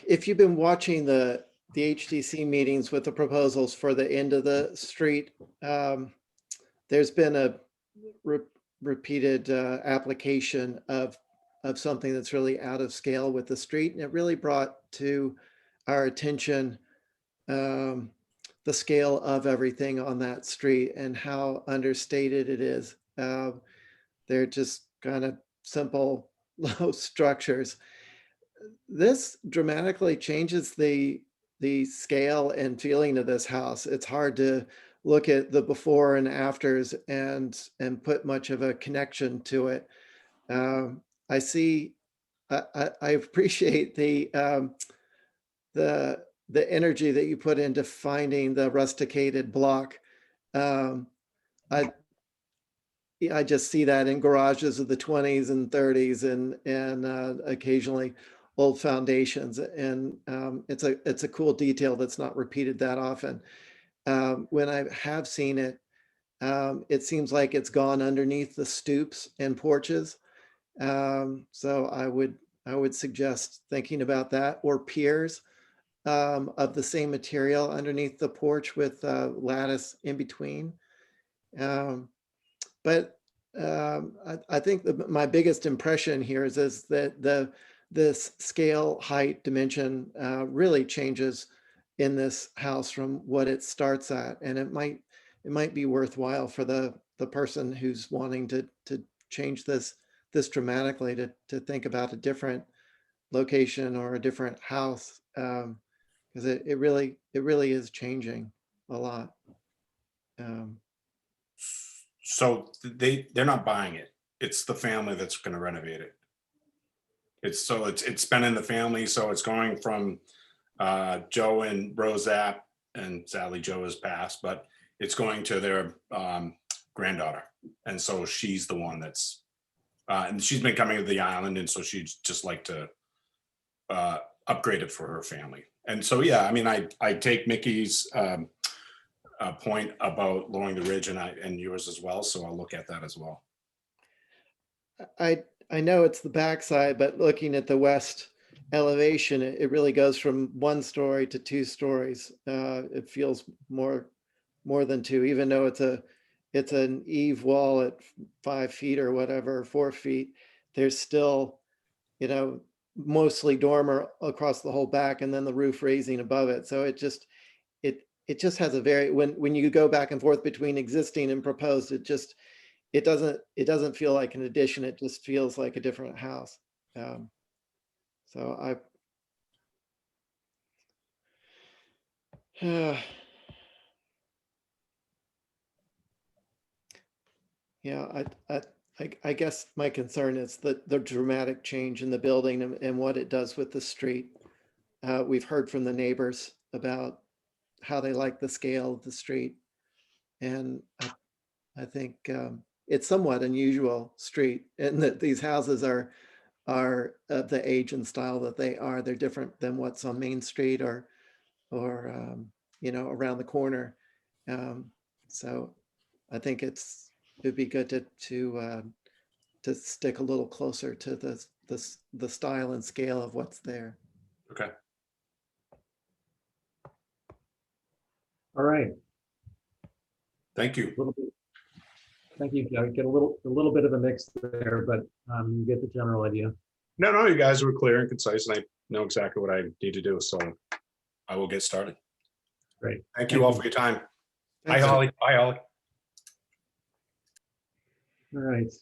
If you've been watching the HDC meetings with the proposals for the end of the street, there's been a repeated application of something that's really out of scale with the street. And it really brought to our attention the scale of everything on that street and how understated it is. They're just kind of simple, low structures. This dramatically changes the scale and feeling of this house. It's hard to look at the before and afters and put much of a connection to it. I appreciate the energy that you put into finding the rusticated block. I just see that in garages of the 20s and 30s and occasionally old foundations. And it's a cool detail that's not repeated that often. When I have seen it, it seems like it's gone underneath the stoops and porches. So I would suggest thinking about that, or piers of the same material underneath the porch with lattice in between. But I think my biggest impression here is that this scale, height, dimension really changes in this house from what it starts at, and it might be worthwhile for the person who's wanting to change this dramatically to think about a different location or a different house, because it really is changing a lot. So they're not buying it. It's the family that's going to renovate it. It's been in the family, so it's going from Joe and Rose App, and sadly Joe has passed, but it's going to their granddaughter, and so she's the one that's and she's been coming to the island, and so she'd just like to upgrade it for her family. And so, yeah, I mean, I take Mickey's point about lowering the ridge and yours as well. So I'll look at that as well. I know it's the backside, but looking at the west elevation, it really goes from 1 story to 2 stories. It feels more than 2, even though it's an eave wall at 5 feet or whatever, 4 feet. There's still, you know, mostly dormer across the whole back, and then the roof raising above it. So it just has a very, when you go back and forth between existing and proposed, it doesn't feel like an addition. It just feels like a different house. So yeah, I guess my concern is the dramatic change in the building and what it does with the street. We've heard from the neighbors about how they like the scale of the street. And I think it's somewhat unusual street, and that these houses are of the age and style that they are. They're different than what's on Main Street or you know, around the corner. So I think it'd be good to stick a little closer to the style and scale of what's there. Okay. All right. Thank you. Thank you. I get a little bit of a mix there, but you get the general idea. No, you guys were clear and concise, and I know exactly what I need to do. So I will get started. Great. Thank you all for your time. Hi, Thanks. Holly. Hi, Holly. All right.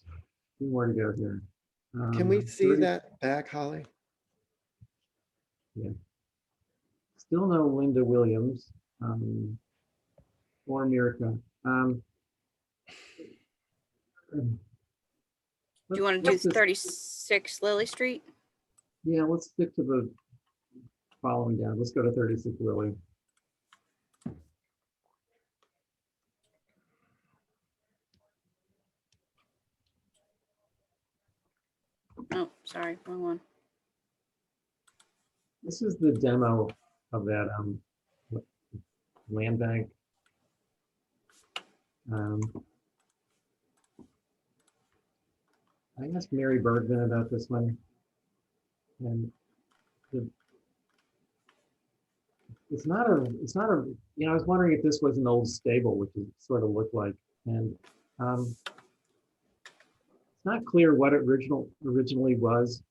2 more to go here. Can we see 30 that back, Holly? Yeah. Still no Linda Williams or Mirka. Do you want to do 36 Lilly Street? Yeah, let's stick to the following down. Let's go to 36 Lilly. Oh, sorry, wrong one. This is the demo of that land bank. I asked Mary Bergman about this one, and it's not a, you know, I was wondering if this was an old stable, which it sort of looked like, and it's not clear what it originally was.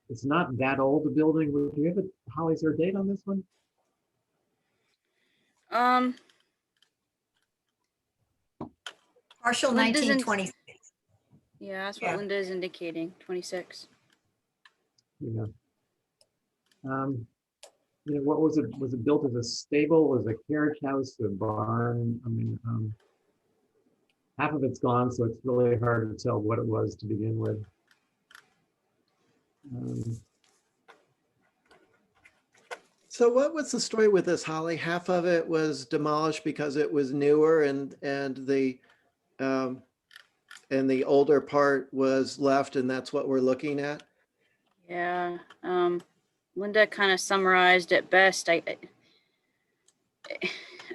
It's not that old a building. Do you have Holly, is there a date on this one? Partial Linda's in- 1926. Yeah, that's Yeah. what Linda is indicating, 26. Yeah. You know, what was it? Was it built as a stable? Was it a carriage house, a barn? I mean, half of it's gone, so it's really hard to tell what it was to begin with. So what was the story with this, Holly? Half of it was demolished because it was newer, and the older part was left, and that's what we're looking at. Yeah, Linda kind of summarized it best.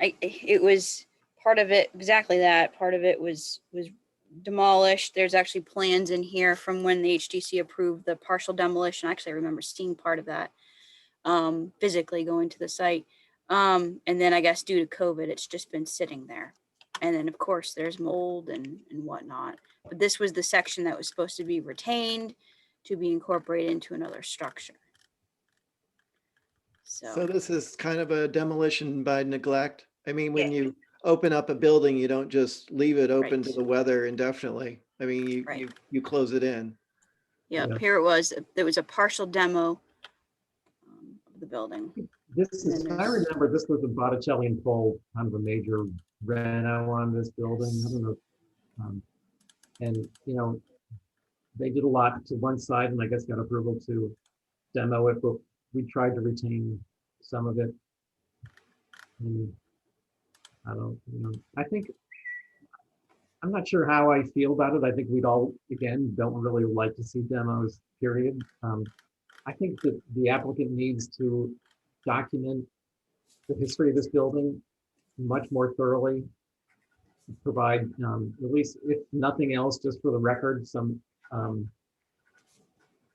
It was part of it, exactly that. Part of it was demolished. There's actually plans in here from when the HDC approved the partial demolition. Actually, I remember seeing part of that, physically going to the site. And then I guess due to COVID, it's just been sitting there. And then of course there's mold and whatnot. But this was the section that was supposed to be retained to be incorporated into another structure. So this is kind of a demolition by neglect. I mean, when you open up a building, you don't just leave it open to the weather indefinitely. I mean, you close it in. Yep, here it was. There was a partial demo of the building. This is, I remember this was a Botticelli and Fold, kind of a major reno on this building. I don't know. And, you know, they did a lot to one side and I guess got approval to demo it, but we tried to retain some of it. And I don't, you know, I'm not sure how I feel about it. I think we'd all, again, don't really like to see demos, period. I think that the applicant needs to document the history of this building much more thoroughly. Provide, at least if nothing else, just for the record, some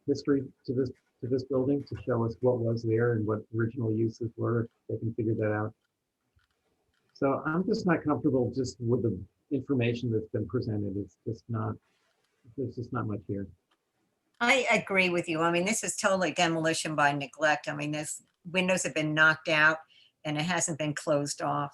history to this building to show us what was there and what original uses were, if they can figure that out. So I'm just not comfortable just with the information that's been presented. It's just not, there's just not much here. I agree with you. I mean, this is totally demolition by neglect. I mean, this windows have been knocked out and it hasn't been closed off.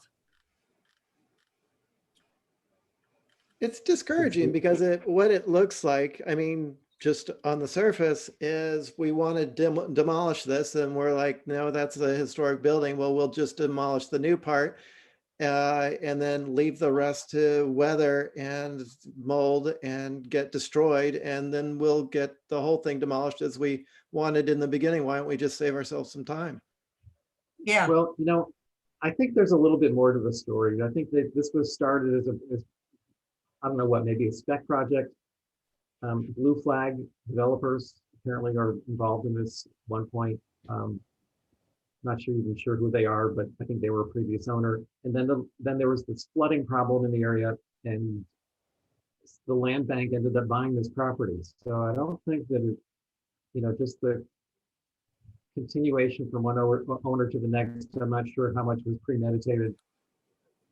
It's discouraging because what it looks like, I mean, just on the surface is we want to demolish this and we're like, no, that's a historic building. Well, we'll just demolish the new part and then leave the rest to weather and mold and get destroyed. And then we'll get the whole thing demolished as we wanted in the beginning. Why don't we just save ourselves some time? Yeah. Well, I think there's a little bit more to the story. I think that this was started as I don't know what, maybe a spec project. Blue Flag developers apparently are involved in this at one point. Not even sure who they are, but I think they were a previous owner. And then there was this flooding problem in the area, and the land bank ended up buying this property. So I don't think that it, just the continuation from one owner to the next. I'm not sure how much was premeditated.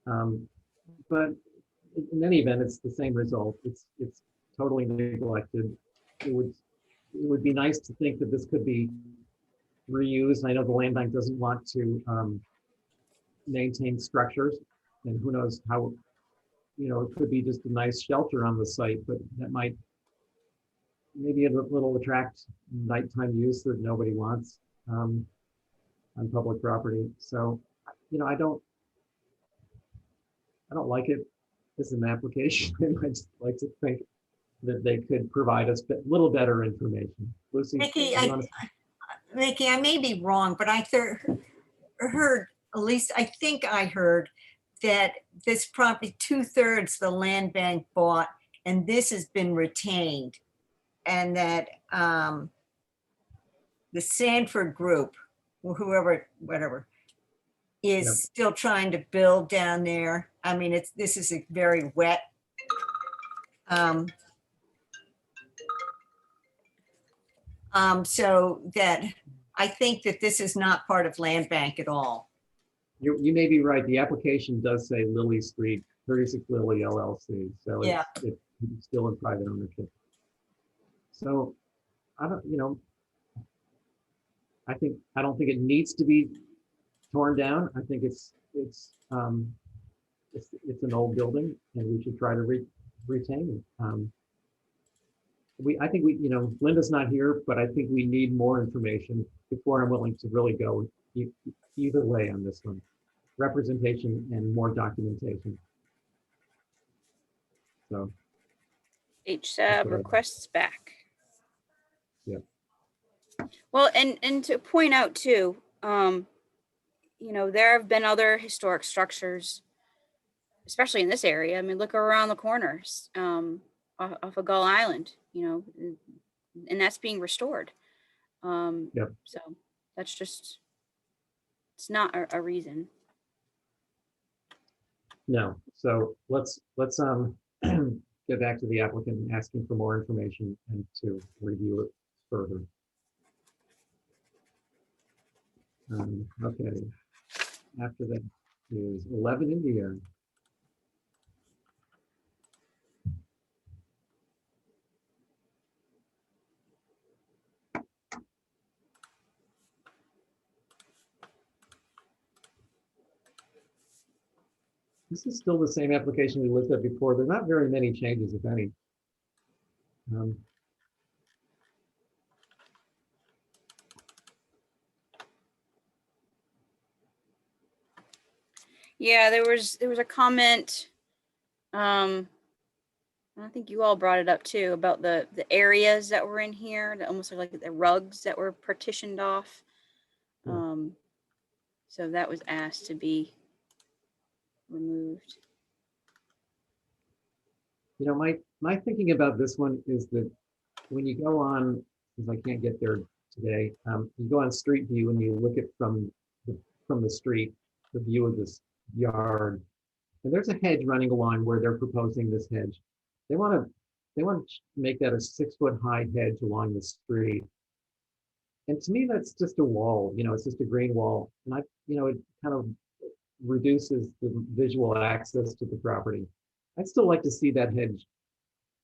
But in any event, it's the same result. It's totally neglected. It would be nice to think that this could be reused. I know the land bank doesn't want to maintain structures, and who knows how, it could be just a nice shelter on the site, but that might maybe a little attract nighttime use that nobody wants on public property. So, I don't like it as an application. I just like to think that they could provide us a little better information. Lucy, Mickey, I may be wrong, but I heard, at least I think I heard that this property, 2/3 the land bank bought, and this has been retained, and that the Sanford Group, or whoever, whatever, is still trying to build down there. I mean, this is a very wet. So that I think that this is not part of land bank at all. you may be right. The application does say Lilly Street, 36 Lilly LLC. So Yeah. it's still in private ownership. So I don't, I don't think it needs to be torn down. I think it's an old building and we should try to retain it. I think Linda's not here, but I think we need more information before I'm willing to really go either way on this one. Representation and more documentation. So. HSAB requests back. Yeah. Well, and to point out too, there have been other historic structures, especially in this area. I mean, look around the corners off of Gull Island, and that's being restored. Yep. So that's just, it's not a reason. No. So let's get back to the applicant asking for more information and to review it further. Okay. After that is 11 India. This is still the same application we looked at before. There are not very many changes, if any. Yeah, there was a comment. I think you all brought it up too about the areas that were in here that almost look like the rugs that were partitioned off. So that was asked to be removed. My thinking about this one is that when you go on, because I can't get there today, you go on Street View and you look at from from the street, the view of this yard. And there's a hedge running along where they're proposing this hedge. They want to make that a 6-foot high hedge along the street. And to me, that's just a wall, it's just a green wall. And it kind of reduces the visual access to the property. I'd still like to see that hedge,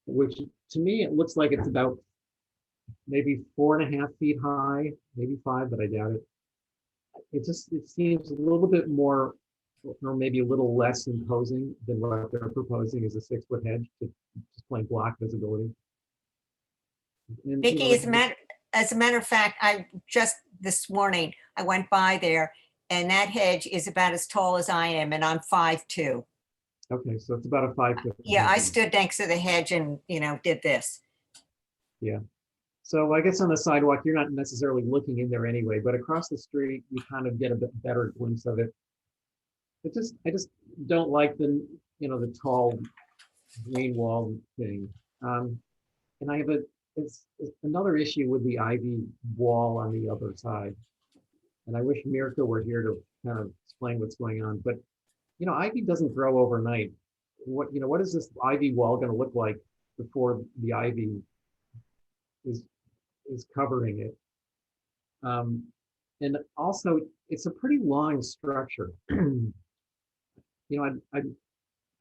which to me, it looks like it's about maybe 4.5 feet high, maybe 5, but I doubt it. It seems a little bit more, or maybe a little less imposing than what they're proposing as a 6-foot hedge to just plain block visibility. And, Vicky, as a matter of fact, I just this morning, I went by there and that hedge is about as tall as I am and I'm 5'2". Okay, so it's about a 5-foot. Yeah, I stood next to the hedge and, did this. Yeah. So I guess on the sidewalk, you're not necessarily looking in there anyway, but across the street, you kind of get a bit better glimpse of it. I just don't like the tall green wall thing. And I have it's another issue with the ivy wall on the other side. And I wish Mirka were here to kind of explain what's going on, but ivy doesn't grow overnight. What is this ivy wall going to look like before the ivy is covering it? And also, it's a pretty long structure. I'd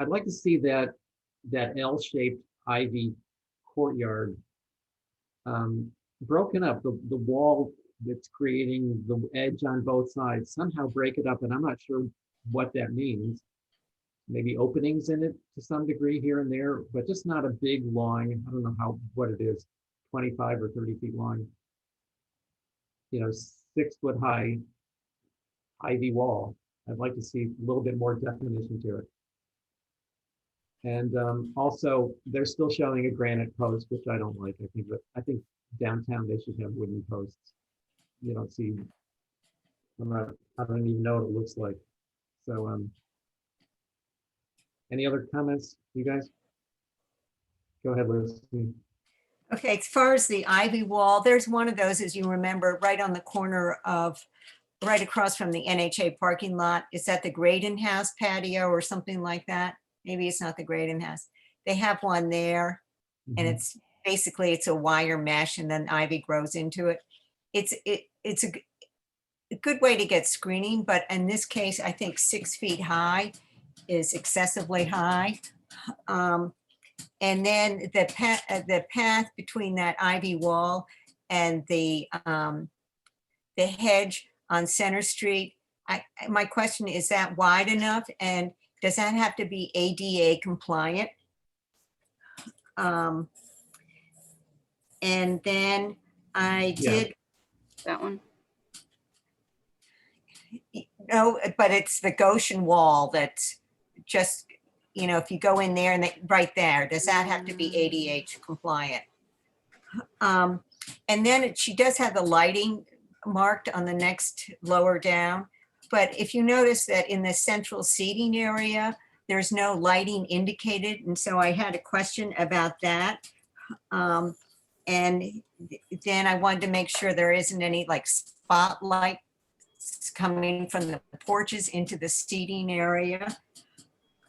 like to see that L-shaped ivy courtyard broken up. The wall that's creating the edge on both sides, somehow break it up, and I'm not sure what that means. Maybe openings in it to some degree here and there, but just not a big long, I don't know what it is, 25 or 30 feet long, 6-foot high ivy wall. I'd like to see a little bit more definition to it. And also, they're still showing a granite post, which I don't like. I think downtown they should have wooden posts. You don't see. I don't even know what it looks like. So, any other comments, you guys? Go ahead, Lucy. Okay, as far as the ivy wall, there's one of those, as you remember, right on the corner of, right across from the NHA parking lot. Is that the Graydon House patio or something like that? Maybe it's not the Graydon House. They have one there, and it's basically a wire mesh, and then ivy grows into it. It's a good way to get screening, but in this case, I think 6 feet high is excessively high. And then the path between that ivy wall and the hedge on Center Street, my question is that wide enough, and does that have to be ADA compliant? And then I did. That one. No, but it's the Goshen wall that's just, if you go in there and right there, does that have to be ADA compliant? And then she does have the lighting marked on the next lower down. But if you notice that in the central seating area, there's no lighting indicated. And so I had a question about that. And then I wanted to make sure there isn't any spotlight coming from the porches into the seating area.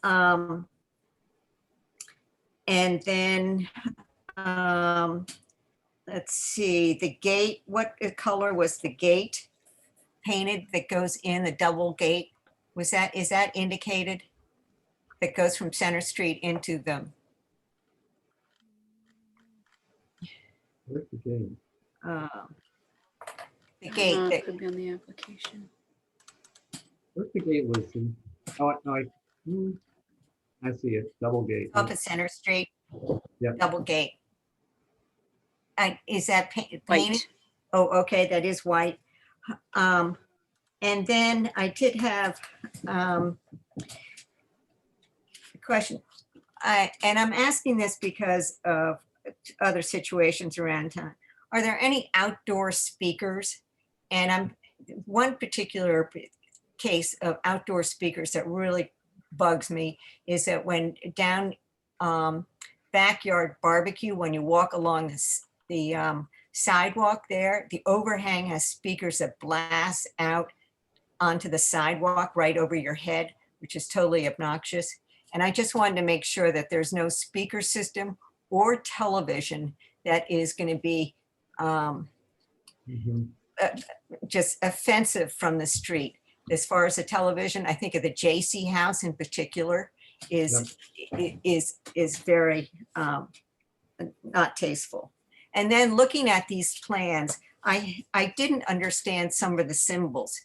And then, let's see, the gate, what color was the gate painted that goes in, the double gate? Is that indicated? That goes from Center Street into the. Where's the gate? The gate. That could be on the application. Where's the gate, Lucy? Oh, I see it. Double gate. up at Center Street. Yep. Double gate. Is that painted? White. Oh, okay, that is white. And then I did have a question. And I'm asking this because of other situations around town. Are there any outdoor speakers? And one particular case of outdoor speakers that really bugs me is that when down backyard barbecue, when you walk along the sidewalk there, the overhang has speakers that blast out onto the sidewalk right over your head, which is totally obnoxious. And I just wanted to make sure that there's no speaker system or television that is going to be Mhm. just offensive from the street. As far as the television, I think of the JC House in particular is very not tasteful. And then looking at these plans, I didn't understand some of the symbols.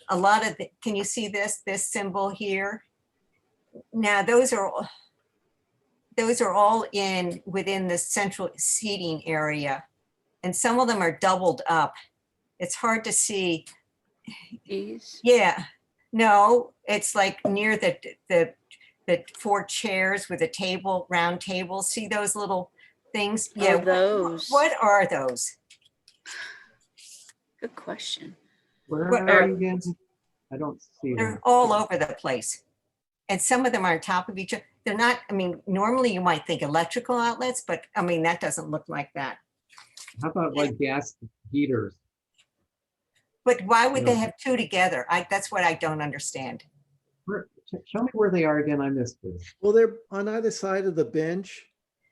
A lot of can you see this symbol here? Now those are all within the central seating area, and some of them are doubled up. It's hard to see. These. Yeah, no, it's like near the 4 chairs with a table, round table. See those little things? Oh, Yeah, those. what are those? Good question. Where What are are- you again? I don't see them. They're all over the place. And some of them are on top of each other. They're not, I mean, normally you might think electrical outlets, but I mean, that doesn't look like that. How about like gas heaters? But why would Yeah. they have 2 together? That's what I don't understand. Show me where they are again. I missed this. Well, they're on either side of the bench.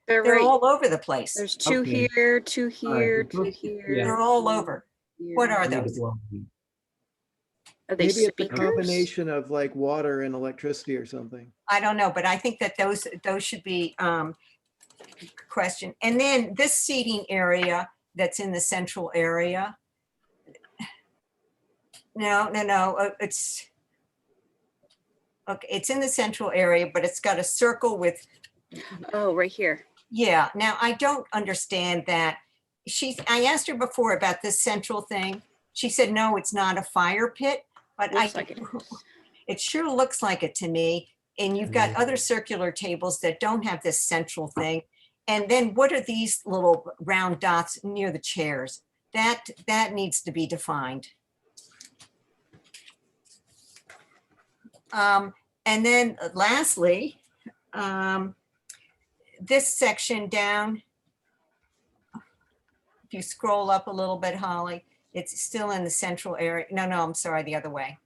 They're They're right. all over the place. There's 2 Okay. here, 2 All right, here, the 2 first- here. yeah. They're all over. What here. are I need to those? blow them. Are they Maybe it's a speakers? combination of like water and electricity or something. I don't know, but I think that those should be questioned. And then this seating area that's in the central area. No, it's okay. It's in the central area, but it's got a circle with, Oh, right here. yeah. Now I don't understand that. I asked her before about this central thing. She said, no, it's not a fire pit, but Looks like it is. it sure looks like it to me. And you've got other circular tables that don't have this central thing. And then what are these little round dots near the chairs? That needs to be defined. And then lastly, this section down, if you scroll up a little bit, Holly, it's still in the central area. No, I'm sorry, the other way.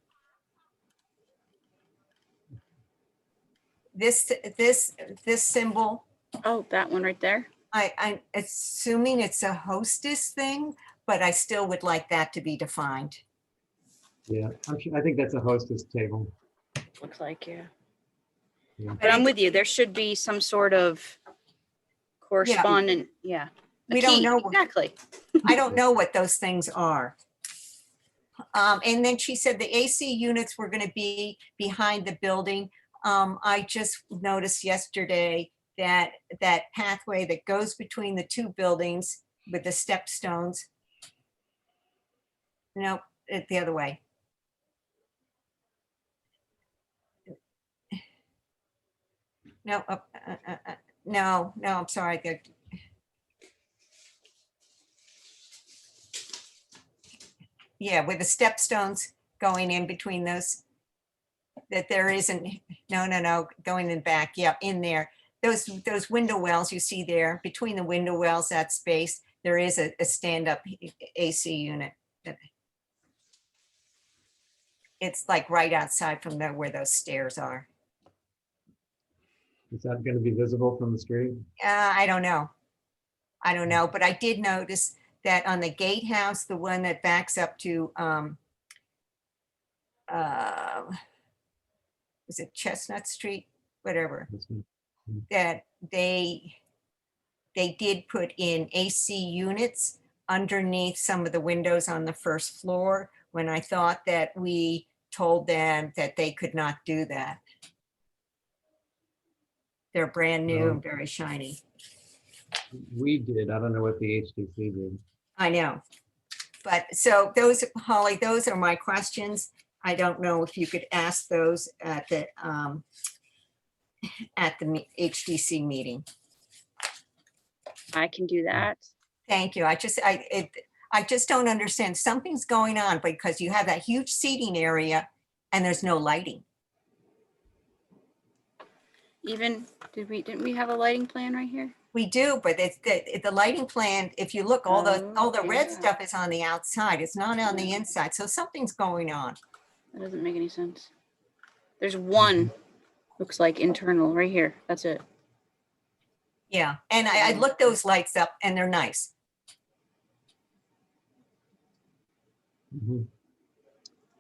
This symbol, Oh, that one right there. I'm assuming it's a hostess thing, but I still would like that to be defined. Yeah, I think that's a hostess table. Looks like, yeah. Yeah. But I'm with you. There should be some sort of correspondent, yeah. A We don't key, know. exactly. I don't know what those things are. And then she said the AC units were going to be behind the building. I just noticed yesterday that pathway that goes between the 2 buildings with the step stones. No, the other way. No, no, I'm sorry. Yeah, with the step stones going in between those, that there isn't, no, going in back, yeah, in there. Those window wells you see there, between the window wells, that space, there is a stand-up AC unit. It's like right outside from where those stairs are. Is that going to be visible from the street? I don't know, but I did notice that on the gatehouse, the one that backs up to, is it Chestnut Street, whatever, that they did put in AC units underneath some of the windows on the first floor, when I thought that we told them that they could not do that. They're brand new and very shiny. We did. I don't know what the HDC did. I know. But so those, Holly, those are my questions. I don't know if you could ask those at the HDC meeting. I can do that. Thank you. I just don't understand. Something's going on because you have that huge seating area and there's no lighting. Even, didn't we have a lighting plan right here? We do, but it's the lighting plan, if you look, all the red yeah. stuff is on the outside. It's not on the inside. So something's going on. That doesn't make any sense. There's one, looks like internal right here. That's it. Yeah, and I looked those lights up and they're nice. Mhm.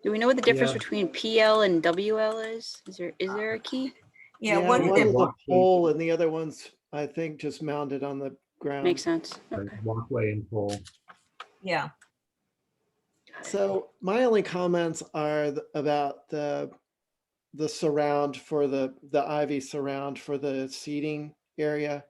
Do we know what the difference Yeah. between PL and WL is? Is there a key? Yeah, one of one them, is a Walkway. pole and the other one's, I think, just mounted on the ground. Makes sense. Right, walkway and pole. yeah. So my only comments are about the surround for the ivy surround for the seating area.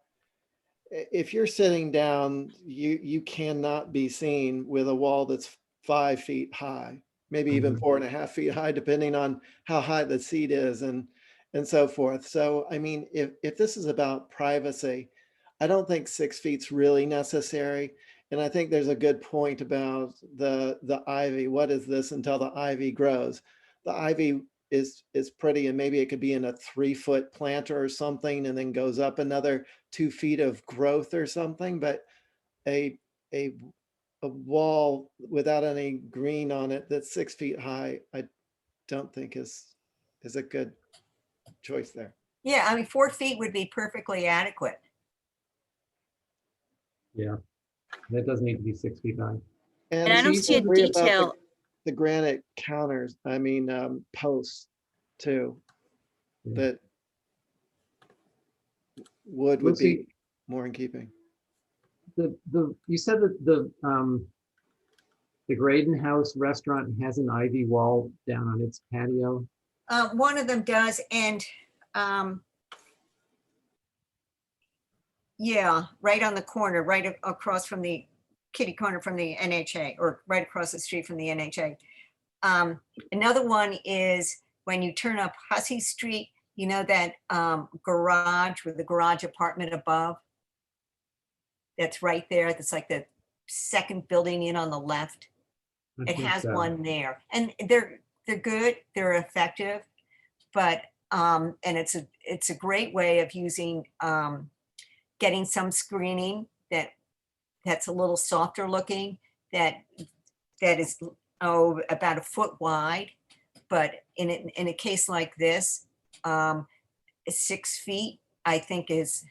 If you're sitting down, you cannot be seen with a wall that's 5 feet high, maybe even Mhm. 4.5 feet high, depending on how high the seat is and so forth. So, I mean, if this is about privacy, I don't think 6 feet's really necessary. And I think there's a good point about the ivy. What is this until the ivy grows? The ivy is pretty, and maybe it could be in a 3-foot planter or something, and then goes up another 2 feet of growth or something. But a a wall without any green on it that's 6 feet high, I don't think is a good choice there. Yeah, I mean, 4 feet would be perfectly adequate. Yeah, that doesn't need to be 6 feet high. And I do don't you see a agree about detail. the granite counters, I mean, posts too, Yeah. that wood Well, would see, be more in keeping. you said that the Graydon House restaurant has an ivy wall down on its patio. One of them does, and yeah, right on the corner, across from the kitty corner from the NHA, or right across the street from the NHA. Another one is when you turn up Hussey Street, you know that garage with the garage apartment above? That's right there. That's like the second building in on the left. I It think has so. one there, and they're good, they're effective, but and it's a great way of using getting some screening that's a little softer looking, that is about a foot wide, but in a case like this, 6 feet I think is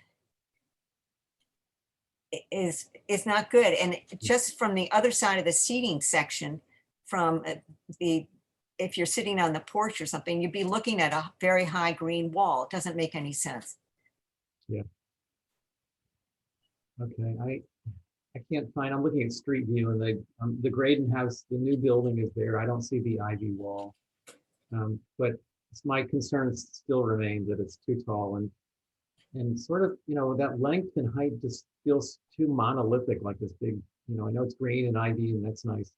not good. And just from the other side of the seating section, from if you're sitting on the porch or something, you'd be looking at a very high green wall. It doesn't make any sense. Yeah. Okay, I can't find, I'm looking at street view, and the Graydon House, the new building is there. I don't see the ivy wall. But my concerns still remain that it's too tall, and sort of, that length and height just feels too monolithic, like this big, I know it's green and ivy and that's nice,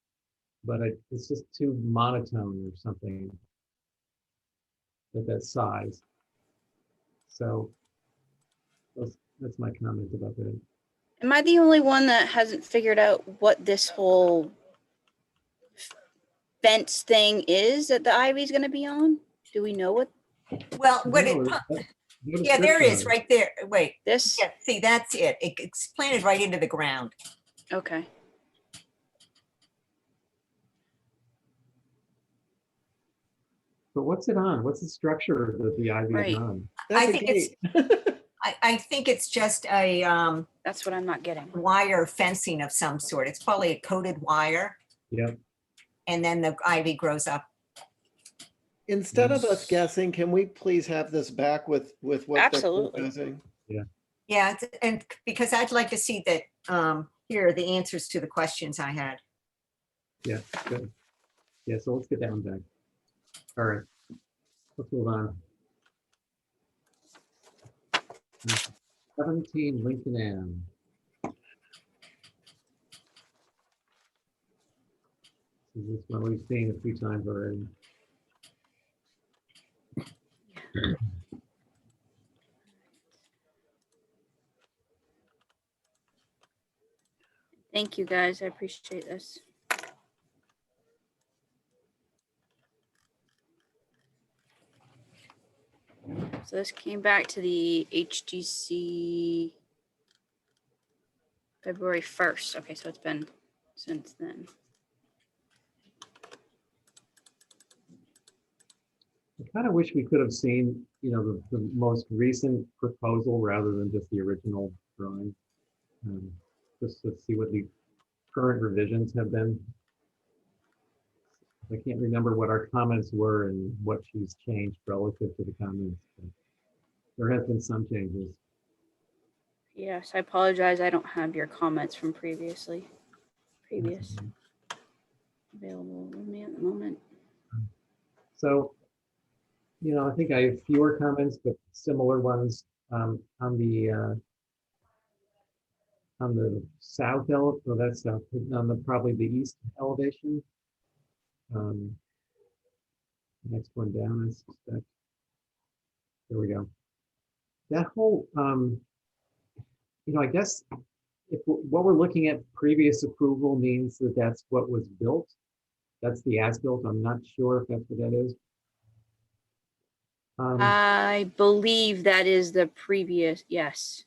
but it's just too monotone or something at that size. So that's my comment about that. Am I the only one that hasn't figured out what this whole fence thing is that the ivy's going to be on? Do we know what Well, what No, yeah, there it is right there. Wait, this? yeah, see, that's it. It's planted right into the ground. Okay. But what's it on? What's the structure that the ivy Right. is on? I think it's just a That's what I'm not getting. wire fencing of some sort. It's probably a coated wire, Yep. and then the ivy grows up. Instead of us guessing, can we please have this back with what Absolutely. they're proposing? Yeah, and because I'd like to see that here are the answers to the questions I had. Yeah, good. Yeah, so let's get that one back. All right, let's move on. 17 Lincoln Ave. This one we've seen a few times already. Thank you guys. I appreciate this. So this came back to the HGC February 1st. Okay, so it's been since then. kind of wish we could have seen, the most recent proposal rather than just the original drawing. Just to see what the current revisions have been. I can't remember what our comments were and what she's changed relative to the comments. But there has been some changes. Yes, I apologize. I don't have your comments from previous available with me at the moment. So, I think I have fewer comments, but similar ones on the south elevation. So that's on the probably the east elevation. Next one down, I suspect. There we go. That whole, I guess if what we're looking at previous approval means that that's what was built. That's the as-built. I'm not sure if that's what that is. I believe that is the previous, yes.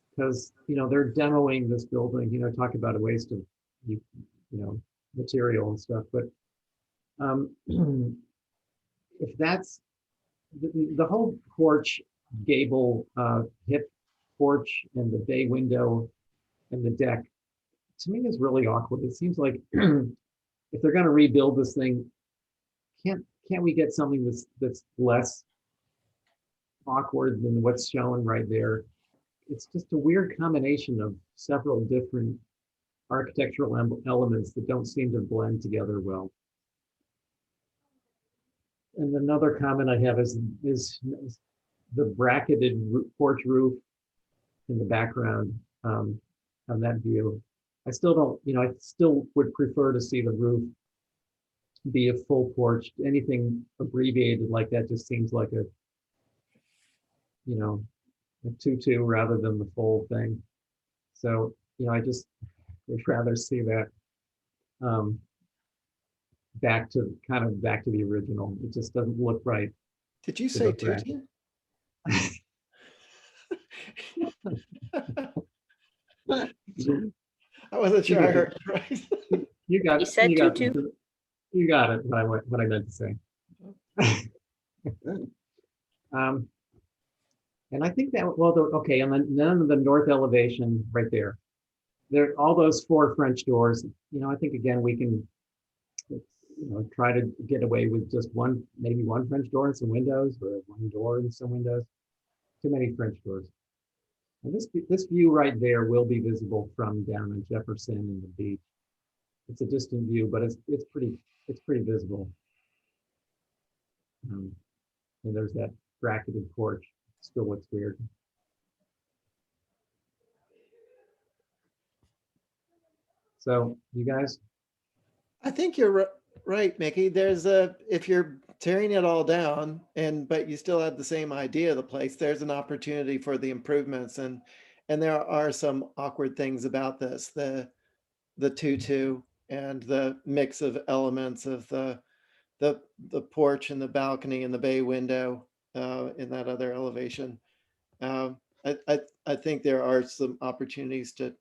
Because, they're demoing this building, talk about a waste of, material and stuff. But if that's the whole porch, gable, hip porch and the bay window and the deck, to me is really awkward. It seems like if they're going to rebuild this thing, can't we get something that's less awkward than what's shown right there? It's just a weird combination of several different architectural elements that don't seem to blend together well. And another comment I have is the bracketed porch roof in the background on that view. I still don't, I still would prefer to see the roof be a full porch. Anything abbreviated like that just seems like a tutu rather than the full thing. So, I just would rather see that back to the original. It just doesn't look right. Did you say tutu? I wasn't sure I heard it right. You got tutu. You got it. What I meant to say. And I think that okay, and then the north elevation right there. There, all those 4 French doors. I think again we can, try to get away with just maybe one French door and some windows, or one door and some windows. Too many French doors. And this view right there will be visible from down in Jefferson and the beach. It's a distant view, but it's pretty visible. And there's that bracketed porch. Still looks weird. So you guys? I think you're right, Mickey. If you're tearing it all down but you still have the same idea of the place, there's an opportunity for the improvements. And there are some awkward things about this, the tutu and the mix of elements of the porch and the balcony and the bay window in that other elevation. I think there are some opportunities to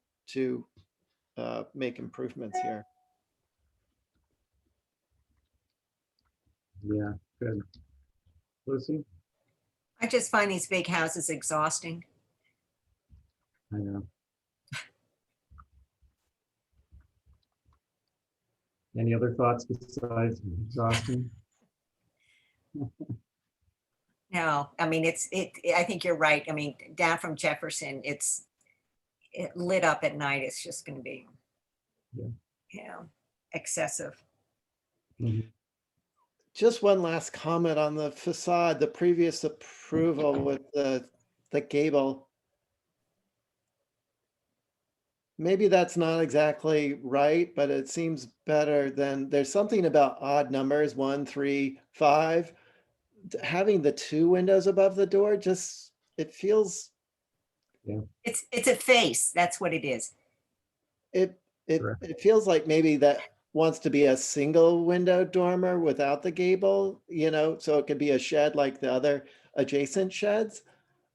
make improvements here. Yeah, good. Lucy? I just find these big houses exhausting. I know. Any other thoughts besides exhausting? No, I mean, I think you're right. I mean, down from Jefferson, it lit up at night. It's just going to be, excessive. Mm-hmm. Just one last comment on the facade, the previous approval with the gable. Maybe that's not exactly right, but it seems better than, there's something about odd numbers, 1, 3, 5. Having the 2 windows above the door, it feels. Yeah. It's a face. That's what it is. It feels like maybe that wants to be a single window dormer without the gable, so it could be a shed like the other adjacent sheds,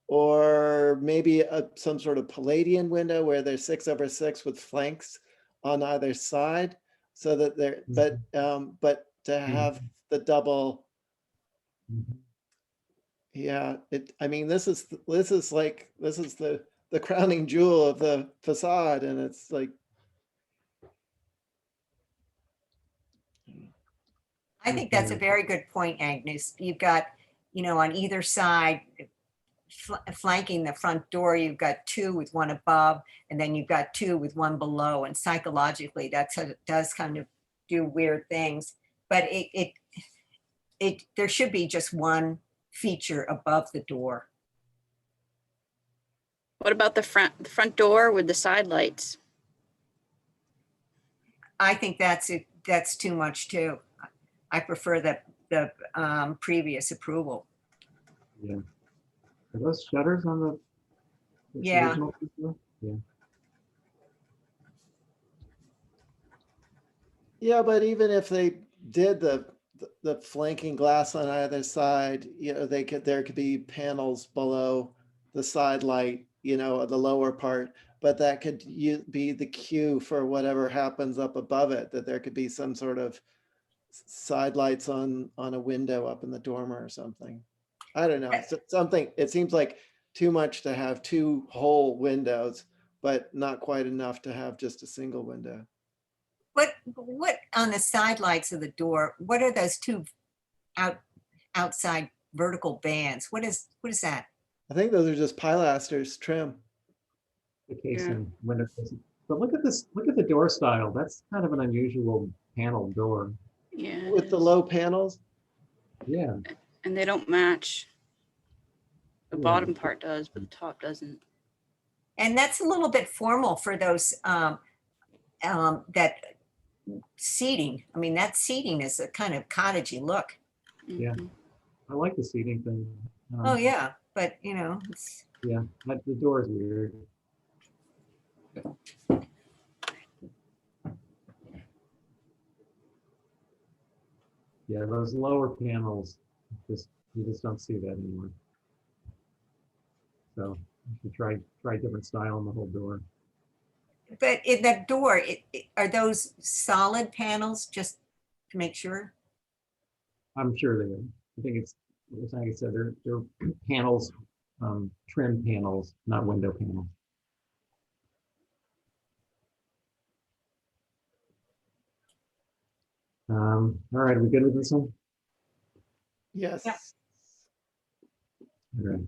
or maybe some sort of Palladian window where there's 6/6 with flanks on either side, so that but to have the double Mhm. Yeah, I mean, this is the crowning jewel of the facade, and it's like, I think that's a very good point, Agnes. You've got, on either side, flanking the front door, you've got two with one above, and then you've got two with one below. And psychologically, it does kind of do weird things. But there should be just one feature above the door. What about the front door with the side lights? I think that's too much too. I prefer the previous approval. Yeah. Are those shutters on the Yeah. original picture? Yeah. yeah, but even if they did the flanking glass on either side, there could be panels below the side light, the lower part, but that could be the cue for whatever happens up above it, that there could be some sort of side lights on a window up in the dormer or something. I don't know. Something, it seems like too much to have two whole windows, but not quite enough to have just a single window. What on the side lights of the door, what are those two outside vertical bands? What is that? I think those are just pilasters trim. The casing, window casing. But look at this, look at the door style. That's kind of an unusual panel door. Yeah. With the low panels? Yeah. And they don't match. The Yeah. bottom part does, but the top doesn't. And that's a little bit formal for those that seating. I mean, that seating is a kind of cottagey look. Yeah. Mhm. I like the seating thing. Oh yeah, but it's Yeah, the door is weird. Yeah, those lower panels, you just don't see that anymore. So you should try different style on the whole door. but in that door, are those solid panels, just to make sure? I'm sure they are. I think it's like I said, they're panels, trim panels, not window panels. All right, are we good with this one? Yes. Yeah. All right.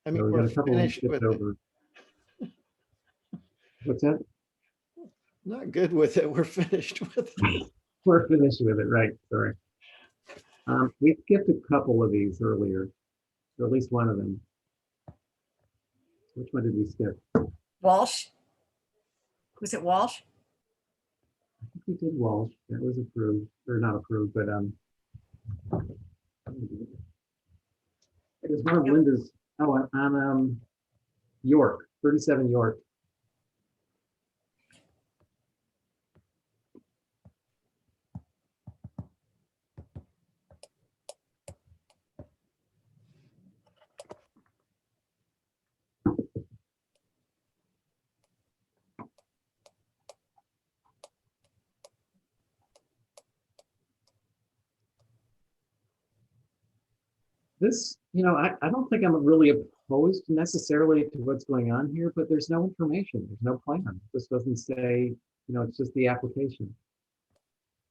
I mean, So we we're got a couple finished skipped with it. over. What's that? Not good with it. We're finished with it. We're finished with it, right? Sorry. We skipped a couple of these earlier, or at least one of them. Which one did we skip? Walsh? Was it Walsh? I think we did Walsh. That was approved, or not approved, but it was one of Linda's. Oh, on York, 37 York. This, I don't think I'm really opposed necessarily to what's going on here, but there's no information. There's no plan. This doesn't say, it's just the application.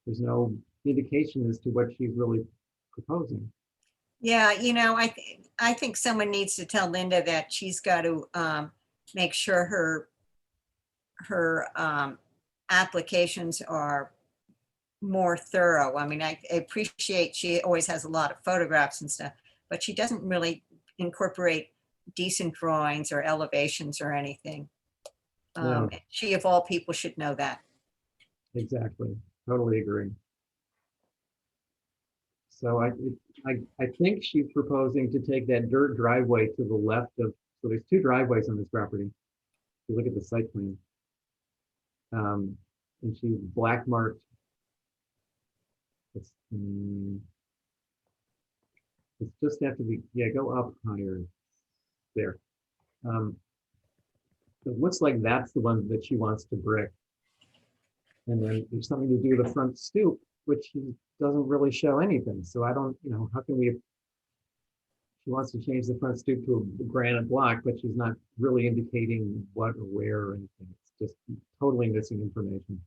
There's no indication as to what she's really proposing. Yeah, I think someone needs to tell Linda that she's got to make sure her applications are more thorough. I mean, I appreciate she always has a lot of photographs and stuff, but she doesn't really incorporate decent drawings or elevations or anything. No. She, of all people, should know that. Exactly. Totally agree. So I think she's proposing to take that dirt driveway to the left of, so there's two driveways on this property. If you look at the site plan. And she's black marked. It's just have to be, yeah, go up higher there. It looks like that's the one that she wants to brick. And then there's something to do with the front stoop, which doesn't really show anything. So I don't, how can we, she wants to change the front stoop to a granite block, but she's not really indicating what or where or anything. It's just totally missing information.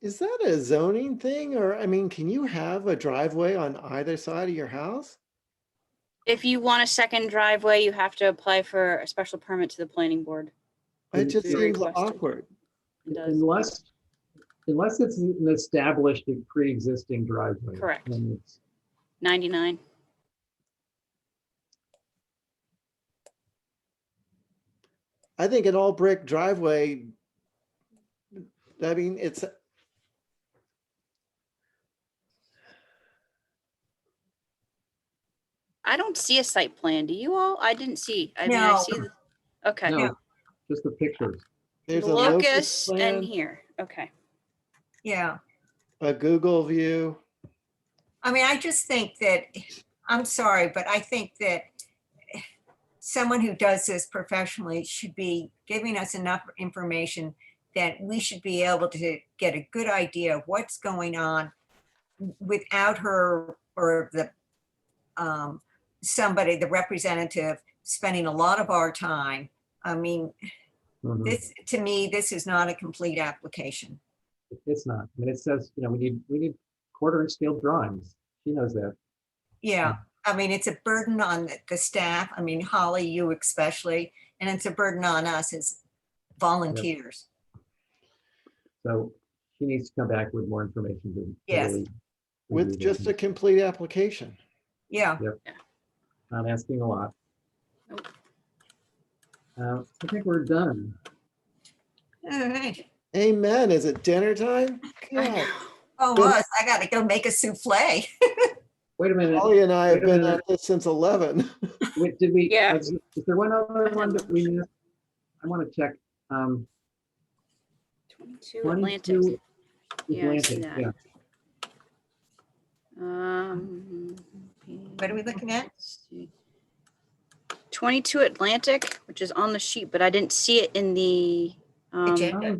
Is that a zoning thing? Or, I mean, can you have a driveway on either side of your house? If you want a second driveway, you have to apply for a special permit to the planning board. It just Be seems requested. awkward. It does. Unless it's an established pre-existing driveway. Correct. then it's- 99. I think an all brick driveway, I mean, it's, I don't see a site plan. Do you all? I didn't see. I mean, I No. see. Okay. No, just the pictures. there's The a locus locus and plan, here. Okay. Yeah. a Google view. I mean, I just think that, I'm sorry, but I think that someone who does this professionally should be giving us enough information that we should be able to get a good idea of what's going on without her or the somebody, the representative, spending a lot of our time. I mean, Mhm. this, to me, this is not a complete application. It's not. I mean, it says, we need quarter-inch scale drawings. She knows that. Yeah, I mean, it's a burden on the staff. I mean, Holly, you especially, and it's a burden on us as volunteers. So she needs to come back with more information. To Yes. really With review just that. a complete application. Yeah, Not asking a lot. Nope. I think we're done. all right. Amen. Is it dinner time? I God. know. Oh, Been- us, I gotta go make a souffle. Wait a minute. Holly and I have Wait a been minute. at this since 11. Wait, did we? Yeah. Is there one other one that we missed? I want to check. 22 22 Atlantic. Yeah, I see Atlantic, that. yeah. What are we looking at? let's see. 22 Atlantic, which is on the sheet, but I didn't see it in the Agenda.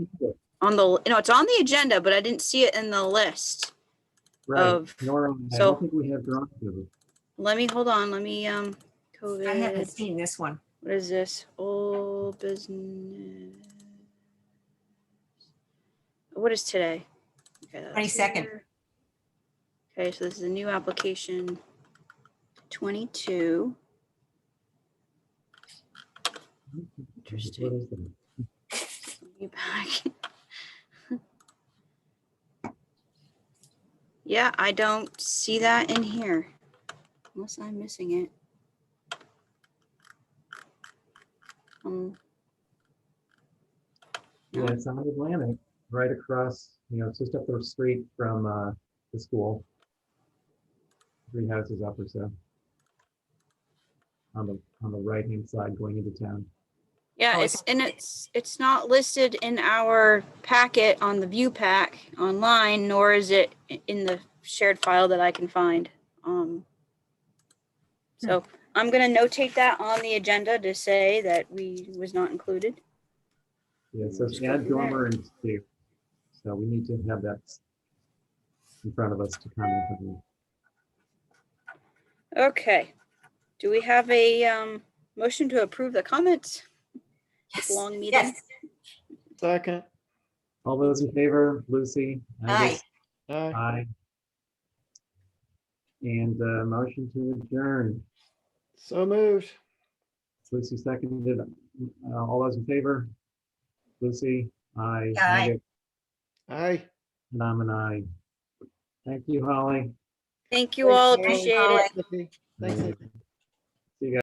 on the it's on the agenda, but I didn't see it in the list. Right. Of- Nora, I so- don't think we have drawings of it. Let me hold on. Let me COVID. I haven't seen this one. What is this? Old business. What is today? Okay, that's 22nd. here. Okay, so this is a new application. 22. Interesting. What is that? New pack. Yeah, I don't see that in here. Unless I'm missing it. Yeah, it's on Atlantic, right across, it's just up the street from the school. 3 houses up or so. On the right-hand side going into town. Yeah, Oh, it's not listed in our packet on the view pack online, nor is it in the shared file that I can find. So I'm gonna notate that on the agenda to say that we was not included. Yeah, it says Just go add from there. dormer and stoop. So we need to have that in front of us to comment on. Okay. Do we have a motion to approve the comments? Yes, Long meeting. yes. Second. All those in favor, Lucy? Aye. Aye. Aye. And motion to adjourn. So moved. Lucy seconded. All those in favor? Lucy? Aye. Aye. Megan, Aye. and I'm an aye. Thank you, Holly. Thank you all, Thanks, appreciate Holly. it. Thanks.